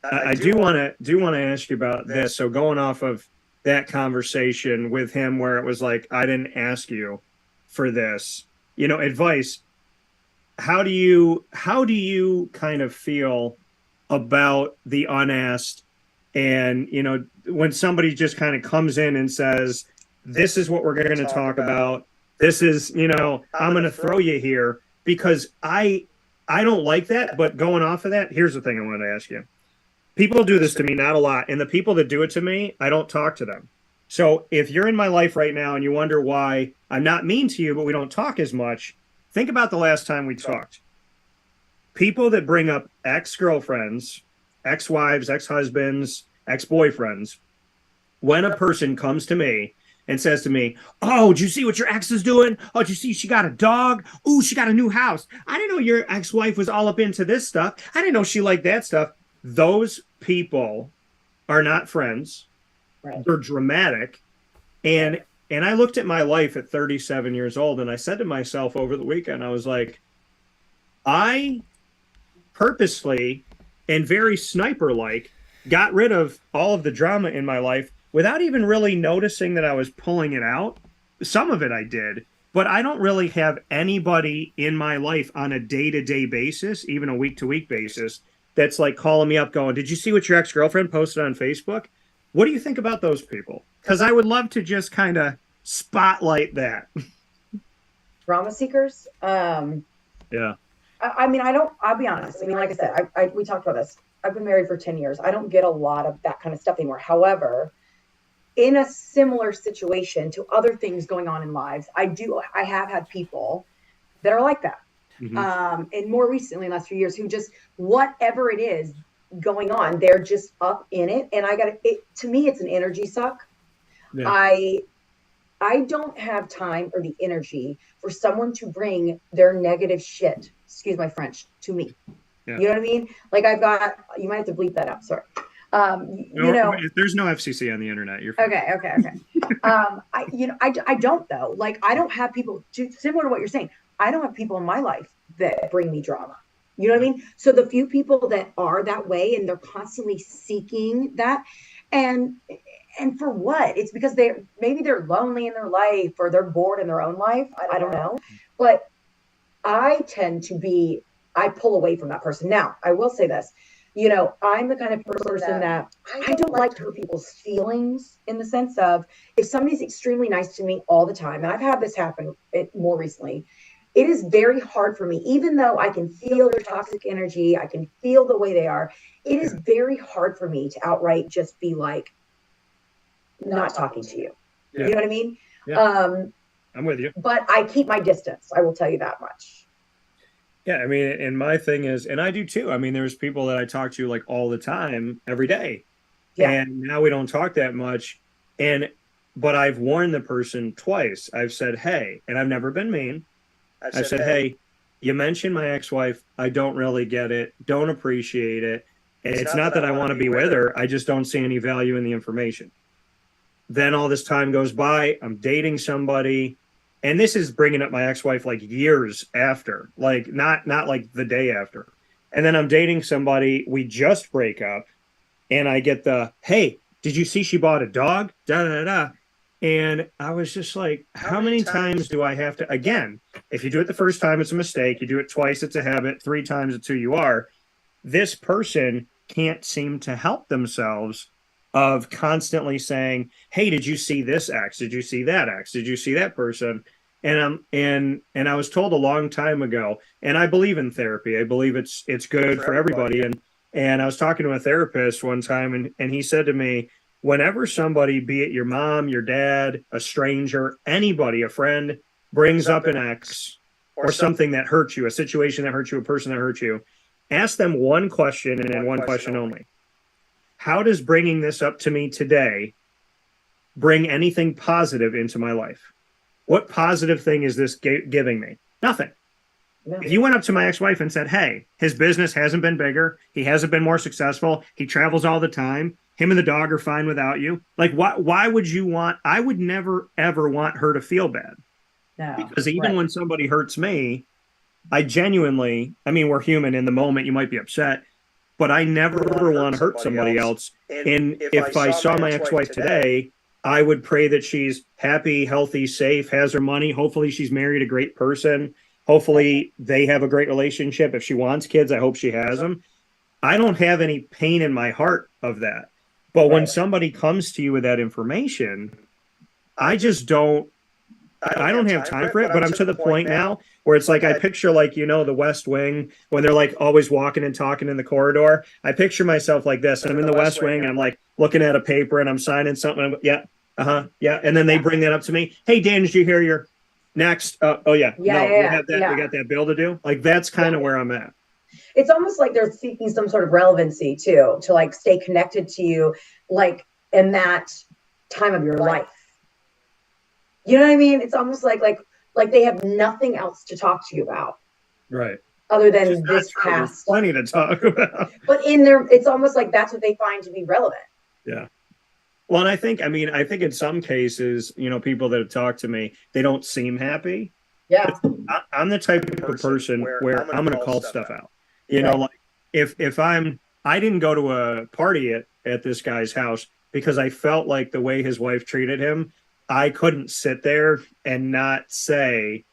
A: I do want to ask you about this. So going off of that conversation with him, where it was like, I didn't ask you for this, advice. How do you kind of feel about the unasked and, when somebody just kind of comes in and says, this is what we're going to talk about. This is, I'm going to throw you here because I don't like that. But going off of that, here's the thing I wanted to ask you. People do this to me, not a lot. And the people that do it to me, I don't talk to them. So if you're in my life right now and you wonder why I'm not mean to you, but we don't talk as much, think about the last time we talked. People that bring up ex-girlfriends, ex-wives, ex-husbands, ex-boyfriends, when a person comes to me and says to me, oh, did you see what your ex is doing? Oh, did you see she got a dog? Ooh, she got a new house. I didn't know your ex-wife was all up into this stuff. I didn't know she liked that stuff. Those people are not friends.
J: Right.
A: They're dramatic. And I looked at my life at 37 years old and I said to myself over the weekend, I was like, I purposely and very sniper-like got rid of all of the drama in my life without even really noticing that I was pulling it out. Some of it I did, but I don't really have anybody in my life on a day-to-day basis, even a week-to-week basis, that's like calling me up going, did you see what your ex-girlfriend posted on Facebook? What do you think about those people? Because I would love to just kind of spotlight that.
J: Drama seekers?
A: Yeah.
J: I mean, I'll be honest. I mean, like I said, we talked about this. I've been married for 10 years. I don't get a lot of that kind of stuff anymore. However, in a similar situation to other things going on in lives, I have had people that are like that. Mm-hmm. And more recently, in the last few years, who just, whatever it is going on, they're just up in it. And to me, it's an energy suck. Yeah. I don't have time or the energy for someone to bring their negative shit, excuse my French, to me. Yeah. You know what I mean? Like you might have to bleep that out. Sorry.
A: There's no FCC on the internet. You're fine.
J: Okay. I don't though. Like, I don't have people similar to what you're saying. I don't have people in my life that bring me drama. You know what I mean? So the few people that are that way and they're constantly seeking that, and for what? It's because maybe they're lonely in their life or they're bored in their own life. I don't know. But I pull away from that person. Now, I will say this, I'm the kind of person that I don't like to hurt people's feelings, in the sense of, if somebody's extremely nice to me all the time, and I've had this happen more recently, it is very hard for me, even though I can feel their toxic energy, I can feel the way they are, it is very hard for me to outright just be like, not talking to you. Yeah. You know what I mean?
A: Yeah. I'm with you.
J: But I keep my distance. I will tell you that much.
A: Yeah, I mean, and my thing is, and I do too. I mean, there's people that I talk to like all the time, every day,
J: Yeah.
A: and now we don't talk that much. And but I've warned the person twice. I've said, hey, and I've never been mean. I've said, hey, you mentioned my ex-wife. I don't really get it. Don't appreciate it. And it's not that I want to be with her. I just don't see any value in the information. Then all this time goes by. I'm dating somebody, and this is bringing up my ex-wife like years after, like not like the day after. And then I'm dating somebody. We just break up, and I get the, hey, did you see she bought a dog? Da da da. And I was just like, how many times do I have to? Again, if you do it the first time, it's a mistake. You do it twice, it's a habit. 3 times, it's who you are. This person can't seem to help themselves of constantly saying, hey, did you see this X? Did you see that X? Did you see that person? And I was told a long time ago, and I believe in therapy. I believe it's good for everybody. And I was talking to a therapist one time, and he said to me, whenever somebody, be it your mom, your dad, a stranger, anybody, a friend, brings up an ex or something that hurts you, a situation that hurts you, a person that hurts you, ask them one question and then one question only. How does bringing this up to me today bring anything positive into my life? What positive thing is this giving me? Nothing. If you went up to my ex-wife and said, hey, his business hasn't been bigger, he hasn't been more successful, he travels all the time, him and the dog are fine without you. Like, why would you want, I would never, ever want her to feel bad.
J: No.
A: Because even when somebody hurts me, I genuinely, I mean, we're human in the moment, you might be upset, but I never want to hurt somebody else. And if I saw my ex-wife today, I would pray that she's happy, healthy, safe, has her money. Hopefully she's married a great person. Hopefully they have a great relationship. If she wants kids, I hope she has them. I don't have any pain in my heart of that. But when somebody comes to you with that information, I just don't, I don't have time for it, but I'm to the point now where it's like I picture, like, you know, the West Wing when they're like always walking and talking in the corridor. I picture myself like this, and I'm in the West Wing and I'm like looking at a paper and I'm signing something. Yeah. Yeah. And then they bring that up to me. Hey, Dan, did you hear your next? Oh yeah. We have that. We got that bill to do. Like, that's kind of where I'm at.
J: It's almost like they're seeking some sort of relevancy too, to like stay connected to you, like in that time of your life. You know what I mean? It's almost like they have nothing else to talk to you about.
A: Right.
J: Other than this past.
A: Plenty to talk about.
J: But in there, it's almost like that's what they find to be relevant.
A: Yeah. Well, and I think in some cases, you know, people that have talked to me, they don't seem happy.
J: Yeah.
A: I'm the type of person where I'm going to call stuff out. You know, like if I didn't go to a party at this guy's house because I felt like the way his wife treated him, I couldn't sit there and not say,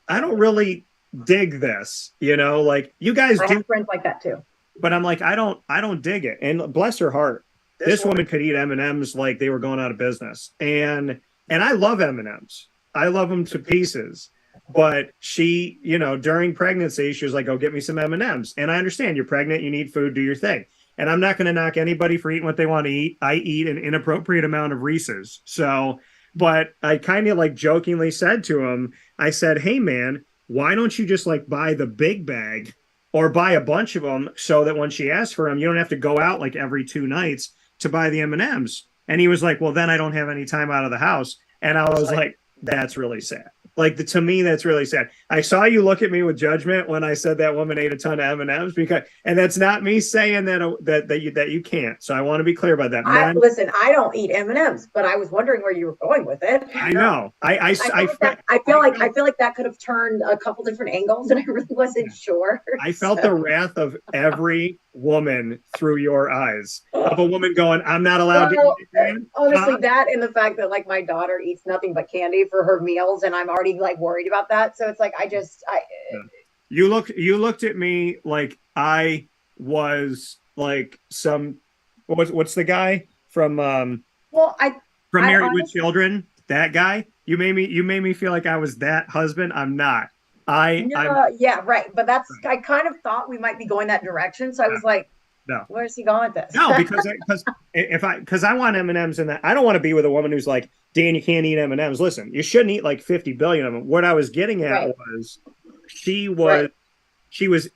A: I don't really dig this, you know, like you guys
J: I
A: do
J: have friends like that too.
A: But I'm like, I don't dig it. And bless her heart, this woman could eat M&Ms like they were going out of business. And I love M&Ms. I love them to pieces. But she, you know, during pregnancy, she was like, "Oh, get me some M&Ms." And I understand you're pregnant, you need food, do your thing. And I'm not going to knock anybody for eating what they want to eat. I eat an inappropriate amount of Reese's. So, but I kind of like jokingly said to him, I said, "Hey man, why don't you just like buy the big bag or buy a bunch of them so that when she asks for them, you don't have to go out like every 2 nights to buy the M&Ms." And he was like, "Well, then I don't have any time out of the house." And I was like, that's really sad. Like, to me, that's really sad. I saw you look at me with judgment when I said that woman ate a ton of M&Ms, and that's not me saying that you can't. So I want to be clear about that.
J: Listen, I don't eat M&Ms, but I was wondering where you were going with it.
A: I know. I
J: feel like that could have turned a couple different angles, and I really wasn't sure.
A: I felt the wrath of every woman through your eyes, of a woman going, "I'm not allowed to eat it."
J: Honestly, that and the fact that like my daughter eats nothing but candy for her meals, and I'm already like worried about that. So it's like
A: you looked at me like I was like some what's the guy from Married with Children, that guy. You made me feel like I was that husband. I'm not.
J: Yeah, right. But I kind of thought we might be going that direction. So I was like,
A: no,
J: where's he going with this?
A: No, because I want M&Ms, and that I don't want to be with a woman who's like, "Dan, you can't eat M&Ms." Listen, you shouldn't eat like 50 billion of them. What I was getting at was she was she was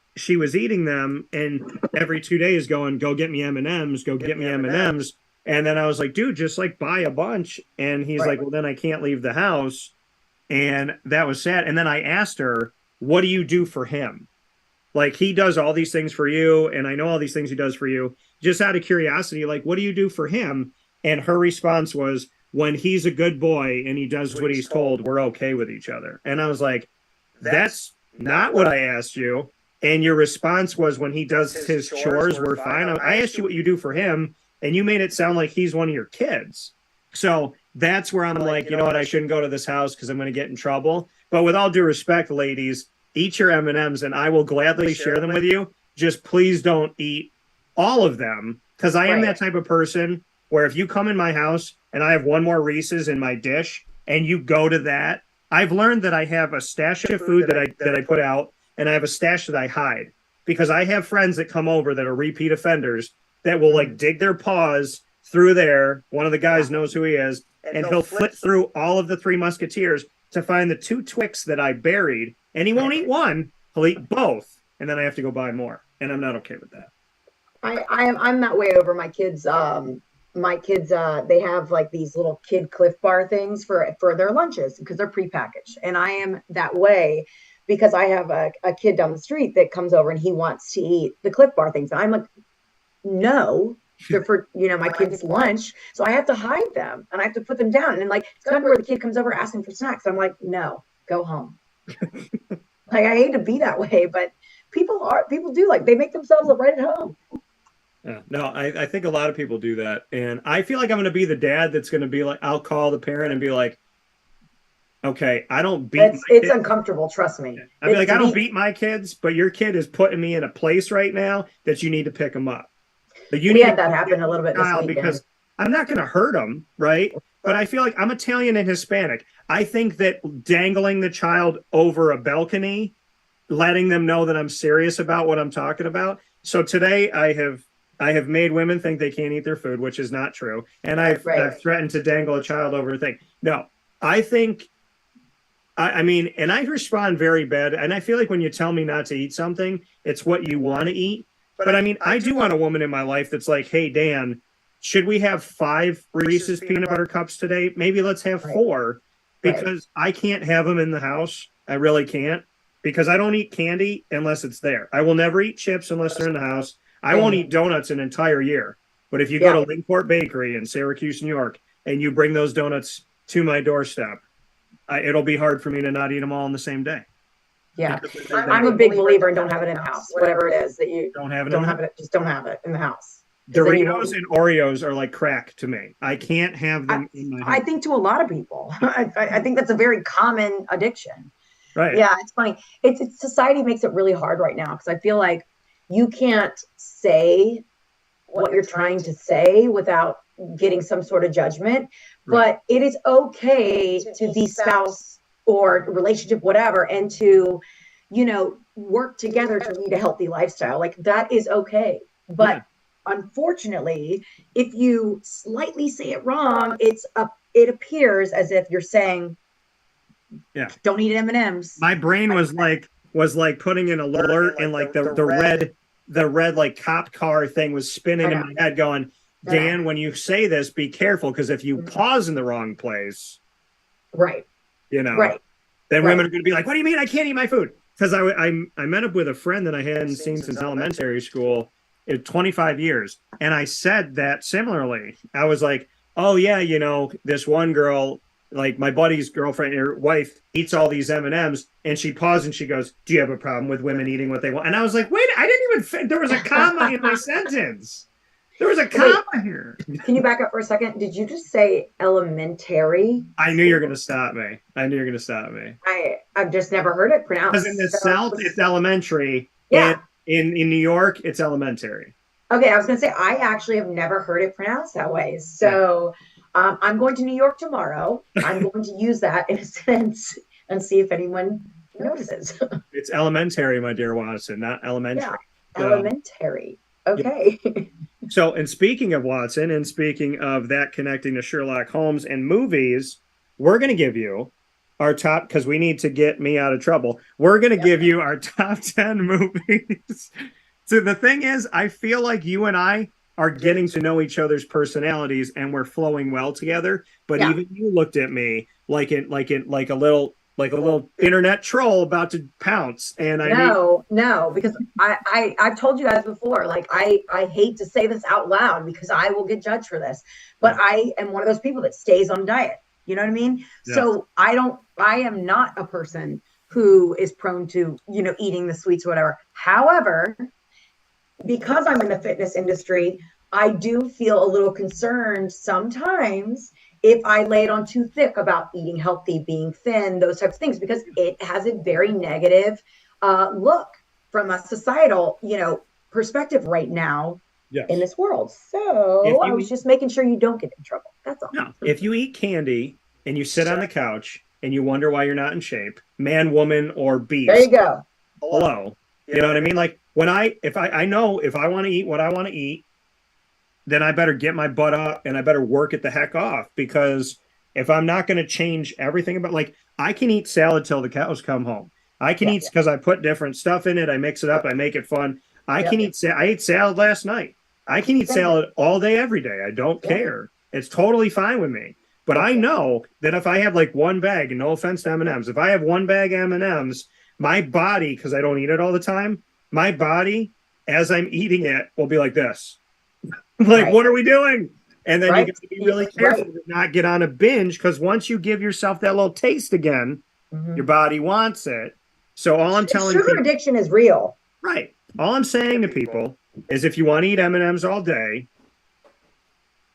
A: eating them, and every 2 days going, go get me M&Ms, go get me M&Ms. And then I was like, dude, just like buy a bunch. And he's like, well, then I can't leave the house. And that was sad. And then I asked her, what do you do for him? Like, he does all these things for you, and I know all these things he does for you. Just out of curiosity, like, what do you do for him? And her response was, when he's a good boy and he does what he's told, we're okay with each other. And I was like, that's not what I asked you. And your response was, when he does his chores, we're fine. I asked you what you do for him, and you made it sound like he's one of your kids. So that's where I'm like, you know what, I shouldn't go to this house because I'm going to get in trouble. But with all due respect, ladies, eat your M&Ms, and I will gladly share them with you. Just please don't eat all of them, because I am that type of person where if you come in my house and I have one more Reese's in my dish and you go to that, I've learned that I have a stash of food that I put out, and I have a stash that I hide, because I have friends that come over that are repeat offenders that will like dig their paws through there. One of the guys knows who he is, and he'll flip through all of the Three Musketeers to find the 2 Twix that I buried, and he won't eat one, he'll eat both, and then I have to go buy more, and I'm not okay with that.
J: I'm that way over my kids. My kids, they have like these little kid Cliff Bar things for their lunches because they're prepackaged, and I am that way because I have a kid down the street that comes over and he wants to eat the Cliff Bar things. I'm like, no, they're for my kid's lunch, so I have to hide them and I have to put them down. And like, it's kind of where the kid comes over asking for snacks. I'm like, no, go home. Like, I hate to be that way, but people do, like, they make themselves up right at home.
A: Yeah, no, I think a lot of people do that. And I feel like I'm going to be the dad that's going to be like, I'll call the parent and be like, okay, I don't beat
J: it's uncomfortable, trust me.
A: I'd be like, I don't beat my kids, but your kid is putting me in a place right now that you need to pick them up. But you need
J: had that happen a little bit this weekend.
A: Because I'm not going to hurt them, right? But I feel like I'm Italian and Hispanic. I think that dangling the child over a balcony, letting them know that I'm serious about what I'm talking about. So today I have made women think they can't eat their food, which is not true. And I've threatened to dangle a child over a thing. No, I think, I mean, and I respond very bad. And I feel like when you tell me not to eat something, it's what you want to eat. But I mean, I do want a woman in my life that's like, hey, Dan, should we have 5 Reese's peanut butter cups today? Maybe let's have 4, because I can't have them in the house. I really can't, because I don't eat candy unless it's there. I will never eat chips unless they're in the house. I won't eat donuts an entire year. But if you go to Linkport Bakery in Syracuse, New York, and you bring those donuts to my doorstep, it'll be hard for me to not eat them all on the same day.
J: Yeah, I'm a big believer in don't have it in the house. Whatever it is that you
A: don't have it,
J: just don't have it in the house.
A: Doritos and Oreos are like crack to me. I can't have them in my house.
J: I think to a lot of people, I think that's a very common addiction.
A: Right.
J: Yeah, it's funny. It's society makes it really hard right now, because I feel like you can't say what you're trying to say without getting some sort of judgment. Right. But it is okay to be spouse or relationship, whatever, and to, work together to lead a healthy lifestyle. Like, that is okay. But unfortunately, if you slightly say it wrong, it appears as if you're saying, don't eat M&Ms.
A: My brain was like putting an alert, and like the red like cop car thing was spinning in my head going, Dan, when you say this, be careful, because if you pause in the wrong place, then women are going to be like, what do you mean I can't eat my food? Because I met up with a friend that I hadn't seen since elementary school in 25 years. And I said that similarly. I was like, oh yeah, this one girl, like my buddy's girlfriend, her wife, eats all these M&Ms, and she paused and she goes, do you have a problem with women eating what they want? And I was like, wait, I didn't even there was a comma in my sentence. There was a comma here.
J: Can you back up for a second? Did you just say elementary?
A: I knew you were going to stop me.
J: I've just never heard it pronounced.
A: Because in the South, it's elementary.
J: Yeah.
A: In New York, it's elementary.
J: Okay, I was going to say, I actually have never heard it pronounced that way. So I'm going to New York tomorrow. I'm going to use that in a sense and see if anyone notices.
A: It's elementary, my dear Watson, not elementary.
J: Yeah, elementary. Okay.
A: So, and speaking of Watson, and speaking of that connecting to Sherlock Holmes and movies, we're going to give you our top, because we need to get me out of trouble. We're going to give you our top 10 movies. So the thing is, I feel like you and I are getting to know each other's personalities and we're flowing well together. But even you looked at me like a little internet troll about to pounce. And
J: no, because I've told you guys before, like I hate to say this out loud because I will get judged for this, but I am one of those people that stays on diet. You know what I mean? Yeah. So I am not a person who is prone to, eating the sweets or whatever. However, because I'm in the fitness industry, I do feel a little concerned sometimes if I lay it on too thick about eating healthy, being thin, those types of things, because it has a very negative look from a societal, perspective right now in this world. So I was just making sure you don't get in trouble. That's all.
A: No, if you eat candy and you sit on the couch and you wonder why you're not in shape, man, woman, or beast.
J: There you go.
A: Hello. You know what I mean? Like if I want to eat what I want to eat, then I better get my butt up and I better work it the heck off, because if I'm not going to change everything about, like, I can eat salad till the cows come home. I can eat because I put different stuff in it. I mix it up. I make it fun. I ate salad last night. I can eat salad all day, every day. I don't care. It's totally fine with me. But I know that if I have like one bag, and no offense to M&Ms, if I have one bag of M&Ms, my body, because I don't eat it all the time, my body, as I'm eating it, will be like this. Like, what are we doing? And then you got to be really careful to not get on a binge, because once you give yourself that little taste again, your body wants it. So all I'm telling
J: sugar addiction is real.
A: Right. All I'm saying to people is, if you want to eat M&Ms all day,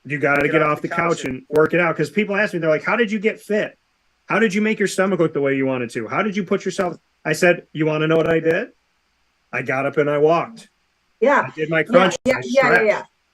A: you got to get off the couch and work it out. Because people ask me, they're like, how did you get fit? How did you make your stomach look the way you wanted to? How did you put yourself? I said, you want to know what I did? I got up and I walked.
J: Yeah.
A: I did my crunch.
J: Yeah.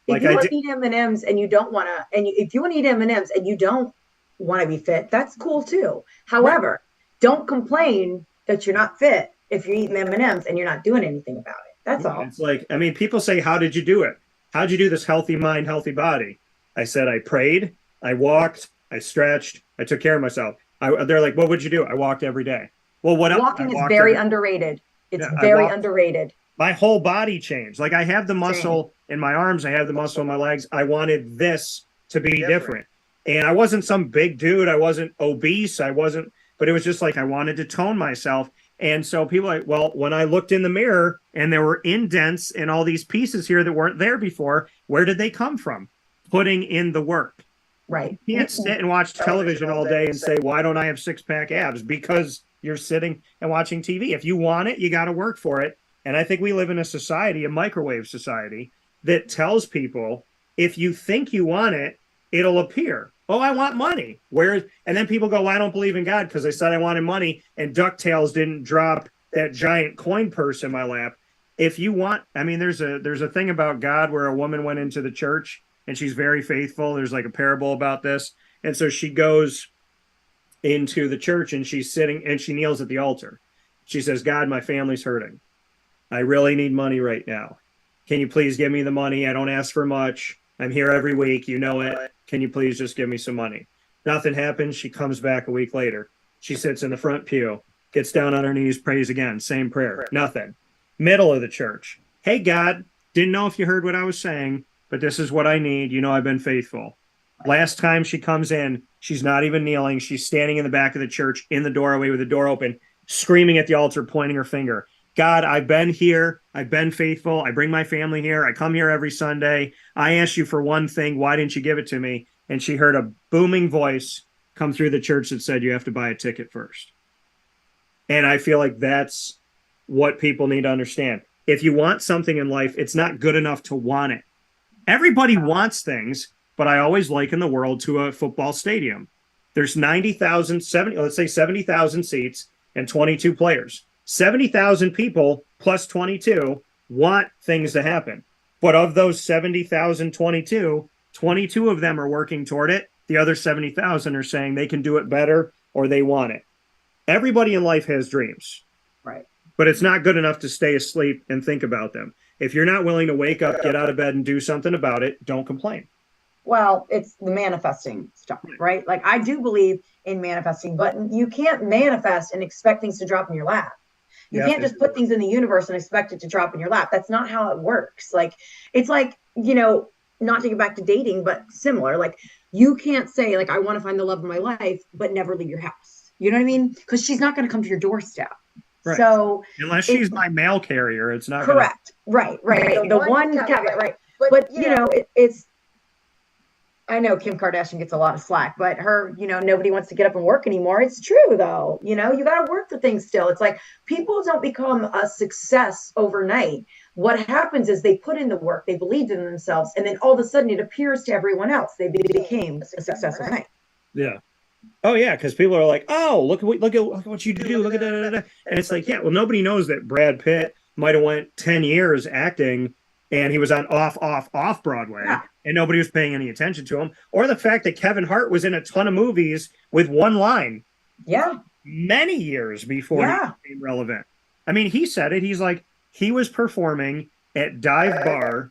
J: If you want to eat M&Ms and you don't want to, if you want to eat M&Ms and you don't want to be fit, that's cool too. However, don't complain that you're not fit if you're eating M&Ms and you're not doing anything about it. That's all.
A: It's like, I mean, people say, how did you do it? How'd you do this healthy mind, healthy body? I said, I prayed, I walked, I stretched, I took care of myself. They're like, what would you do? I walked every day. Well, what else?
J: Walking is very underrated. It's very underrated.
A: My whole body changed. Like, I have the muscle in my arms. I have the muscle in my legs. I wanted this to be different. And I wasn't some big dude. I wasn't obese. But it was just like, I wanted to tone myself. And so people are like, well, when I looked in the mirror and there were indents and all these pieces here that weren't there before, where did they come from? Putting in the work.
J: Right.
A: You can't sit and watch television all day and say, why don't I have six-pack abs? Because you're sitting and watching TV. If you want it, you got to work for it. And I think we live in a society, a microwave society, that tells people, if you think you want it, it'll appear. Oh, I want money. And then people go, well, I don't believe in God because I said I wanted money and DuckTales didn't drop that giant coin purse in my lap. If you want, I mean, there's a thing about God where a woman went into the church and she's very faithful. There's like a parable about this. And so she goes into the church and she's sitting and she kneels at the altar. She says, God, my family's hurting. I really need money right now. Can you please give me the money? I don't ask for much. I'm here every week. You know it. Can you please just give me some money? Nothing happens. She comes back a week later. She sits in the front pew, gets down on her knees, prays again. Same prayer. Nothing. Middle of the church. Hey, God, didn't know if you heard what I was saying, but this is what I need. You know, I've been faithful. Last time she comes in, she's not even kneeling. She's standing in the back of the church in the doorway with the door open, screaming at the altar, pointing her finger. God, I've been here. I've been faithful. I bring my family here. I come here every Sunday. I asked you for one thing. Why didn't you give it to me? And she heard a booming voice come through the church that said, you have to buy a ticket first. And I feel like that's what people need to understand. If you want something in life, it's not good enough to want it. Everybody wants things, but I always liken the world to a football stadium. There's 70,000 seats and 22 players. 70,000 people plus 22 want things to happen. But of those 70,000, 22 of them are working toward it. The other 70,000 are saying they can do it better or they want it. Everybody in life has dreams.
J: Right.
A: But it's not good enough to stay asleep and think about them. If you're not willing to wake up, get out of bed and do something about it, don't complain.
J: Well, it's the manifesting stuff, right? Like I do believe in manifesting, but you can't manifest and expect things to drop in your lap. You can't just put things in the universe and expect it to drop in your lap. That's not how it works. Like it's like, not to get back to dating, but similar. Like you can't say like I want to find the love of my life, but never leave your house. You know what I mean? Because she's not going to come to your doorstep.
A: Right.
J: So
A: unless she's my mail carrier, it's not
J: correct. Right. The one caveat, right? But it's. I know Kim Kardashian gets a lot of slack, but her, nobody wants to get up and work anymore. It's true though. You got to work for things still. It's like people don't become a success overnight. What happens is they put in the work, they believed in themselves, and then all of a sudden it appears to everyone else they became a success overnight.
A: Yeah. Oh yeah, because people are like, oh, look at what you do, look at that, and it's like, yeah, well, nobody knows that Brad Pitt might have went 10 years acting, and he was on off Broadway, and nobody was paying any attention to him, or the fact that Kevin Hart was in a ton of movies with one line, many years before he became relevant. I mean, he said it. He's like, he was performing at dive bar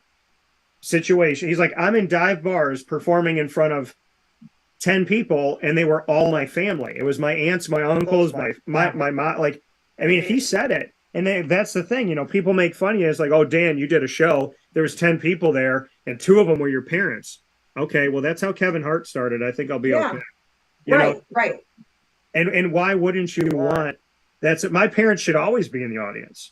A: situation. He's like, I'm in dive bars performing in front of 10 people, and they were all my family. It was my aunts, my uncles, my mom. Like, I mean, he said it. And that's the thing, people make fun of you. It's like, oh, Dan, you did a show. There was 10 people there, and 2 of them were your parents. Okay, well, that's how Kevin Hart started. I think I'll be okay.
J: Right.
A: And why wouldn't you want? That's it. My parents should always be in the audience.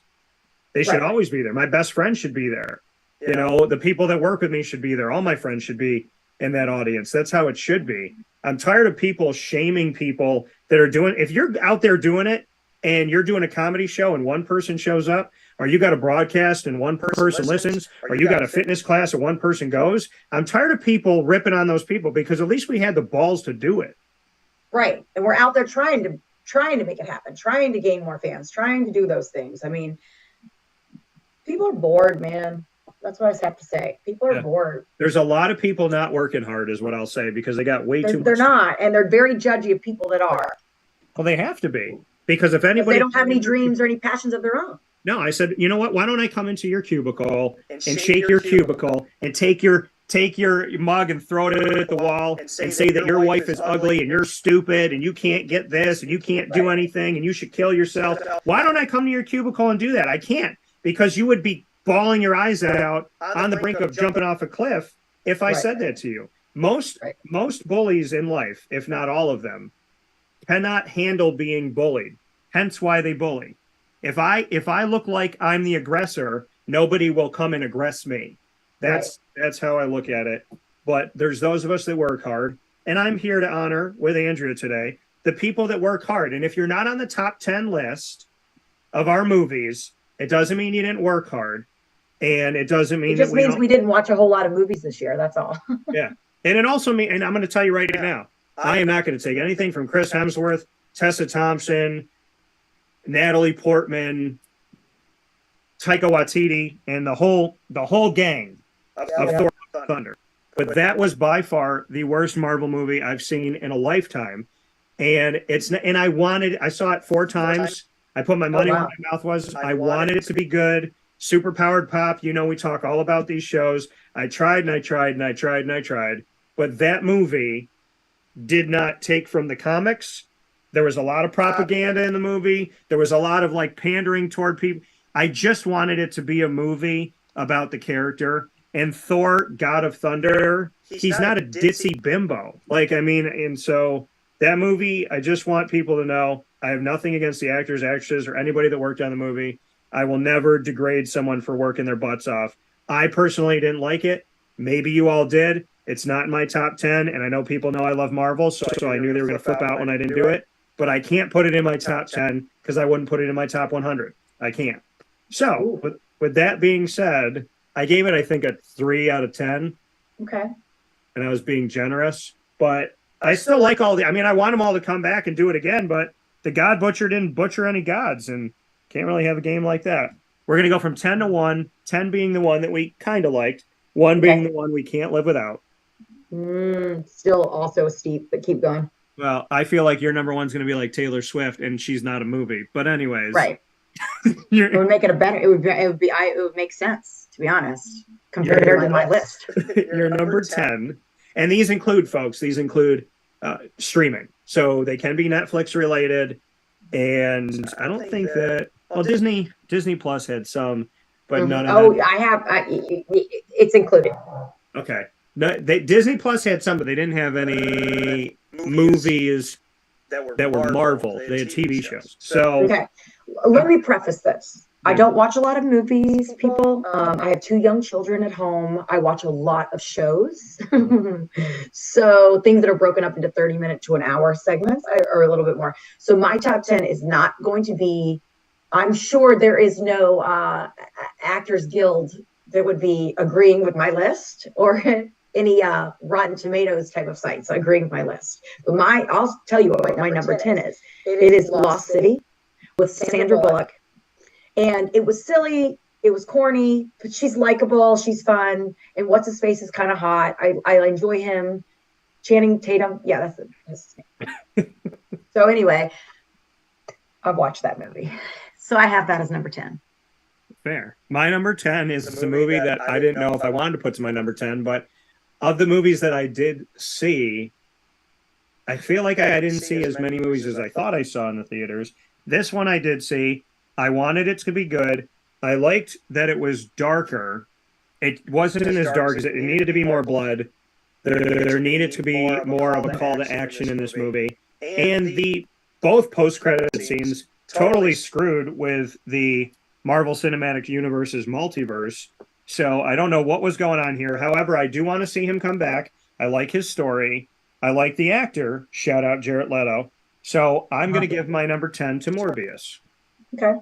A: They should always be there. My best friend should be there. The people that work with me should be there. All my friends should be in that audience. That's how it should be. I'm tired of people shaming people that are doing. If you're out there doing it, and you're doing a comedy show and one person shows up, or you got a broadcast and one person listens, or you got a fitness class and one person goes, I'm tired of people ripping on those people, because at least we had the balls to do it.
J: Right. And we're out there trying to make it happen, trying to gain more fans, trying to do those things. I mean, people are bored, man. That's what I have to say. People are bored.
A: There's a lot of people not working hard is what I'll say, because they got way too much.
J: They're not. And they're very judgy of people that are.
A: Well, they have to be. Because if anybody,
J: they don't have any dreams or any passions of their own.
A: No, I said, you know what? Why don't I come into your cubicle and shake your cubicle and take your mug and throw it at the wall and say that your wife is ugly and you're stupid and you can't get this and you can't do anything and you should kill yourself. Why don't I come to your cubicle and do that? I can't, because you would be bawling your eyes out on the brink of jumping off a cliff if I said that to you. Most bullies in life, if not all of them, cannot handle being bullied. Hence why they bully. If I look like I'm the aggressor, nobody will come and aggress me. That's how I look at it. But there's those of us that work hard, and I'm here to honor with Andrea today the people that work hard. And if you're not on the top 10 list of our movies, it doesn't mean you didn't work hard, and it doesn't mean
J: it just means we didn't watch a whole lot of movies this year. That's all.
A: Yeah, and it also means, and I'm going to tell you right now, I am not going to take anything from Chris Hemsworth, Tessa Thompson, Natalie Portman, Taika Waititi, and the whole gang of Thor Thunder. But that was by far the worst Marvel movie I've seen in a lifetime. And I saw it 4 times. I put my money where my mouth was. I wanted it to be good. Superpowered pop. We talk all about these shows. I tried and I tried and I tried and I tried. But that movie did not take from the comics. There was a lot of propaganda in the movie. There was a lot of pandering toward people. I just wanted it to be a movie about the character. And Thor, God of Thunder, he's not a ditzy bimbo. And so that movie, I just want people to know, I have nothing against the actors, actresses, or anybody that worked on the movie. I will never degrade someone for working their butts off. I personally didn't like it. Maybe you all did. It's not in my top 10, and I know people know I love Marvel, so I knew they were going to flip out when I didn't do it. But I can't put it in my top 10 because I wouldn't put it in my top 100. I can't. So, with that being said, I gave it, I think, a 3 out of 10.
J: Okay.
A: And I was being generous. But I still like I want them all to come back and do it again, but the God Butcher didn't butcher any gods, and can't really have a game like that. We're going to go from 10 to 1, 10 being the one that we kind of liked, 1 being the one we can't live without.
J: Still also steep, but keep going.
A: Well, I feel like your number one's going to be like Taylor Swift, and she's not a movie. But anyways,
J: right? It would make it a better. It would make sense, to be honest, compared to my list.
A: Your number 10 And these include, folks, streaming. So they can be Netflix related. And I don't think that, well, Disney Plus had some, but none of them.
J: It's included.
A: Okay. No, Disney Plus had some, but they didn't have any movies that were Marvel. They had TV shows. So
J: okay, let me preface this. I don't watch a lot of movies, people. I have 2 young children at home. I watch a lot of shows. So things that are broken up into 30-minute to an hour segments or a little bit more. So my top 10 is not going to be, I'm sure there is no Actors Guild that would be agreeing with my list or any Rotten Tomatoes type of sites agreeing with my list. But I'll tell you what my number 10 is. It is Lost City with Sandra Bullock. And it was silly, it was corny, but she's likable, she's fun, and what's his face is kind of hot. I enjoy him. Channing Tatum, yeah, that's his name. So anyway, I've watched that movie. So I have that as number 10.
A: Fair. My number 10 is a movie that I didn't know if I wanted to put to my number 10, but of the movies that I did see, I feel like I didn't see as many movies as I thought I saw in the theaters. This one I did see. I wanted it to be good. I liked that it was darker. It wasn't as dark as it needed to be more blood. There needed to be more of a call to action in this movie. And both post-credit scenes totally screwed with the Marvel Cinematic Universe's multiverse. So I don't know what was going on here. However, I do want to see him come back. I like his story. I like the actor. Shout out Jared Leto. So I'm going to give my number 10 to Morbius.
J: Okay.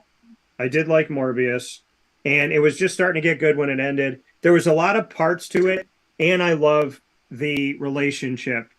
A: I did like Morbius, and it was just starting to get good when it ended. There was a lot of parts to it, and I love the relationship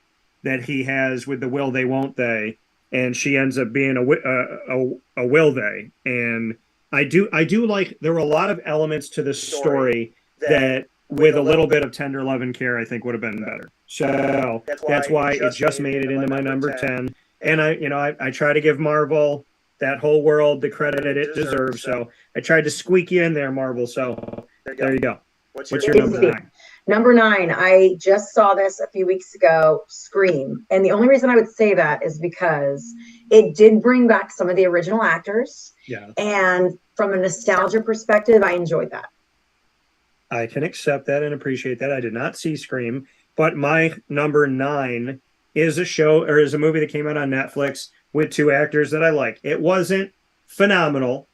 A: that he has with the will they won't they, and she ends up being a will they. And I do like, there were a lot of elements to the story that with a little bit of tender love and care, I think would have been better. So that's why it just made it into my number 10. And I try to give Marvel that whole world the credit it deserves. So I tried to squeak you in there, Marvel. So there you go. What's your number 9?
J: Number 9, I just saw this a few weeks ago, Scream. And the only reason I would say that is because it did bring back some of the original actors.
A: Yeah.
J: And from a nostalgia perspective, I enjoyed that.
A: I can accept that and appreciate that. I did not see Scream, but my number 9 is a movie that came out on Netflix with 2 actors that I like. It wasn't phenomenal,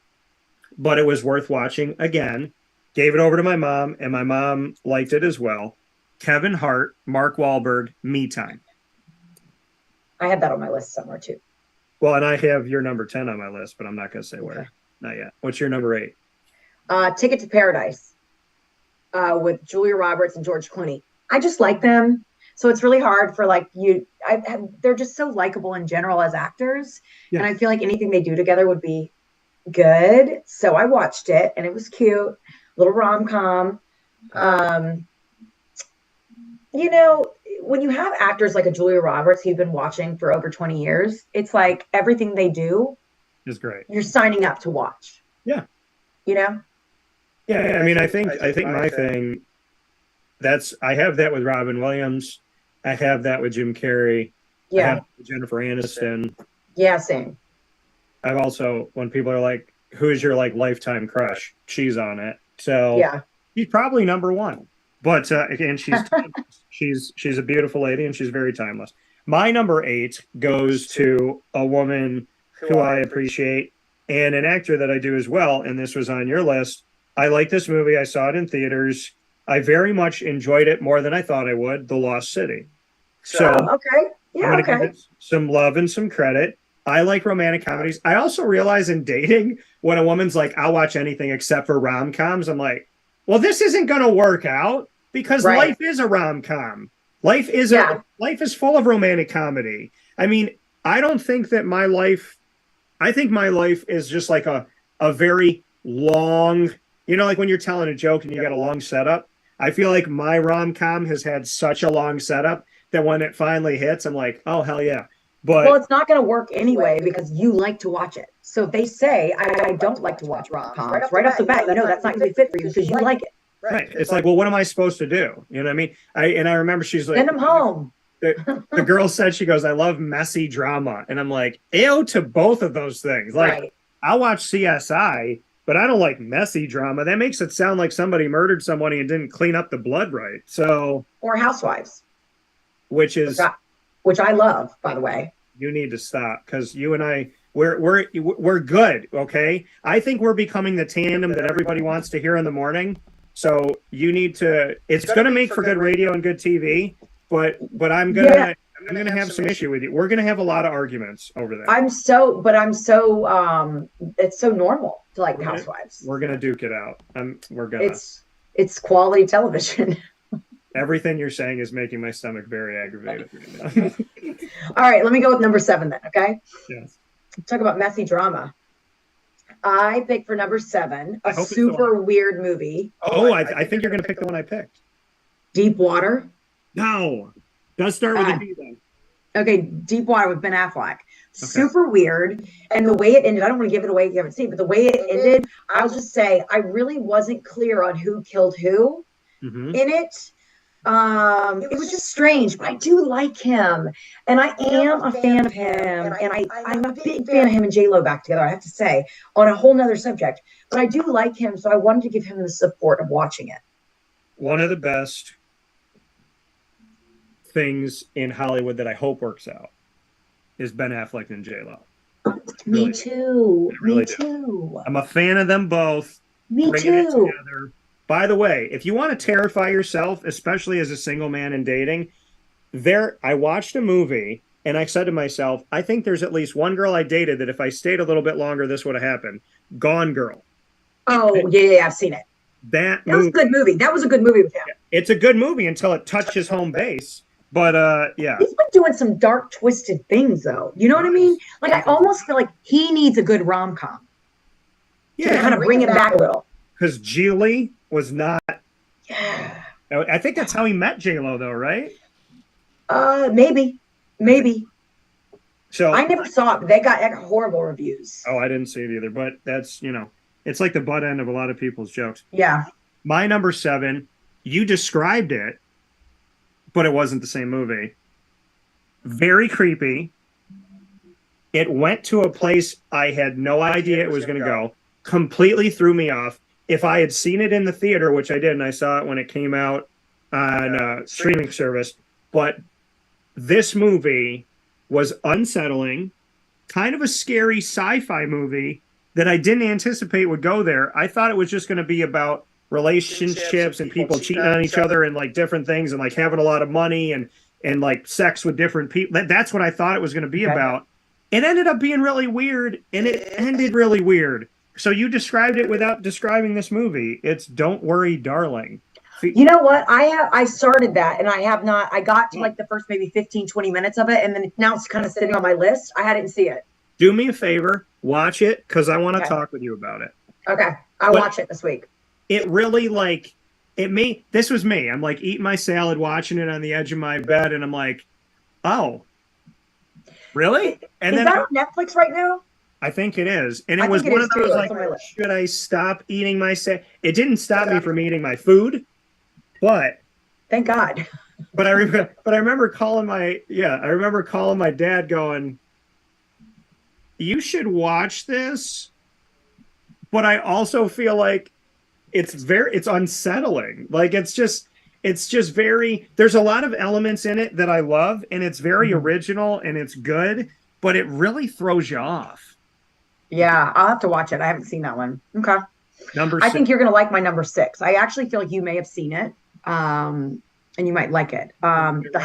A: but it was worth watching. Again, gave it over to my mom, and my mom liked it as well. Kevin Hart, Mark Wahlberg, Me Time.
J: I had that on my list somewhere too.
A: Well, and I have your number 10 on my list, but I'm not going to say where. Not yet. What's your number 8?
J: Ticket to Paradise with Julia Roberts and George Clooney. I just like them. So it's really hard for they're just so likable in general as actors. Yeah. And I feel like anything they do together would be good. So I watched it and it was cute. Little rom-com. When you have actors like a Julia Roberts who you've been watching for over 20 years, it's like everything they do
A: is great.
J: You're signing up to watch.
A: Yeah.
J: Yeah,
A: I mean, I think my thing, I have that with Robin Williams. I have that with Jim Carrey.
J: Yeah.
A: I have Jennifer Aniston.
J: Yeah, same.
A: I've also, when people are like, who's your lifetime crush? She's on it. So
J: yeah,
A: she's probably number 1. But again, she's a beautiful lady and she's very timeless. My number 8 goes to a woman who I appreciate and an actor that I do as well. And this was on your list. I like this movie. I saw it in theaters. I very much enjoyed it more than I thought I would. The Lost City. So
J: okay, yeah,
A: I'm gonna give it some love and some credit. I like romantic comedies. I also realize in dating, when a woman's like, I'll watch anything except for rom-coms, I'm like, well, this isn't going to work out because life is a rom-com. Life is full of romantic comedy. I mean, I don't think that I think my life is just like a very long, like when you're telling a joke and you got a long setup. I feel like my rom-com has had such a long setup that when it finally hits, I'm like, oh, hell yeah. But
J: it's not going to work anyway because you like to watch it. So if they say, I don't like to watch rom-coms, right off the bat, that's not going to be fit for you because you like it.
A: Right. It's like, well, what am I supposed to do? You know what I mean? I remember she's like,
J: Send them home.
A: the girl said, she goes, I love messy drama. And I'm like, ew to both of those things. Like,
J: Right.
A: I'll watch CSI, but I don't like messy drama. That makes it sound like somebody murdered somebody and didn't clean up the blood right. So,
J: Or Housewives,
A: which
J: which I love, by the way.
A: you need to stop, because you and I, we're good. Okay. I think we're becoming the tandem that everybody wants to hear in the morning. So you need to, it's going to make for good radio and good TV, but I'm going to have some issue with you. We're going to have a lot of arguments over that.
J: it's so normal to like Housewives.
A: We're going to duke it out. We're going to.
J: It's quality television.
A: Everything you're saying is making my stomach very aggravated right now.
J: All right, let me go with number 7 then, okay?
A: Yes.
J: Talk about messy drama. I picked for number 7 a
A: hope it's the
J: super weird movie.
A: Oh, I think you're going to pick the one I picked.
J: Deep Water.
A: No. Does start with a D though.
J: Okay, Deep Water with Ben Affleck. Super weird. And the way it ended, I don't want to give it away if you haven't seen it, but the way it ended, I'll just say I really wasn't clear on who killed who in it. It was just strange, but I do like him. And I am a fan of him. And I'm a big fan of him and J-Lo back together, I have to say, on a whole nother subject. But I do like him, so I wanted to give him the support of watching it.
A: One of the best things in Hollywood that I hope works out is Ben Affleck and J-Lo.
J: Me too.
A: Really
J: Me
A: do.
J: too.
A: I'm a fan of them both.
J: Me
A: Bringing it
J: too.
A: together. By the way, if you want to terrify yourself, especially as a single man and dating, I watched a movie and I said to myself, I think there's at least one girl I dated that if I stayed a little bit longer, this would have happened. Gone Girl.
J: Oh, yeah, I've seen it.
A: That
J: was a good movie. That was a good movie with him.
A: It's a good movie until it touches home base. But yeah.
J: He's been doing some dark, twisted things, though. You know what I mean? Like, I almost feel like he needs a good rom-com.
A: Yeah.
J: To kind of bring it back a little.
A: Because Geely was not. Yeah. I think that's how he met J-Lo, though, right?
J: Maybe.
A: So
J: I never saw it. They got horrible reviews.
A: Oh, I didn't see it either. But that's, it's like the butt end of a lot of people's jokes.
J: Yeah.
A: My number 7, you described it, but it wasn't the same movie. Very creepy. It went to a place I had no idea it was going to go. Completely threw me off. If I had seen it in the theater, which I did, and I saw it when it came out on streaming service, but this movie was unsettling, kind of a scary sci-fi movie that I didn't anticipate would go there. I thought it was just going to be about relationships and people cheating on each other and like different things and like having a lot of money and like sex with different people. That's what I thought it was going to be about. It ended up being really weird, and it ended really weird. So you described it without describing this movie. It's Don't Worry, Darling.
J: You know what? I started that, and I have not. I got to like the first maybe 15, 20 minutes of it, and then now it's kind of sitting on my list. I didn't see it.
A: Do me a favor. Watch it, because I want to talk with you about it.
J: Okay. I'll watch it this week.
A: It really, this was me. I'm like eating my salad, watching it on the edge of my bed, and I'm like, oh, really? And
J: is that on Netflix right now?
A: I think it is. And it was one of those like, should I stop eating my salad? It didn't stop me from eating my food, but
J: thank God.
A: But I remember calling my dad going, you should watch this. But I also feel like it's unsettling. Like it's just very, there's a lot of elements in it that I love, and it's very original and it's good, but it really throws you off.
J: Yeah, I'll have to watch it. I haven't seen that one. Okay.
A: Number 6.
J: I think you're going to like my number 6. I actually feel like you may have seen it, and you might like it. The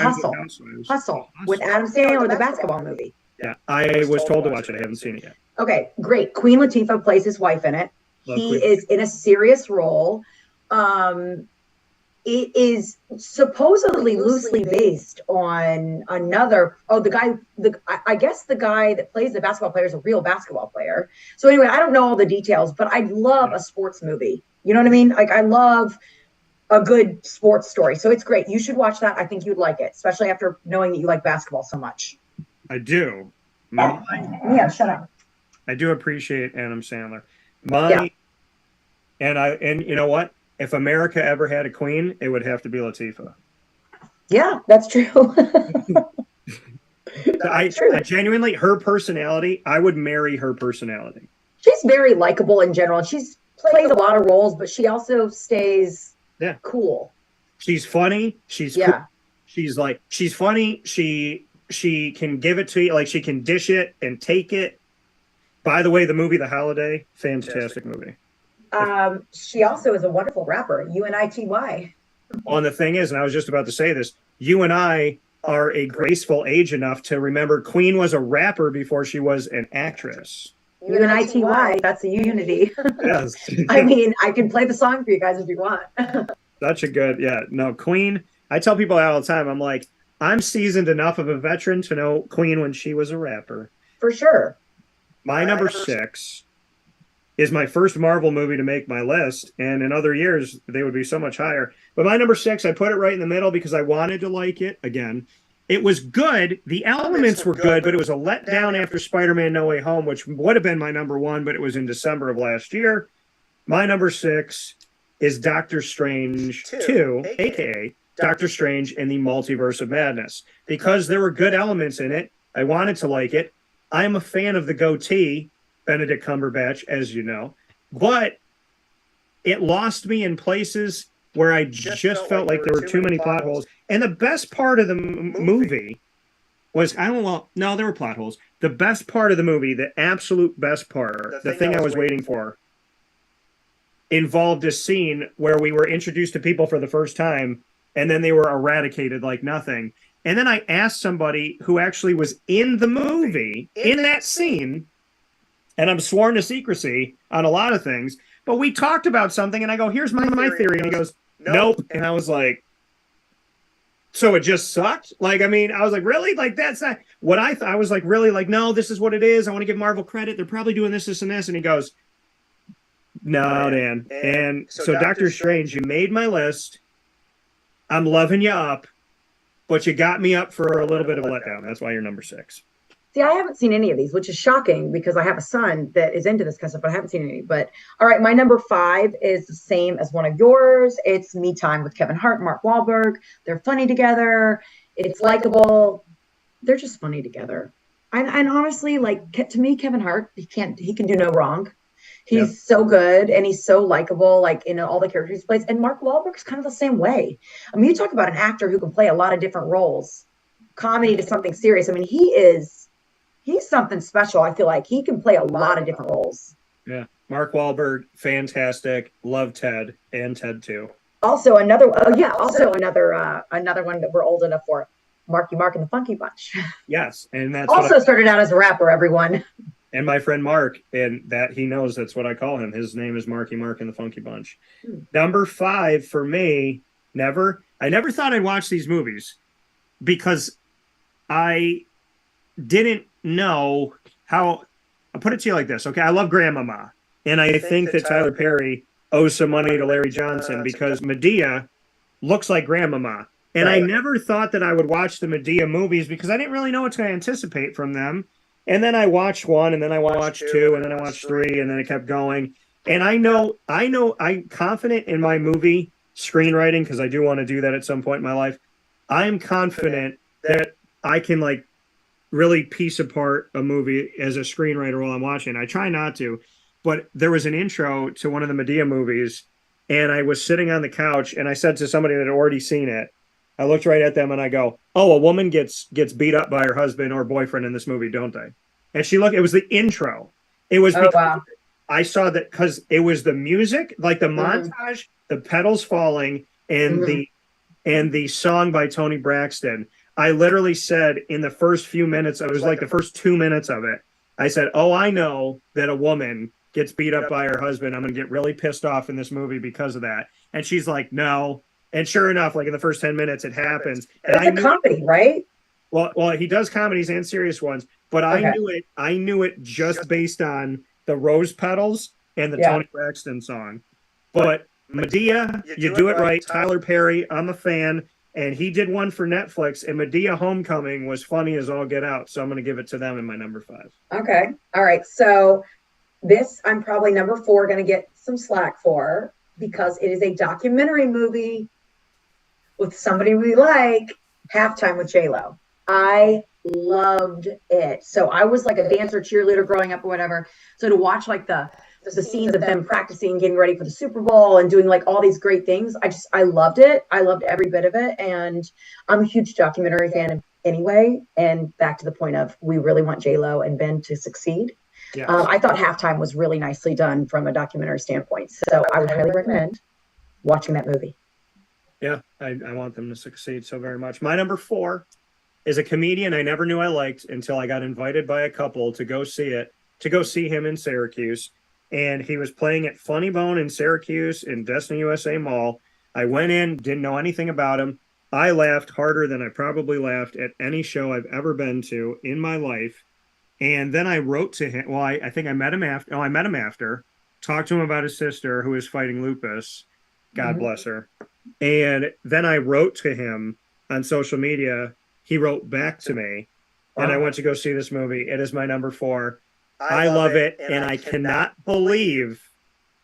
J: Hustle with Adam Sandler, the basketball movie.
A: Yeah, I was told to watch it. I haven't seen it yet.
J: Okay, great. Queen Latifah plays his wife in it. He is in a serious role. It is supposedly loosely based on another. I guess the guy that plays the basketball player is a real basketball player. So anyway, I don't know all the details, but I love a sports movie. You know what I mean? Like I love a good sports story. So it's great. You should watch that. I think you'd like it, especially after knowing that you like basketball so much.
A: I do.
J: Yeah, shut up.
A: I do appreciate Adam Sandler. And you know what? if America ever had a queen, it would have to be Latifah.
J: Yeah, that's true.
A: I genuinely, her personality, I would marry her personality.
J: She's very likable in general. She's plays a lot of roles, but she also stays cool.
A: She's funny. She's cool. She's funny. She can give it to you. Like, she can dish it and take it. By the way, the movie The Holiday, fantastic movie.
J: She also is a wonderful rapper, UNITY.
A: Well, the thing is, and I was just about to say this, you and I are a graceful age enough to remember Queen was a rapper before she was an actress.
J: UNITY, that's a unity.
A: Yes.
J: I mean, I can play the song for you guys if you want.
A: Such a good, Queen. I tell people that all the time. I'm like, I'm seasoned enough of a veteran to know Queen when she was a rapper.
J: For sure.
A: My number 6 is my first Marvel movie to make my list, and in other years they would be so much higher. But my number 6, I put it right in the middle because I wanted to like it again. It was good. The elements were good, but it was a letdown after Spider-Man No Way Home, which would have been my number 1, but it was in December of last year. My number 6 is Doctor Strange 2, a.k.a. Doctor Strange and the Multiverse of Madness. Because there were good elements in it, I wanted to like it. I'm a fan of the goatee, Benedict Cumberbatch, as you know, but it lost me in places where I just felt like there were too many plot holes. And the best part of the movie was, there were plot holes. The best part of the movie, the absolute best part, the thing I was waiting for, involved a scene where we were introduced to people for the first time, and then they were eradicated like nothing. And then I asked somebody who actually was in the movie, in that scene, and I'm sworn to secrecy on a lot of things, but we talked about something, and I go, here's my theory, and he goes, nope. And I was like, so it just sucked? Like, I mean, I was like, really? Like, that's not what I thought. I was like, really? Like, no, this is what it is. I want to give Marvel credit. They're probably doing this, this, and this. And he goes, no, Dan. And so Doctor Strange, you made my list. I'm loving you up, but you got me up for a little bit of a letdown. That's why you're number 6.
J: See, I haven't seen any of these, which is shocking because I have a son that is into this kind of stuff, but I haven't seen any. But all right, my number 5 is the same as one of yours. It's Me Time with Kevin Hart and Mark Wahlberg. They're funny together. It's likable. They're just funny together. And honestly, like, to me, Kevin Hart, he can do no wrong. He's so good and he's so likable, like, in all the characters he plays. And Mark Wahlberg's kind of the same way. I mean, you talk about an actor who can play a lot of different roles, comedy to something serious. I mean, he's something special. I feel like he can play a lot of different roles.
A: Yeah. Mark Wahlberg, fantastic. Love Ted and Ted 2.
J: Also another one that we're old enough for, Marky Mark and the Funky Bunch.
A: Yes. And that's
J: also started out as a rapper, everyone.
A: And my friend Mark, and that he knows that's what I call him. His name is Marky Mark and the Funky Bunch. Number 5 for me, I never thought I'd watch these movies because I didn't know how. I'll put it to you like this. Okay, I love Grandmama, and I think that Tyler Perry owes some money to Larry Johnson because Medea looks like Grandmama. And I never thought that I would watch the Medea movies because I didn't really know what to anticipate from them. And then I watched 1, and then I watched 2, and then I watched 3, and then it kept going. And I'm confident in my movie screenwriting because I do want to do that at some point in my life. I'm confident that I can, like, really piece apart a movie as a screenwriter while I'm watching. I try not to, but there was an intro to one of the Medea movies, and I was sitting on the couch, and I said to somebody that had already seen it, I looked right at them and I go, oh, a woman gets beat up by her husband or boyfriend in this movie, don't they? And she looked, it was the intro. It was because I saw that because it was the music, like the montage, the petals falling, and the song by Toni Braxton. I literally said in the first few minutes, it was like the first 2 minutes of it, I said, oh, I know that a woman gets beat up by her husband. I'm going to get really pissed off in this movie because of that. And she's like, no. And sure enough, like in the first 10 minutes, it happens. And
J: it's a comedy, right?
A: Well, he does comedies and serious ones, but I knew it just based on the rose petals and the Toni Braxton song. But Medea, you do it right. Tyler Perry, I'm a fan. And he did one for Netflix, and Medea Homecoming was funny as all get out. So I'm going to give it to them in my number 5.
J: Okay. All right. So this, I'm probably number 4 going to get some slack for. because it is a documentary movie with somebody we like, Halftime with J-Lo. I loved it. So I was like a dancer, cheerleader growing up or whatever. So to watch like the scenes of them practicing, getting ready for the Super Bowl and doing like all these great things, I loved it. I loved every bit of it. And I'm a huge documentary fan anyway. And back to the point of, we really want J-Lo and Ben to succeed.
A: Yes.
J: I thought Halftime was really nicely done from a documentary standpoint. So I would highly recommend watching that movie.
A: Yeah, I want them to succeed so very much. My number 4 is a comedian I never knew I liked until I got invited by a couple to go see him in Syracuse. And he was playing at Funny Bone in Syracuse in Destiny USA Mall. I went in, didn't know anything about him. I laughed harder than I probably laughed at any show I've ever been to in my life. And then I wrote to him. Well, I think I met him after. Oh, I met him after. Talked to him about his sister who is fighting lupus. God bless her. And then I wrote to him on social media. He wrote back to me. And I went to go see this movie. It is my number 4. I love it. And I cannot believe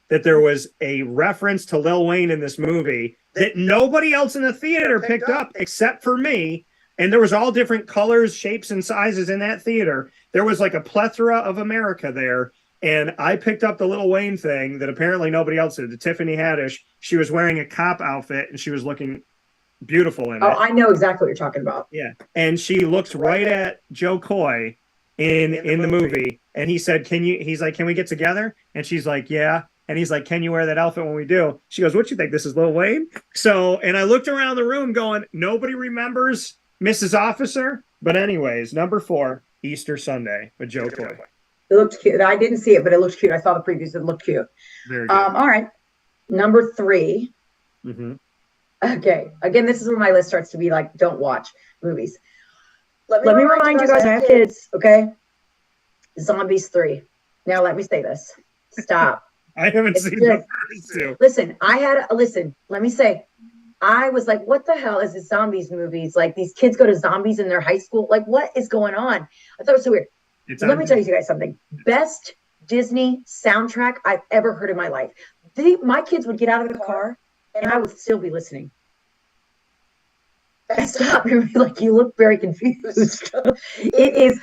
A: that there was a reference to Lil Wayne in this movie that nobody else in the theater picked up except for me. And there was all different colors, shapes, and sizes in that theater. There was like a plethora of America there. And I picked up the Lil Wayne thing that apparently nobody else did. The Tiffany Haddish. She was wearing a cop outfit and she was looking beautiful in it.
J: Oh, I know exactly what you're talking about.
A: Yeah. And she looked right at Joe Coy in the movie. And he said, he's like, can we get together? And she's like, yeah. And he's like, can you wear that outfit when we do? She goes, what you think? This is Lil Wayne? So, and I looked around the room going, nobody remembers Mrs. Officer. But anyways, number 4, Easter Sunday with Joe Coy.
J: It looked cute. I didn't see it, but it looked cute. I saw the previews. It looked cute.
A: Very good.
J: All right. Number 3.
A: Mm-hmm.
J: Okay. Again, this is where my list starts to be like, don't watch movies. Let me remind you guys, I have kids, okay? Zombies 3. Now let me say this. Stop.
A: I haven't seen the first 2.
J: Listen, let me say, I was like, what the hell is this zombies movies? Like, these kids go to zombies in their high school. Like, what is going on? I thought it was so weird. Let me tell you guys something. Best Disney soundtrack I've ever heard in my life. My kids would get out of the car and I would still be listening. Stop. You're like, you look very confused. It is.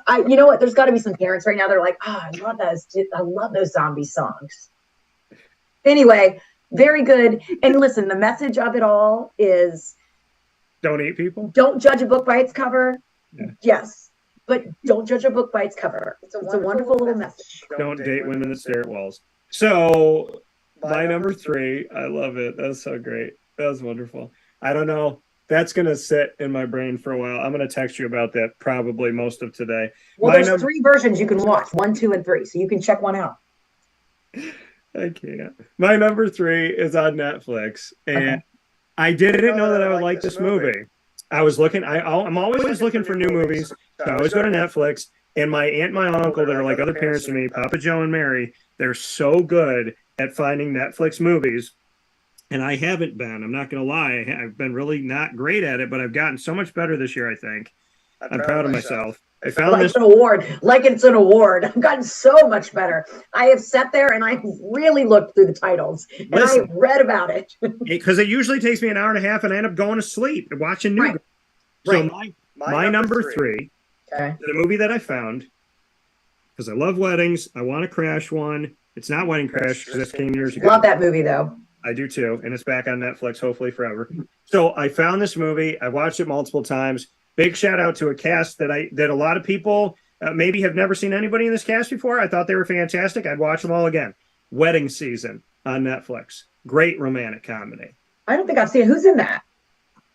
J: You know what? There's got to be some parents right now. They're like, oh, I love those zombie songs. Anyway, very good. And listen, the message of it all is,
A: don't eat people.
J: Don't judge a book by its cover.
A: Yeah.
J: Yes. But don't judge a book by its cover. It's a wonderful little message.
A: Don't date women that stare at walls. So, my number 3, I love it. That was so great. That was wonderful. I don't know. That's going to sit in my brain for a while. I'm going to text you about that probably most of today.
J: Well, there's 3 versions you can watch, 1, 2, and 3. So you can check one out.
A: I can't. My number 3 is on Netflix. And I didn't know that I would like this movie. I was looking, I'm always looking for new movies. So I always go to Netflix, and my aunt and my uncle that are like other parents to me, Papa Joe and Mary, they're so good at finding Netflix movies. And I haven't been, I'm not going to lie. I've been really not great at it, but I've gotten so much better this year, I think. I'm proud of myself. I found
J: like
A: this
J: an award. Like it's an award. I've gotten so much better. I have sat there and I've really looked through the titles and I've read about it.
A: Because it usually takes me an hour and a half and I end up going to sleep and watching new. So my number 3, the movie that I found, because I love weddings. I want to crash one. It's not Wedding Crash because that came years ago.
J: Love that movie though.
A: I do too. And it's back on Netflix, hopefully forever. So I found this movie. I watched it multiple times. Big shout out to a cast that a lot of people maybe have never seen anybody in this cast before. I thought they were fantastic. I'd watch them all again. Wedding Season on Netflix. Great romantic comedy.
J: I don't think I've seen it. Who's in that?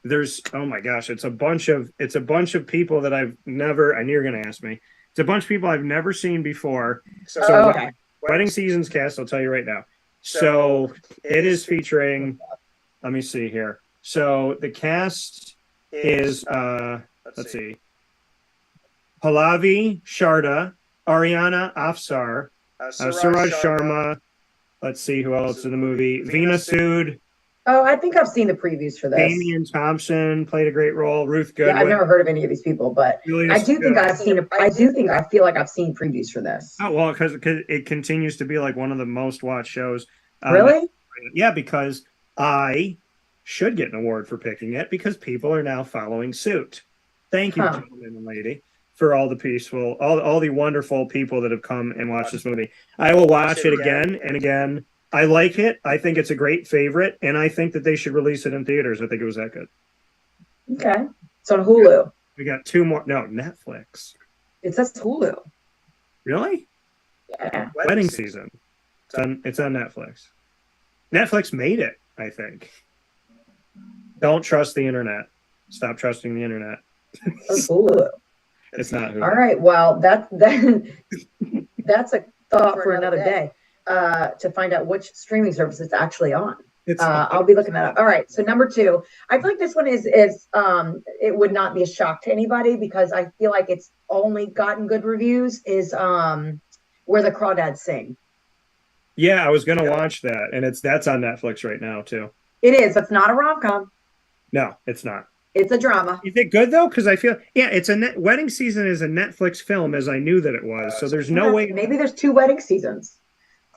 A: There's, oh my gosh, it's a bunch of people that I've never, I knew you were going to ask me. It's a bunch of people I've never seen before. So Wedding Season's cast, I'll tell you right now. So it is featuring, let me see here. So the cast is, let's see, Pallavi Sharda, Ariana Afsar, Suraj Sharma. Let's see who else in the movie. Veena Sood.
J: Oh, I think I've seen the previews for this.
A: Damian Thompson played a great role. Ruth Goodwin.
J: Yeah, I've never heard of any of these people, but I do think I've seen it. I feel like I've seen previews for this.
A: Oh, well, because it continues to be like one of the most watched shows.
J: Really?
A: Yeah, because I should get an award for picking it because people are now following suit. Thank you, gentlemen and lady, for all the peaceful, all the wonderful people that have come and watched this movie. I will watch it again and again. I like it. I think it's a great favorite, and I think that they should release it in theaters. I think it was that good.
J: Okay. It's on Hulu.
A: We got 2 more. No, Netflix.
J: It says Hulu.
A: Really?
J: Yeah.
A: Wedding Season. It's on Netflix. Netflix made it, I think. Don't trust the internet. Stop trusting the internet.
J: It's Hulu.
A: It's not Hulu.
J: All right. Well, that's a thought for another day to find out which streaming service it's actually on. I'll be looking that up. All right. So number 2, I feel like this one is it would not be a shock to anybody because I feel like it's only gotten good reviews is Where the Crawdads Sing.
A: Yeah, I was gonna watch that, and that's on Netflix right now too.
J: It is. It's not a rom-com.
A: No, it's not.
J: It's a drama.
A: Is it good though? Because I feel it's Wedding Season is a Netflix film, as I knew that it was. So there's no way.
J: Maybe there's 2 wedding seasons.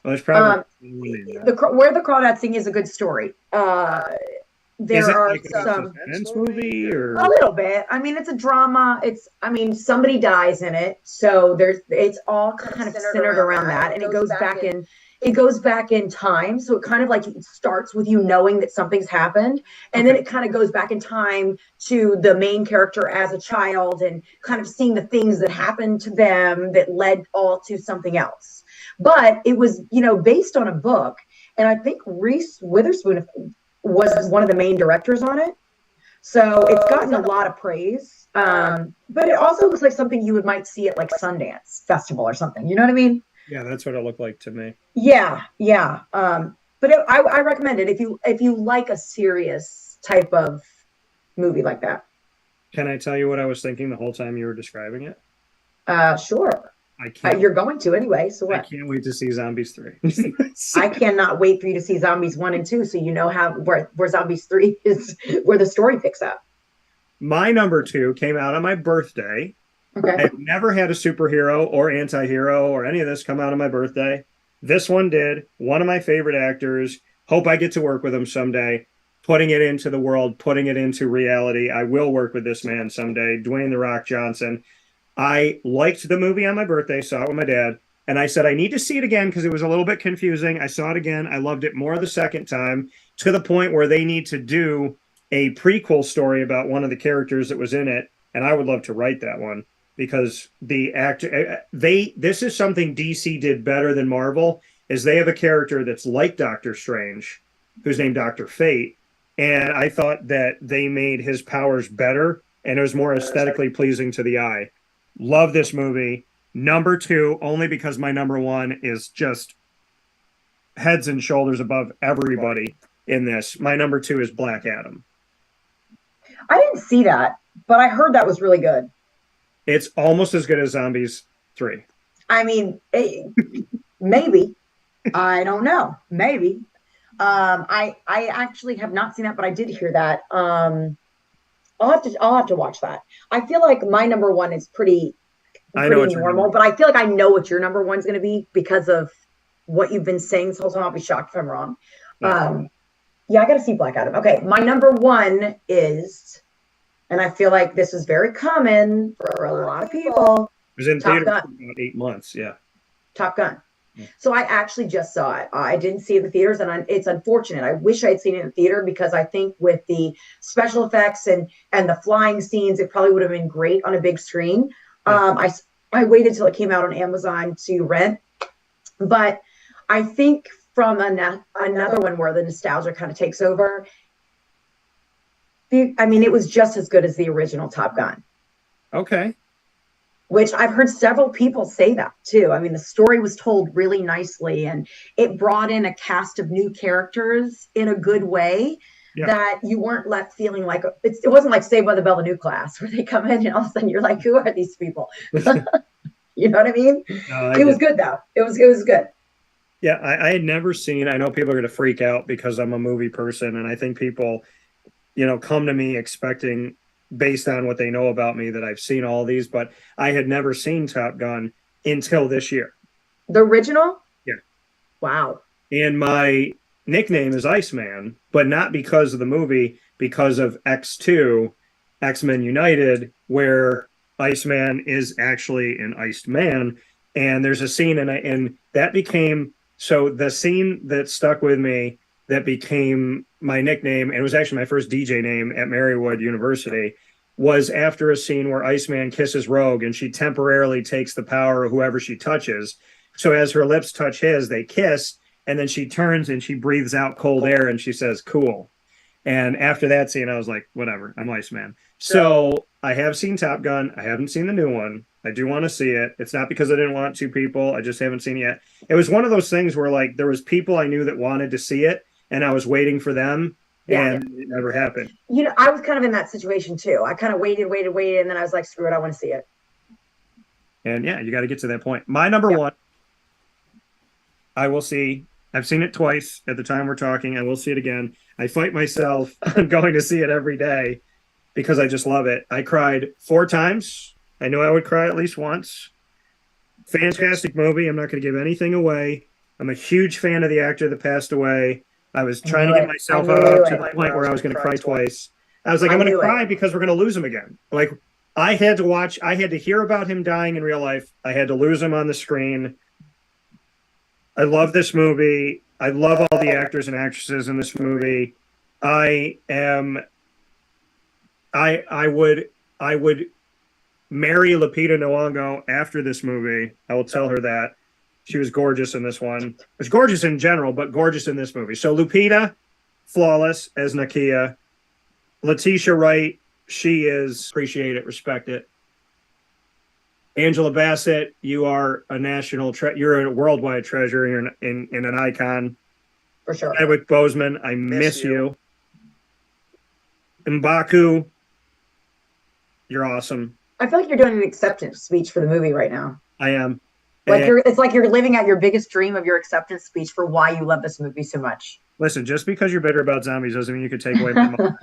A: Well, there's probably
J: Where the Crawdads Sing is a good story. There are
A: like
J: some
A: suspense movie or
J: a little bit. I mean, it's a drama. Somebody dies in it, so it's all kind of centered around that, and it goes back in. It goes back in time, so it kind of like it starts with you knowing that something's happened, and then it kind of goes back in time to the main character as a child and kind of seeing the things that happened to them that led all to something else. But it was, based on a book, and I think Reese Witherspoon was one of the main directors on it. So it's gotten a lot of praise. But it also looks like something you might see at like Sundance Festival or something. You know what I mean?
A: Yeah, that's what it looked like to me.
J: Yeah. But I recommend it if you like a serious type of movie like that.
A: Can I tell you what I was thinking the whole time you were describing it?
J: Sure.
A: I can't.
J: You're going to anyway. So what?
A: I can't wait to see Zombies 3.
J: I cannot wait for you to see Zombies 1 and 2, so you know where Zombies 3 is, where the story picks up.
A: My number 2 came out on my birthday.
J: Okay.
A: I've never had a superhero or anti-hero or any of this come out on my birthday. This one did. One of my favorite actors. Hope I get to work with him someday. Putting it into the world, putting it into reality. I will work with this man someday. Dwayne "The Rock" Johnson. I liked the movie on my birthday, saw it with my dad, and I said I need to see it again because it was a little bit confusing. I saw it again. I loved it more the second time, to the point where they need to do a prequel story about one of the characters that was in it, and I would love to write that one. Because the actor, this is something DC did better than Marvel, is they have a character that's like Doctor Strange, who's named Dr. Fate, and I thought that they made his powers better, and it was more aesthetically pleasing to the eye. Love this movie. Number 2, only because my number 1 is just heads and shoulders above everybody in this. My number 2 is Black Adam.
J: I didn't see that, but I heard that was really good.
A: It's almost as good as Zombies 3.
J: I mean, maybe. I don't know. Maybe. I actually have not seen that, but I did hear that. I'll have to watch that. I feel like my number 1 is pretty normal, but I feel like I know what your number 1 is going to be because of what you've been saying this whole time. I'll be shocked if I'm wrong. Yeah, I got to see Black Adam. Okay, my number 1 is. And I feel like this is very common for a lot of people.
A: It was in theater for about 8 months, yeah.
J: Top Gun. Yeah. So I actually just saw it. I didn't see it in the theaters, and it's unfortunate. I wish I had seen it in the theater because I think with the special effects and the flying scenes, it probably would have been great on a big screen. Yeah. I waited till it came out on Amazon to rent. But I think from another one where the nostalgia kind of takes over, it was just as good as the original Top Gun.
A: Okay.
J: Which I've heard several people say that too. I mean, the story was told really nicely, and it brought in a cast of new characters in a good way that you weren't left feeling like it wasn't like Saved by the Bell, the new class, where they come in and all of a sudden you're like, who are these people? You know what I mean? It was good though. It was good.
A: Yeah, I had never seen. I know people are going to freak out because I'm a movie person, and I think people, come to me expecting, based on what they know about me, that I've seen all these, but I had never seen Top Gun until this year.
J: The original?
A: Yeah.
J: Wow.
A: And my nickname is Iceman, but not because of the movie, because of X2, X-Men United, where Iceman is actually an iced man. And there's a scene, and that became, so the scene that stuck with me, that became my nickname, and it was actually my first DJ name at Marywood University, was after a scene where Iceman kisses Rogue, and she temporarily takes the power of whoever she touches. So as her lips touch his, they kiss, and then she turns and she breathes out cold air, and she says, cool. And after that scene, I was like, whatever, I'm Iceman. So I have seen Top Gun. I haven't seen the new one. I do want to see it. It's not because I didn't want to, people. I just haven't seen it yet. It was one of those things where, like, there was people I knew that wanted to see it, and I was waiting for them, and it never happened.
J: You know, I was kind of in that situation too. I kind of waited, and then I was like, screw it, I want to see it.
A: And yeah, you got to get to that point. My number one, I will see. I've seen it twice at the time we're talking. I will see it again. I fight myself on going to see it every day because I just love it. I cried 4 times. I knew I would cry at least once. Fantastic movie. I'm not going to give anything away. I'm a huge fan of the actor that passed away. I was trying to get myself up to the point where I was going to cry twice. I was like, I'm going to cry because we're going to lose him again. Like, I had to hear about him dying in real life. I had to lose him on the screen. I love this movie. I love all the actors and actresses in this movie. I would marry Lupita Nyong'o after this movie. I will tell her that. She was gorgeous in this one. She was gorgeous in general, but gorgeous in this movie. So Lupita, flawless as Nakia. Letitia Wright, she is, appreciate it, respect it. Angela Bassett, you are a you're a worldwide treasure. You're an icon.
J: For sure.
A: Chadwick Boseman, I miss you. M'Baku, you're awesome.
J: I feel like you're doing an acceptance speech for the movie right now.
A: I am.
J: Like it's like you're living out your biggest dream of your acceptance speech for why you love this movie so much.
A: Listen, just because you're bitter about zombies doesn't mean you can take away my moment.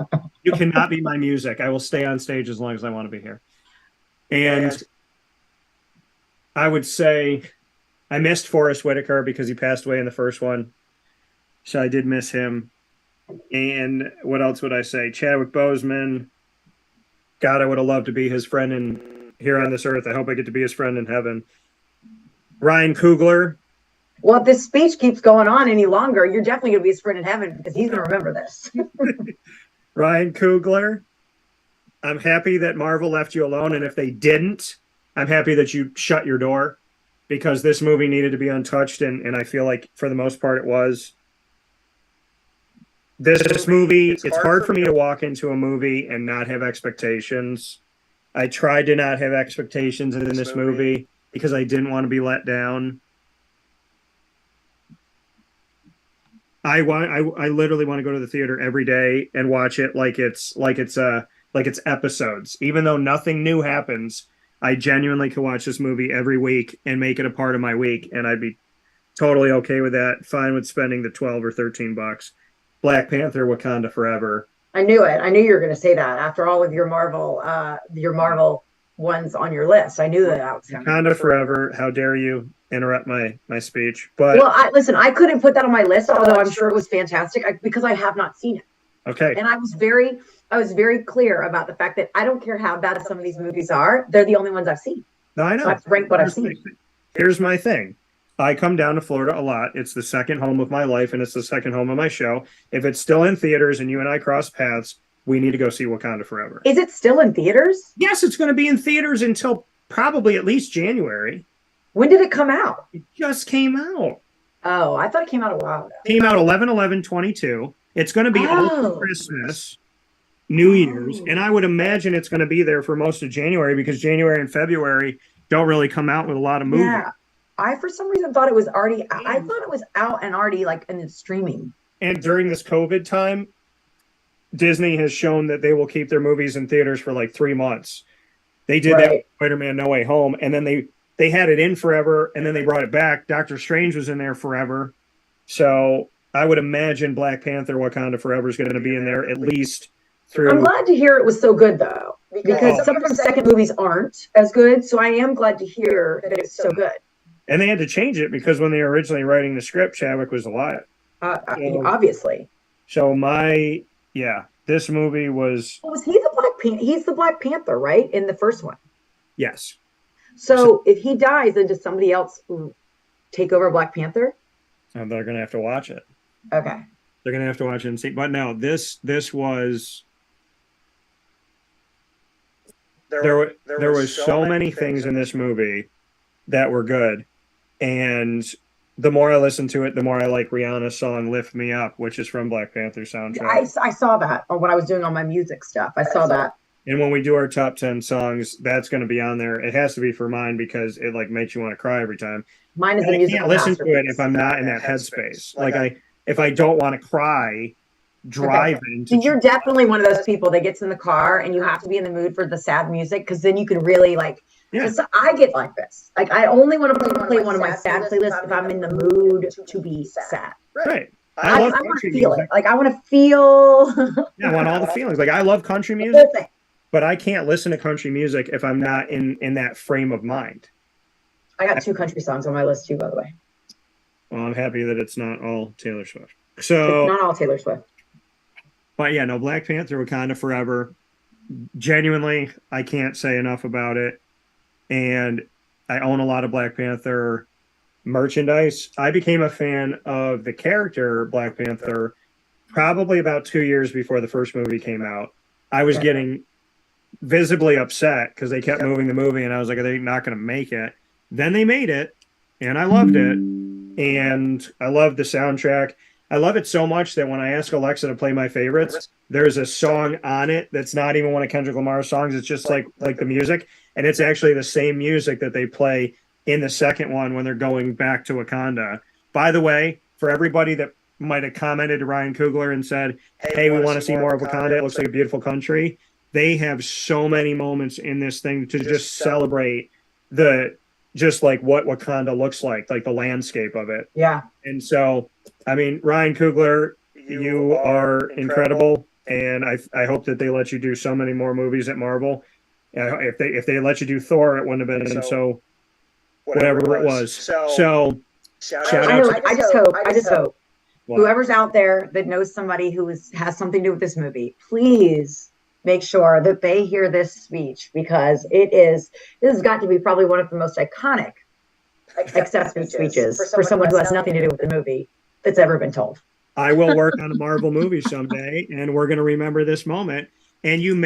A: You cannot be my music. I will stay on stage as long as I want to be here. And I would say I missed Forrest Whitaker because he passed away in the first one. So I did miss him. And what else would I say? Chadwick Boseman. God, I would have loved to be his friend here on this earth. I hope I get to be his friend in heaven. Ryan Coogler.
J: Well, if this speech keeps going on any longer, you're definitely going to be his friend in heaven because he's going to remember this.
A: Ryan Coogler. I'm happy that Marvel left you alone. And if they didn't, I'm happy that you shut your door because this movie needed to be untouched. And I feel like for the most part it was. This movie, it's hard for me to walk into a movie and not have expectations. I tried to not have expectations in this movie because I didn't want to be let down. I literally want to go to the theater every day and watch it like it's episodes. Even though nothing new happens, I genuinely could watch this movie every week and make it a part of my week, and I'd be totally okay with that. Fine with spending the $12 or $13. Black Panther, Wakanda Forever.
J: I knew it. I knew you were going to say that after all of your Marvel ones on your list. I knew that was coming.
A: Wakanda Forever. How dare you interrupt my speech? But
J: well, I couldn't put that on my list, although I'm sure it was fantastic because I have not seen it.
A: Okay.
J: And I was very clear about the fact that I don't care how bad some of these movies are. They're the only ones I've seen.
A: No, I know.
J: So I have to rank what I've seen.
A: Here's my thing. I come down to Florida a lot. It's the second home of my life, and it's the second home of my show. If it's still in theaters and you and I cross paths, we need to go see Wakanda Forever.
J: Is it still in theaters?
A: Yes, it's going to be in theaters until probably at least January.
J: When did it come out?
A: It just came out.
J: Oh, I thought it came out a while ago.
A: Came out 11/11/22. It's going to be over Christmas, New Year's, and I would imagine it's going to be there for most of January because January and February don't really come out with a lot of movies.
J: Yeah. I, for some reason, thought it was already, I thought it was out and already like in streaming.
A: And during this COVID time, Disney has shown that they will keep their movies in theaters for like 3 months. They did that with Spider-Man No Way Home, and then they had it in forever, and then they brought it back. Doctor Strange was in there forever. So I would imagine Black Panther Wakanda Forever is going to be in there at least through.
J: I'm glad to hear it was so good, though, because some of the second movies aren't as good. So I am glad to hear that it's so good.
A: And they had to change it because when they were originally writing the script, Chadwick was alive.
J: Obviously.
A: So this movie was,
J: Was he the Black Panther? He's the Black Panther, right? In the first one.
A: yes.
J: So if he dies, then does somebody else take over Black Panther?
A: And they're going to have to watch it.
J: Okay.
A: They're going to have to watch it and see. But no, this was, there was so many things in this movie that were good. And the more I listen to it, the more I like Rihanna's song "Lift Me Up," which is from Black Panther soundtrack.
J: I saw that when I was doing all my music stuff. I saw that.
A: And when we do our top 10 songs, that's going to be on there. It has to be for mine because it like makes you want to cry every time.
J: Mine is
A: and
J: a musical
A: I can't listen to it
J: masterpiece.
A: if I'm not in that headspace. If I don't want to cry driving.
J: So you're definitely one of those people that gets in the car and you have to be in the mood for the sad music because then you can really like.
A: Yeah.
J: So I get like this. Like I only want to play one of my sad playlists if I'm in the mood to be sad.
A: Right.
J: I want to feel it. Like I want to feel.
A: Yeah, I want all the feelings. Like I love country music, but I can't listen to country music if I'm not in that frame of mind.
J: I got 2 country songs on my list too, by the way.
A: Well, I'm happy that it's not all Taylor Swift. So
J: it's not all Taylor Swift.
A: But yeah, no, Black Panther Wakanda Forever. Genuinely, I can't say enough about it. And I own a lot of Black Panther merchandise. I became a fan of the character Black Panther probably about 2 years before the first movie came out. I was getting visibly upset because they kept moving the movie, and I was like, are they not going to make it? Then they made it, and I loved it. And I love the soundtrack. I love it so much that when I ask Alexa to play my favorites, there's a song on it that's not even one of Kendrick Lamar's songs. It's just like the music. And it's actually the same music that they play in the second one when they're going back to Wakanda. By the way, for everybody that might have commented to Ryan Coogler and said, hey, we want to see more of Wakanda. It looks like a beautiful country. They have so many moments in this thing to just celebrate just like what Wakanda looks like the landscape of it.
J: Yeah.
A: And so, I mean, Ryan Coogler, you are incredible. And I hope that they let you do so many more movies at Marvel. If they let you do Thor, it wouldn't have been so whatever it was. So shout out.
J: I just hope whoever's out there that knows somebody who has something to do with this movie, please make sure that they hear this speech because this has got to be probably one of the most iconic acceptance speeches for someone who has nothing to do with the movie that's ever been told.
A: I will work on a Marvel movie someday, and we're going to remember this moment. And you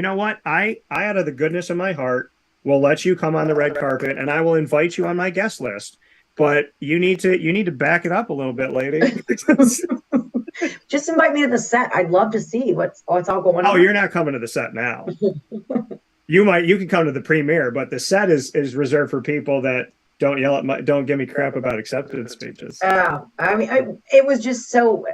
A: know what? I out of the goodness of my heart, will let you come on the red carpet, and I will invite you on my guest list. But you need to back it up a little bit, lady.
J: Just invite me to the set. I'd love to see what's all going on.
A: Oh, you're not coming to the set now. You can come to the premiere, but the set is reserved for people that don't give me crap about acceptance speeches.
J: Oh, I mean, it was just so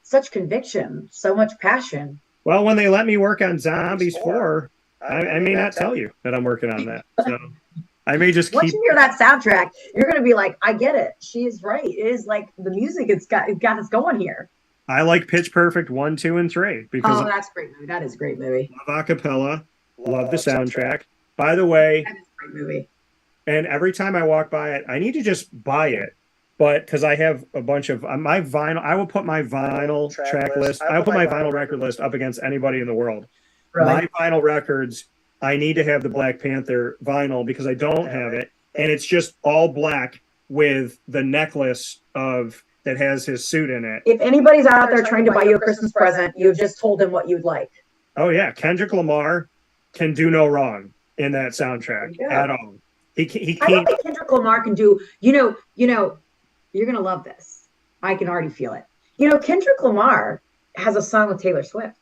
J: such conviction, so much passion.
A: Well, when they let me work on Zombies 4, I may not tell you that I'm working on that. So I may just
J: Once you hear that soundtrack, you're going to be like, I get it. She is right. It is like the music. It's got us going here.
A: I like Pitch Perfect 1, 2, and 3 because
J: that's a great movie. That is a great movie.
A: Love acapella, love the soundtrack. By the way,
J: that is a great movie.
A: And every time I walk by it, I need to just buy it. But because I have a bunch of my vinyl, I will put my vinyl track list. I will put my vinyl record list up against anybody in the world.
J: Really?
A: My vinyl records, I need to have the Black Panther vinyl because I don't have it, and it's just all black with the necklace that has his suit in it.
J: If anybody's out there trying to buy you a Christmas present, you've just told them what you'd like.
A: Oh yeah, Kendrick Lamar can do no wrong in that soundtrack at all. He can't.
J: I don't think Kendrick Lamar can do. You're gonna love this. I can already feel it. Kendrick Lamar has a song with Taylor Swift.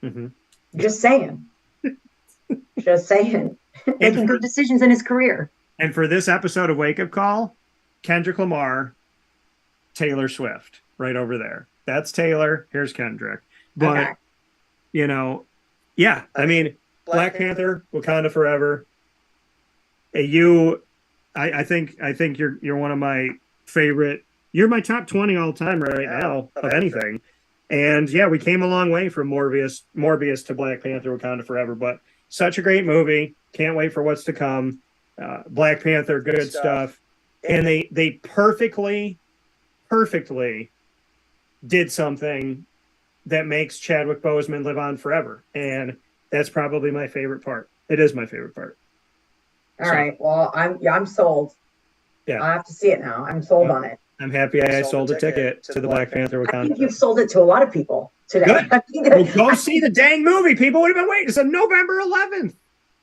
A: Mm-hmm.
J: Just saying. Just saying. Making good decisions in his career.
A: And for this episode of Wake Up Call, Kendrick Lamar, Taylor Swift, right over there. That's Taylor. Here's Kendrick. But, I mean, Black Panther, Wakanda Forever. I think you're one of my favorite. You're my top 20 all time right now of anything. And yeah, we came a long way from Morbius to Black Panther, Wakanda Forever. But such a great movie. Can't wait for what's to come. Black Panther, good stuff. And they perfectly perfectly did something that makes Chadwick Boseman live on forever. And that's probably my favorite part. It is my favorite part.
J: All right. Well, I'm sold.
A: Yeah.
J: I have to see it now. I'm sold on it.
A: I'm happy I sold a ticket to the Black Panther Wakanda.
J: I think you've sold it to a lot of people today.
A: Good.
J: I think
A: Well, go see the dang movie. People would have been waiting. It's on November 11th.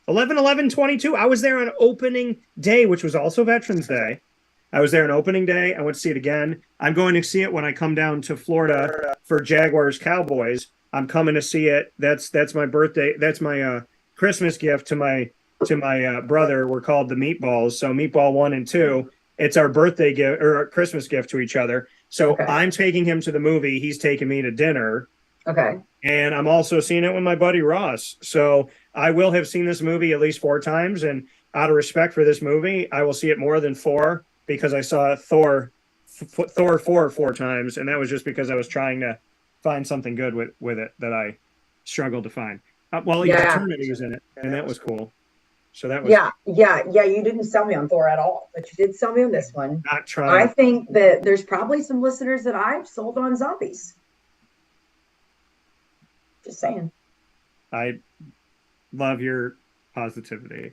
A: 11/11/22. I was there on opening day, which was also Veterans Day. I was there on opening day. I went to see it again. I'm going to see it when I come down to Florida for Jaguars Cowboys. I'm coming to see it. That's my birthday. That's my Christmas gift to my brother. We're called the Meatballs. So Meatball 1 and 2. It's our birthday gift or our Christmas gift to each other. So I'm taking him to the movie. He's taking me to dinner.
J: Okay.
A: And I'm also seeing it with my buddy Ross. So I will have seen this movie at least 4 times. And out of respect for this movie, I will see it more than 4 because I saw Thor 4 times. And that was just because I was trying to find something good with it that I struggled to find. Eternity was in it, and that was cool. So that was
J: yeah. You didn't sell me on Thor at all, but you did sell me on this one.
A: Not trying.
J: I think that there's probably some listeners that I've sold on zombies. Just saying.
A: I love your positivity.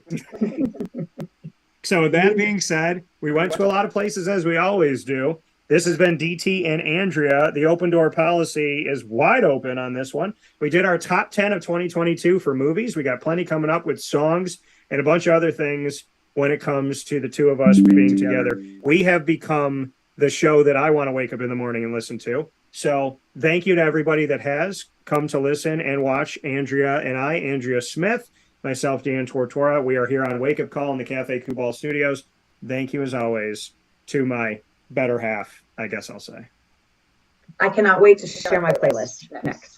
A: So with that being said, we went to a lot of places as we always do. This has been DT and Andrea. The open door policy is wide open on this one. We did our top 10 of 2022 for movies. We got plenty coming up with songs and a bunch of other things when it comes to the two of us being together. We have become the show that I want to wake up in the morning and listen to. So thank you to everybody that has come to listen and watch Andrea and I, Andrea Smith, myself, Dan Tortora. We are here on Wake Up Call in the Cafe Kubal Studios. Thank you as always to my better half, I guess I'll say.
J: I cannot wait to share my playlist next.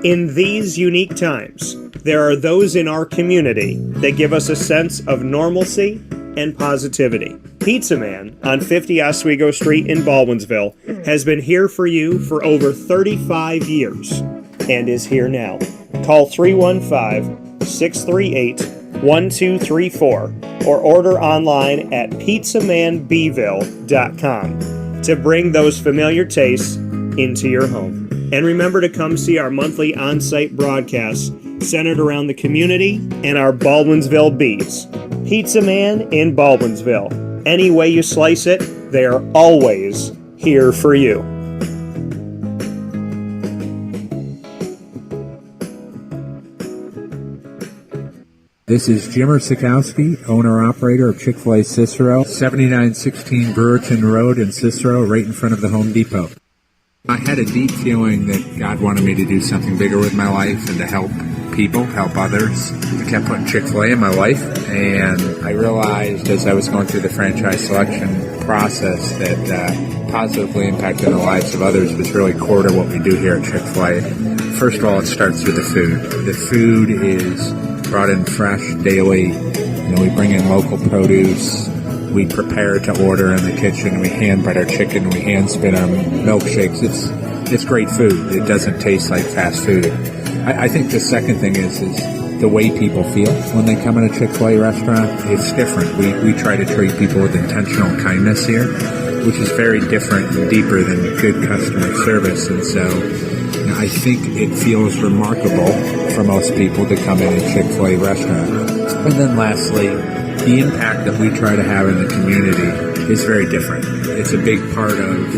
A: In these unique times, there are those in our community that give us a sense of normalcy and positivity. Pizza Man on 50 Oswego Street in Baldwinsville has been here for you for over 35 years and is here now. Call 315-638-1234 or order online at pizzamanbville.com to bring those familiar tastes into your home. And remember to come see our monthly on-site broadcasts centered around the community and our Baldwinsville Bees. Pizza Man in Baldwinsville. Any way you slice it, they are always here for you.
K: This is Jimmer Sikowski, owner-operator of Chick-fil-A Cicero, 7916 Brewerton Road in Cicero, right in front of the Home Depot. I had a deep feeling that God wanted me to do something bigger with my life and to help people, help others. I kept putting Chick-fil-A in my life, and I realized as I was going through the franchise selection process that positively impacting the lives of others was really core to what we do here at Chick-fil-A. First of all, it starts with the food. The food is brought in fresh daily. We bring in local produce. We prepare to order in the kitchen. We hand bread our chicken. We hand spin our milkshakes. It's great food. It doesn't taste like fast food. I think the second thing is the way people feel when they come in a Chick-fil-A restaurant. It's different. We try to treat people with intentional kindness here, which is very different and deeper than good customer service. And so I think it feels remarkable for most people to come in a Chick-fil-A restaurant. And then lastly, the impact that we try to have in the community is very different. It's a big part of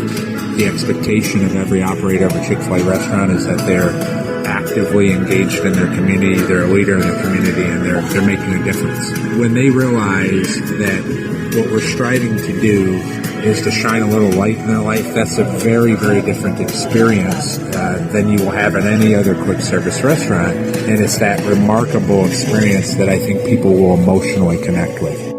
K: the expectation of every operator of a Chick-fil-A restaurant is that they're actively engaged in their community, they're a leader in their community, and they're making a difference. When they realize that what we're striving to do is to shine a little light in their life, that's a very, very different experience than you will have at any other quick service restaurant. And it's that remarkable experience that I think people will emotionally connect with.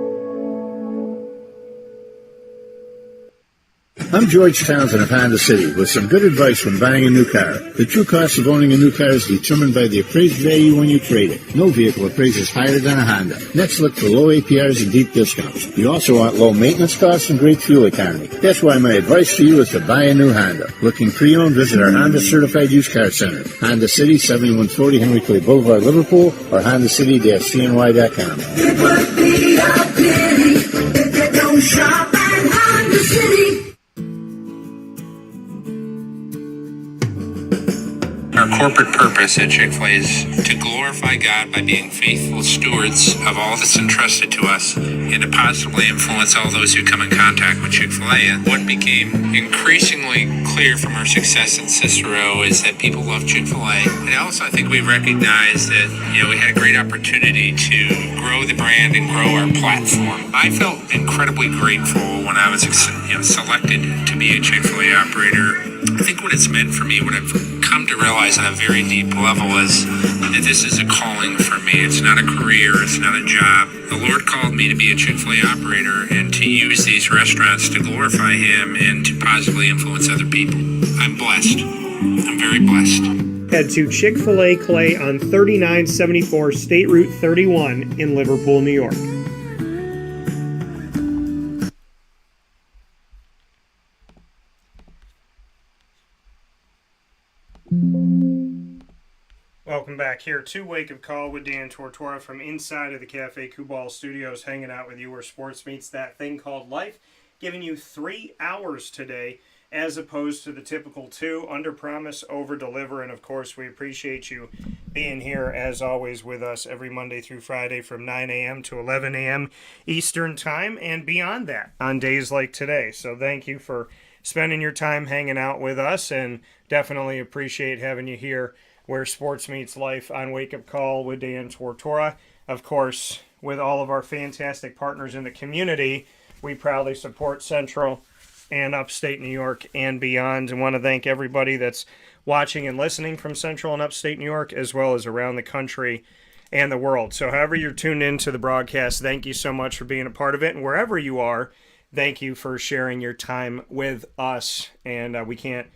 L: I'm George Townsend of Honda City with some good advice when buying a new car. The true cost of owning a new car is determined by the appraised value when you trade it. No vehicle appraises higher than a Honda. Next, look for low APRs and deep discounts. You also want low maintenance costs and great fuel economy. That's why my advice to you is to buy a new Honda. Looking pre-owned, visit our Honda Certified Used Car Center. Honda City, 7140 Henry Clay Boulevard, Liverpool, or HondaCity-CNY.com.
M: It would be a pity if you don't shop at Honda City.
N: Our corporate purpose at Chick-fil-A is to glorify God by being faithful stewards of all that's entrusted to us and to positively influence all those who come in contact with Chick-fil-A. And what became increasingly clear from our success in Cicero is that people love Chick-fil-A. And also I think we recognized that, we had a great opportunity to grow the brand and grow our platform. I felt incredibly grateful when I was selected to be a Chick-fil-A operator. I think what it's meant for me, what I've come to realize on a very deep level is that this is a calling for me. It's not a career. It's not a job. The Lord called me to be a Chick-fil-A operator and to use these restaurants to glorify Him and to positively influence other people. I'm blessed. I'm very blessed.
A: Head to Chick-fil-A Clay on 3974 State Route 31 in Liverpool, New York. Welcome back here to Wake Up Call with Dan Tortora from inside of the Cafe Kubal Studios, hanging out with you where sports meets that thing called life, giving you 3 hours today as opposed to the typical 2, under promise, over deliver, and of course we appreciate you being here as always with us every Monday through Friday from 9 a.m. to 11 a.m. Eastern Time and beyond that on days like today. So thank you for spending your time hanging out with us, and definitely appreciate having you here where sports meets life on Wake Up Call with Dan Tortora. Of course, with all of our fantastic partners in the community, we proudly support Central and Upstate New York and beyond, and want to thank everybody that's watching and listening from Central and Upstate New York, as well as around the country and the world. So however you're tuned into the broadcast, thank you so much for being a part of it, and wherever you are, thank you for sharing your time with us, and we can't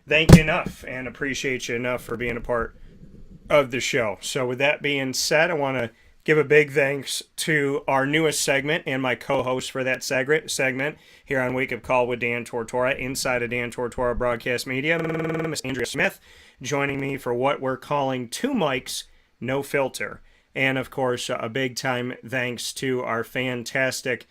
A: thank you enough and appreciate you enough for being a part of the show. So with that being said, I want to give a big thanks to our newest segment and my co-host for that segment here on Wake Up Call with Dan Tortora, inside of Dan Tortora Broadcast Media, Miss Andrea Smith, joining me for what we're calling 2 mics, no filter. And of course, a big time thanks to our fantastic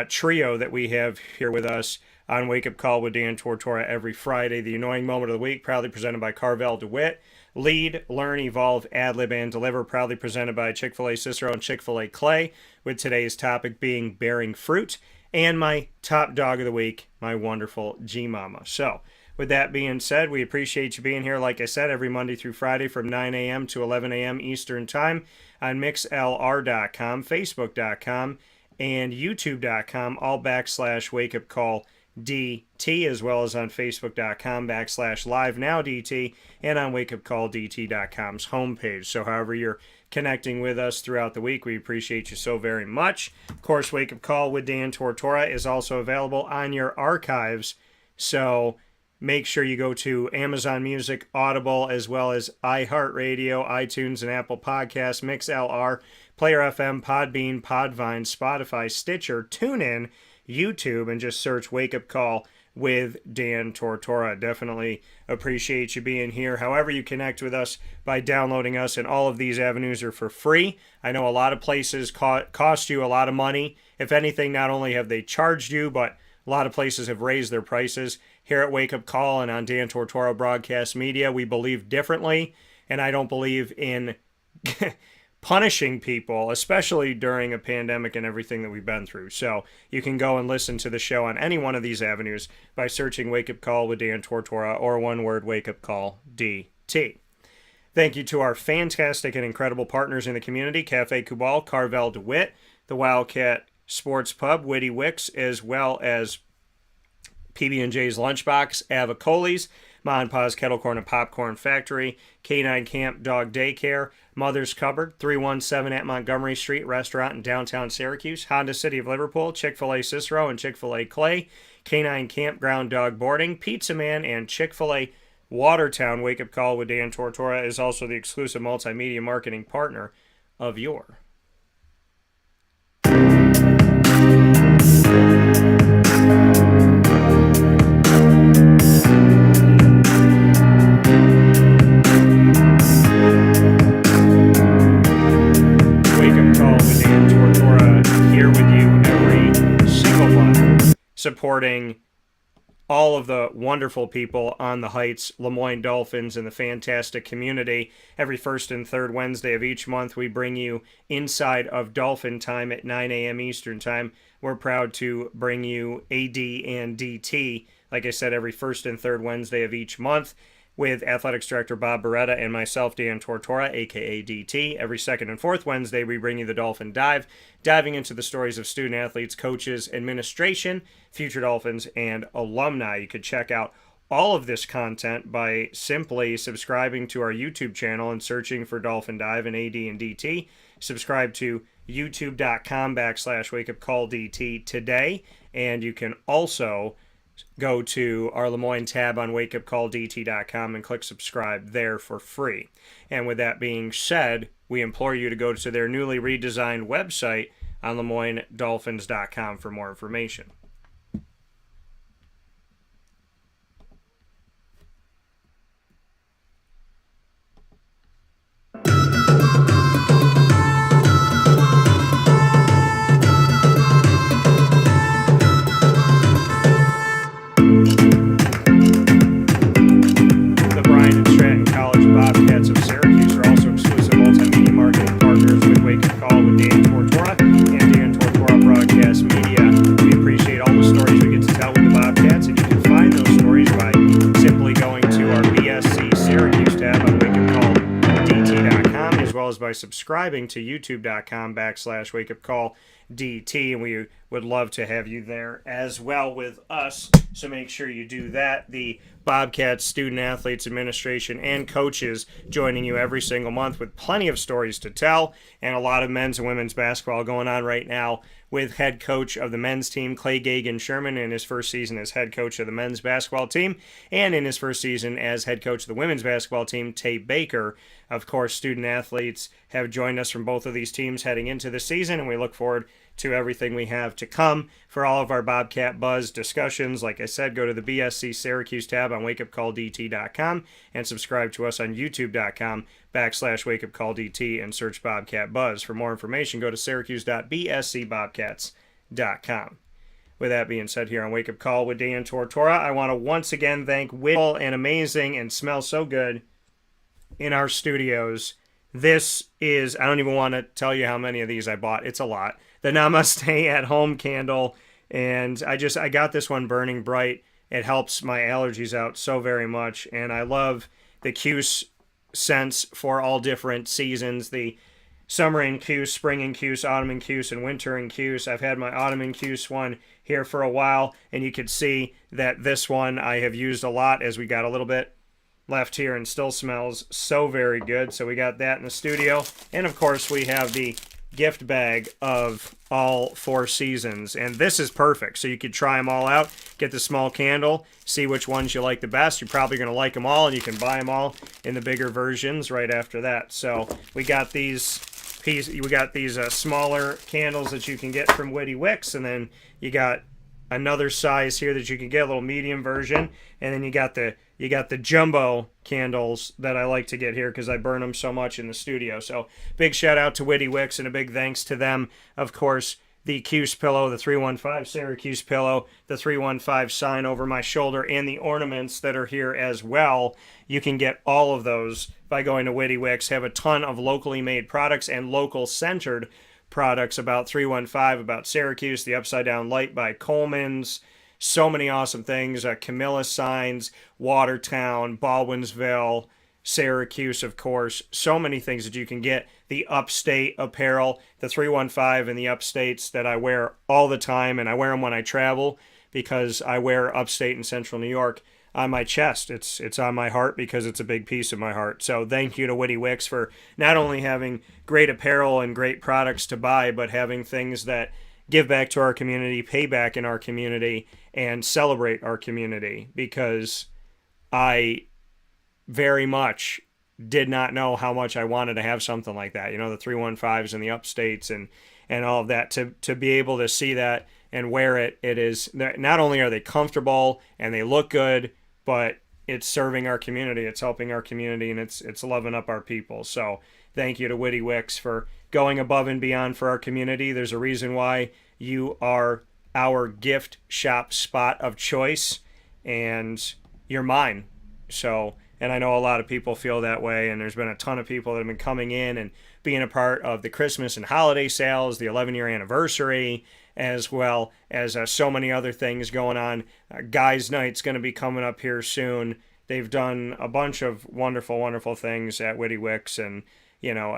A: trio that we have here with us on Wake Up Call with Dan Tortora every Friday. The Annoying Moment of the Week, proudly presented by Carvel DeWitt. Lead, Learn, Evolve, Ad-Lib, and Deliver, proudly presented by Chick-fil-A Cicero and Chick-fil-A Clay, with today's topic being bearing fruit. And my top dog of the week, my wonderful G-Mama. So, with that being said, we appreciate you being here, like I said, every Monday through Friday from 9 a.m. to 11 a.m. Eastern Time on mixlr.com, facebook.com, and youtube.com, all /Wake Up Call DT, as well as on facebook.com /live now DT, and on wakeupcalldt.com's homepage. So however you're connecting with us throughout the week, we appreciate you so very much. Of course, Wake Up Call with Dan Tortora is also available on your archives, so make sure you go to Amazon Music, Audible, as well as iHeartRadio, iTunes, and Apple Podcasts, MixLR, Player FM, Podbean, Podvine, Spotify, Stitcher, TuneIn, YouTube, and just search Wake Up Call with Dan Tortora. Definitely appreciate you being here. However you connect with us by downloading us, and all of these avenues are for free. I know a lot of places cost you a lot of money. If anything, not only have they charged you, but a lot of places have raised their prices. Here at Wake Up Call and on Dan Tortora Broadcast Media, we believe differently, and I don't believe in punishing people, especially during a pandemic and everything that we've been through. So you can go and listen to the show on any one of these avenues by searching Wake Up Call with Dan Tortora, or one word, Wake Up Call DT. Thank you to our fantastic and incredible partners in the community, Cafe Kubal, Carvel DeWitt, the Wildcat Sports Pub, Witty Wicks, as well as PB&J's Lunchbox, Avicoli's, Ma and Pa's Kettle Corn and Popcorn Factory, K9 Kamp Dog Daycare, Mother's Cupboard, 317 at Montgomery Street Restaurant in downtown Syracuse, Honda City of Liverpool, Chick-fil-A Cicero and Chick-fil-A Clay, K9 Kampground Dog Boarding, Pizza Man, and Chick-fil-A Watertown. Wake Up Call with Dan Tortora is also the exclusive multimedia marketing partner of your supporting all of the wonderful people on the Heights, Lemoyne Dolphins, and the fantastic community. Every first and third Wednesday of each month, we bring you Inside of Dolphin Time at 9 a.m. Eastern Time. We're proud to bring you AD and DT, like I said, every first and third Wednesday of each month, with Athletics Director Bob Beretta and myself, Dan Tortora, a.k.a. DT. Every second and fourth Wednesday, we bring you the Dolphin Dive, diving into the stories of student athletes, coaches, administration, future Dolphins, and alumni. You could check out all of this content by simply subscribing to our YouTube channel and searching for Dolphin Dive and AD and DT. Subscribe to youtube.com/wakeupcalldt today, and you can also go to our Lemoyne tab on wakeupcalldt.com and click subscribe there for free. And with that being said, we implore you to go to their newly redesigned website on LemoyneDolphins.com for more information. Bobcats of Syracuse are also exclusive multimedia marketing partners with Wake Up Call with Dan Tortora and Dan Tortora Broadcast Media. We appreciate all the stories we get to tell with the Bobcats, and you can find those stories by simply going to our BSC Syracuse tab on wakeupcalldt.com, as well as by subscribing to youtube.com/wakeupcalldt, and we would love to have you there as well with us, so make sure you do that. The Bobcats, student athletes, administration, and coaches joining you every single month with plenty of stories to tell, and a lot of men's and women's basketball going on right now with head coach of the men's team, Clay Gagan-Sherman, in his first season as head coach of the men's basketball team, and in his first season as head coach of the women's basketball team, Tay Baker. Of course, student athletes have joined us from both of these teams heading into the season, and we look forward to everything we have to come. For all of our Bobcat Buzz discussions, like I said, go to the BSC Syracuse tab on wakeupcalldt.com and subscribe to us on youtube.com/wakeupcalldt and search Bobcat Buzz. For more information, go to syracuse.bscbobcats.com. With that being said, here on Wake Up Call with Dan Tortora, I want to once again thank Will and amazing and smell so good in our studios. This is, I don't even want to tell you how many of these I bought. It's a lot. The Namaste at Home candle, and I got this one burning bright. It helps my allergies out so very much, and I love the Cuse scents for all different seasons. The summer incuse, spring incuse, autumn incuse, and winter incuse. I've had my autumn incuse one here for a while, and you could see that this one I have used a lot as we got a little bit left here and still smells so very good. So we got that in the studio, and of course we have the gift bag of all 4 seasons, and this is perfect, so you could try them all out, get the small candle, see which ones you like the best. You're probably going to like them all, and you can buy them all in the bigger versions right after that. So we got these smaller candles that you can get from Witty Wicks, and then you got another size here that you can get, a little medium version, and then you got the jumbo candles that I like to get here because I burn them so much in the studio. So big shout out to Witty Wicks and a big thanks to them. Of course, the Cuse pillow, the 315 Syracuse pillow, the 315 sign over my shoulder, and the ornaments that are here as well. You can get all of those by going to Witty Wicks. Have a ton of locally made products and local centered products about 315, about Syracuse, the Upside Down Light by Coleman's. So many awesome things. Camilla signs, Watertown, Baldwinsville, Syracuse, of course. So many things that you can get. The upstate apparel, the 315 and the upstates that I wear all the time, and I wear them when I travel because I wear upstate and central New York on my chest. It's on my heart because it's a big piece of my heart. So thank you to Witty Wicks for not only having great apparel and great products to buy, but having things that give back to our community, pay back in our community, and celebrate our community, because I very much did not know how much I wanted to have something like that. You know, the 315s and the upstates and all of that, to be able to see that and wear it. It is, not only are they comfortable and they look good, but it's serving our community, it's helping our community, and it's loving up our people. So thank you to Witty Wicks for going above and beyond for our community. There's a reason why you are our gift shop spot of choice, and you're mine. So, and I know a lot of people feel that way, and there's been a ton of people that have been coming in and being a part of the Christmas and holiday sales, the 11-year anniversary, as well as so many other things going on. Guys' Night's going to be coming up here soon. They've done a bunch of wonderful, wonderful things at Witty Wicks, and, you know,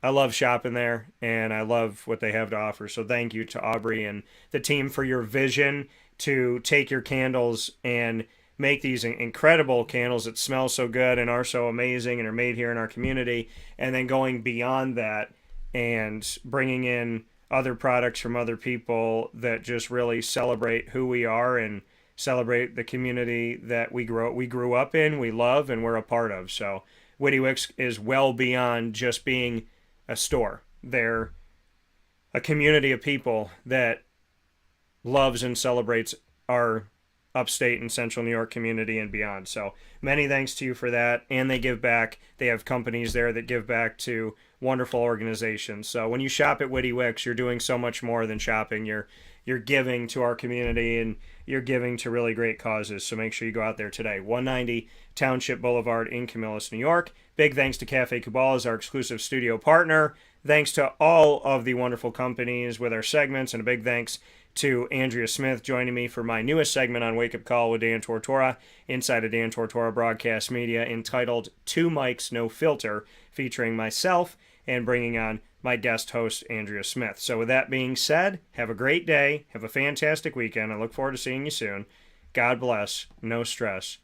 A: I love shopping there, and I love what they have to offer. So thank you to Aubrey and the team for your vision to take your candles and make these incredible candles that smell so good and are so amazing and are made here in our community, and then going beyond that and bringing in other products from other people that just really celebrate who we are and celebrate the community that we grew up in, we love, and we're a part of. So Witty Wicks is well beyond just being a store. They're a community of people that loves and celebrates our upstate and central New York community and beyond. So many thanks to you for that. And they give back. They have companies there that give back to wonderful organizations. So when you shop at Witty Wicks, you're doing so much more than shopping. You're giving to our community, and you're giving to really great causes. So make sure you go out there today. 190 Township Boulevard in Camillus, New York. Big thanks to Cafe Cabal as our exclusive studio partner. Thanks to all of the wonderful companies with our segments, and a big thanks to Andrea Smith joining me for my newest segment on Wake Up Call with Dan Tortora inside of Dan Tortora Broadcast Media, entitled Two Mics, No Filter, featuring myself and bringing on my guest host, Andrea Smith. So with that being said, have a great day. Have a fantastic weekend. I look forward to seeing you soon. God bless. No stress.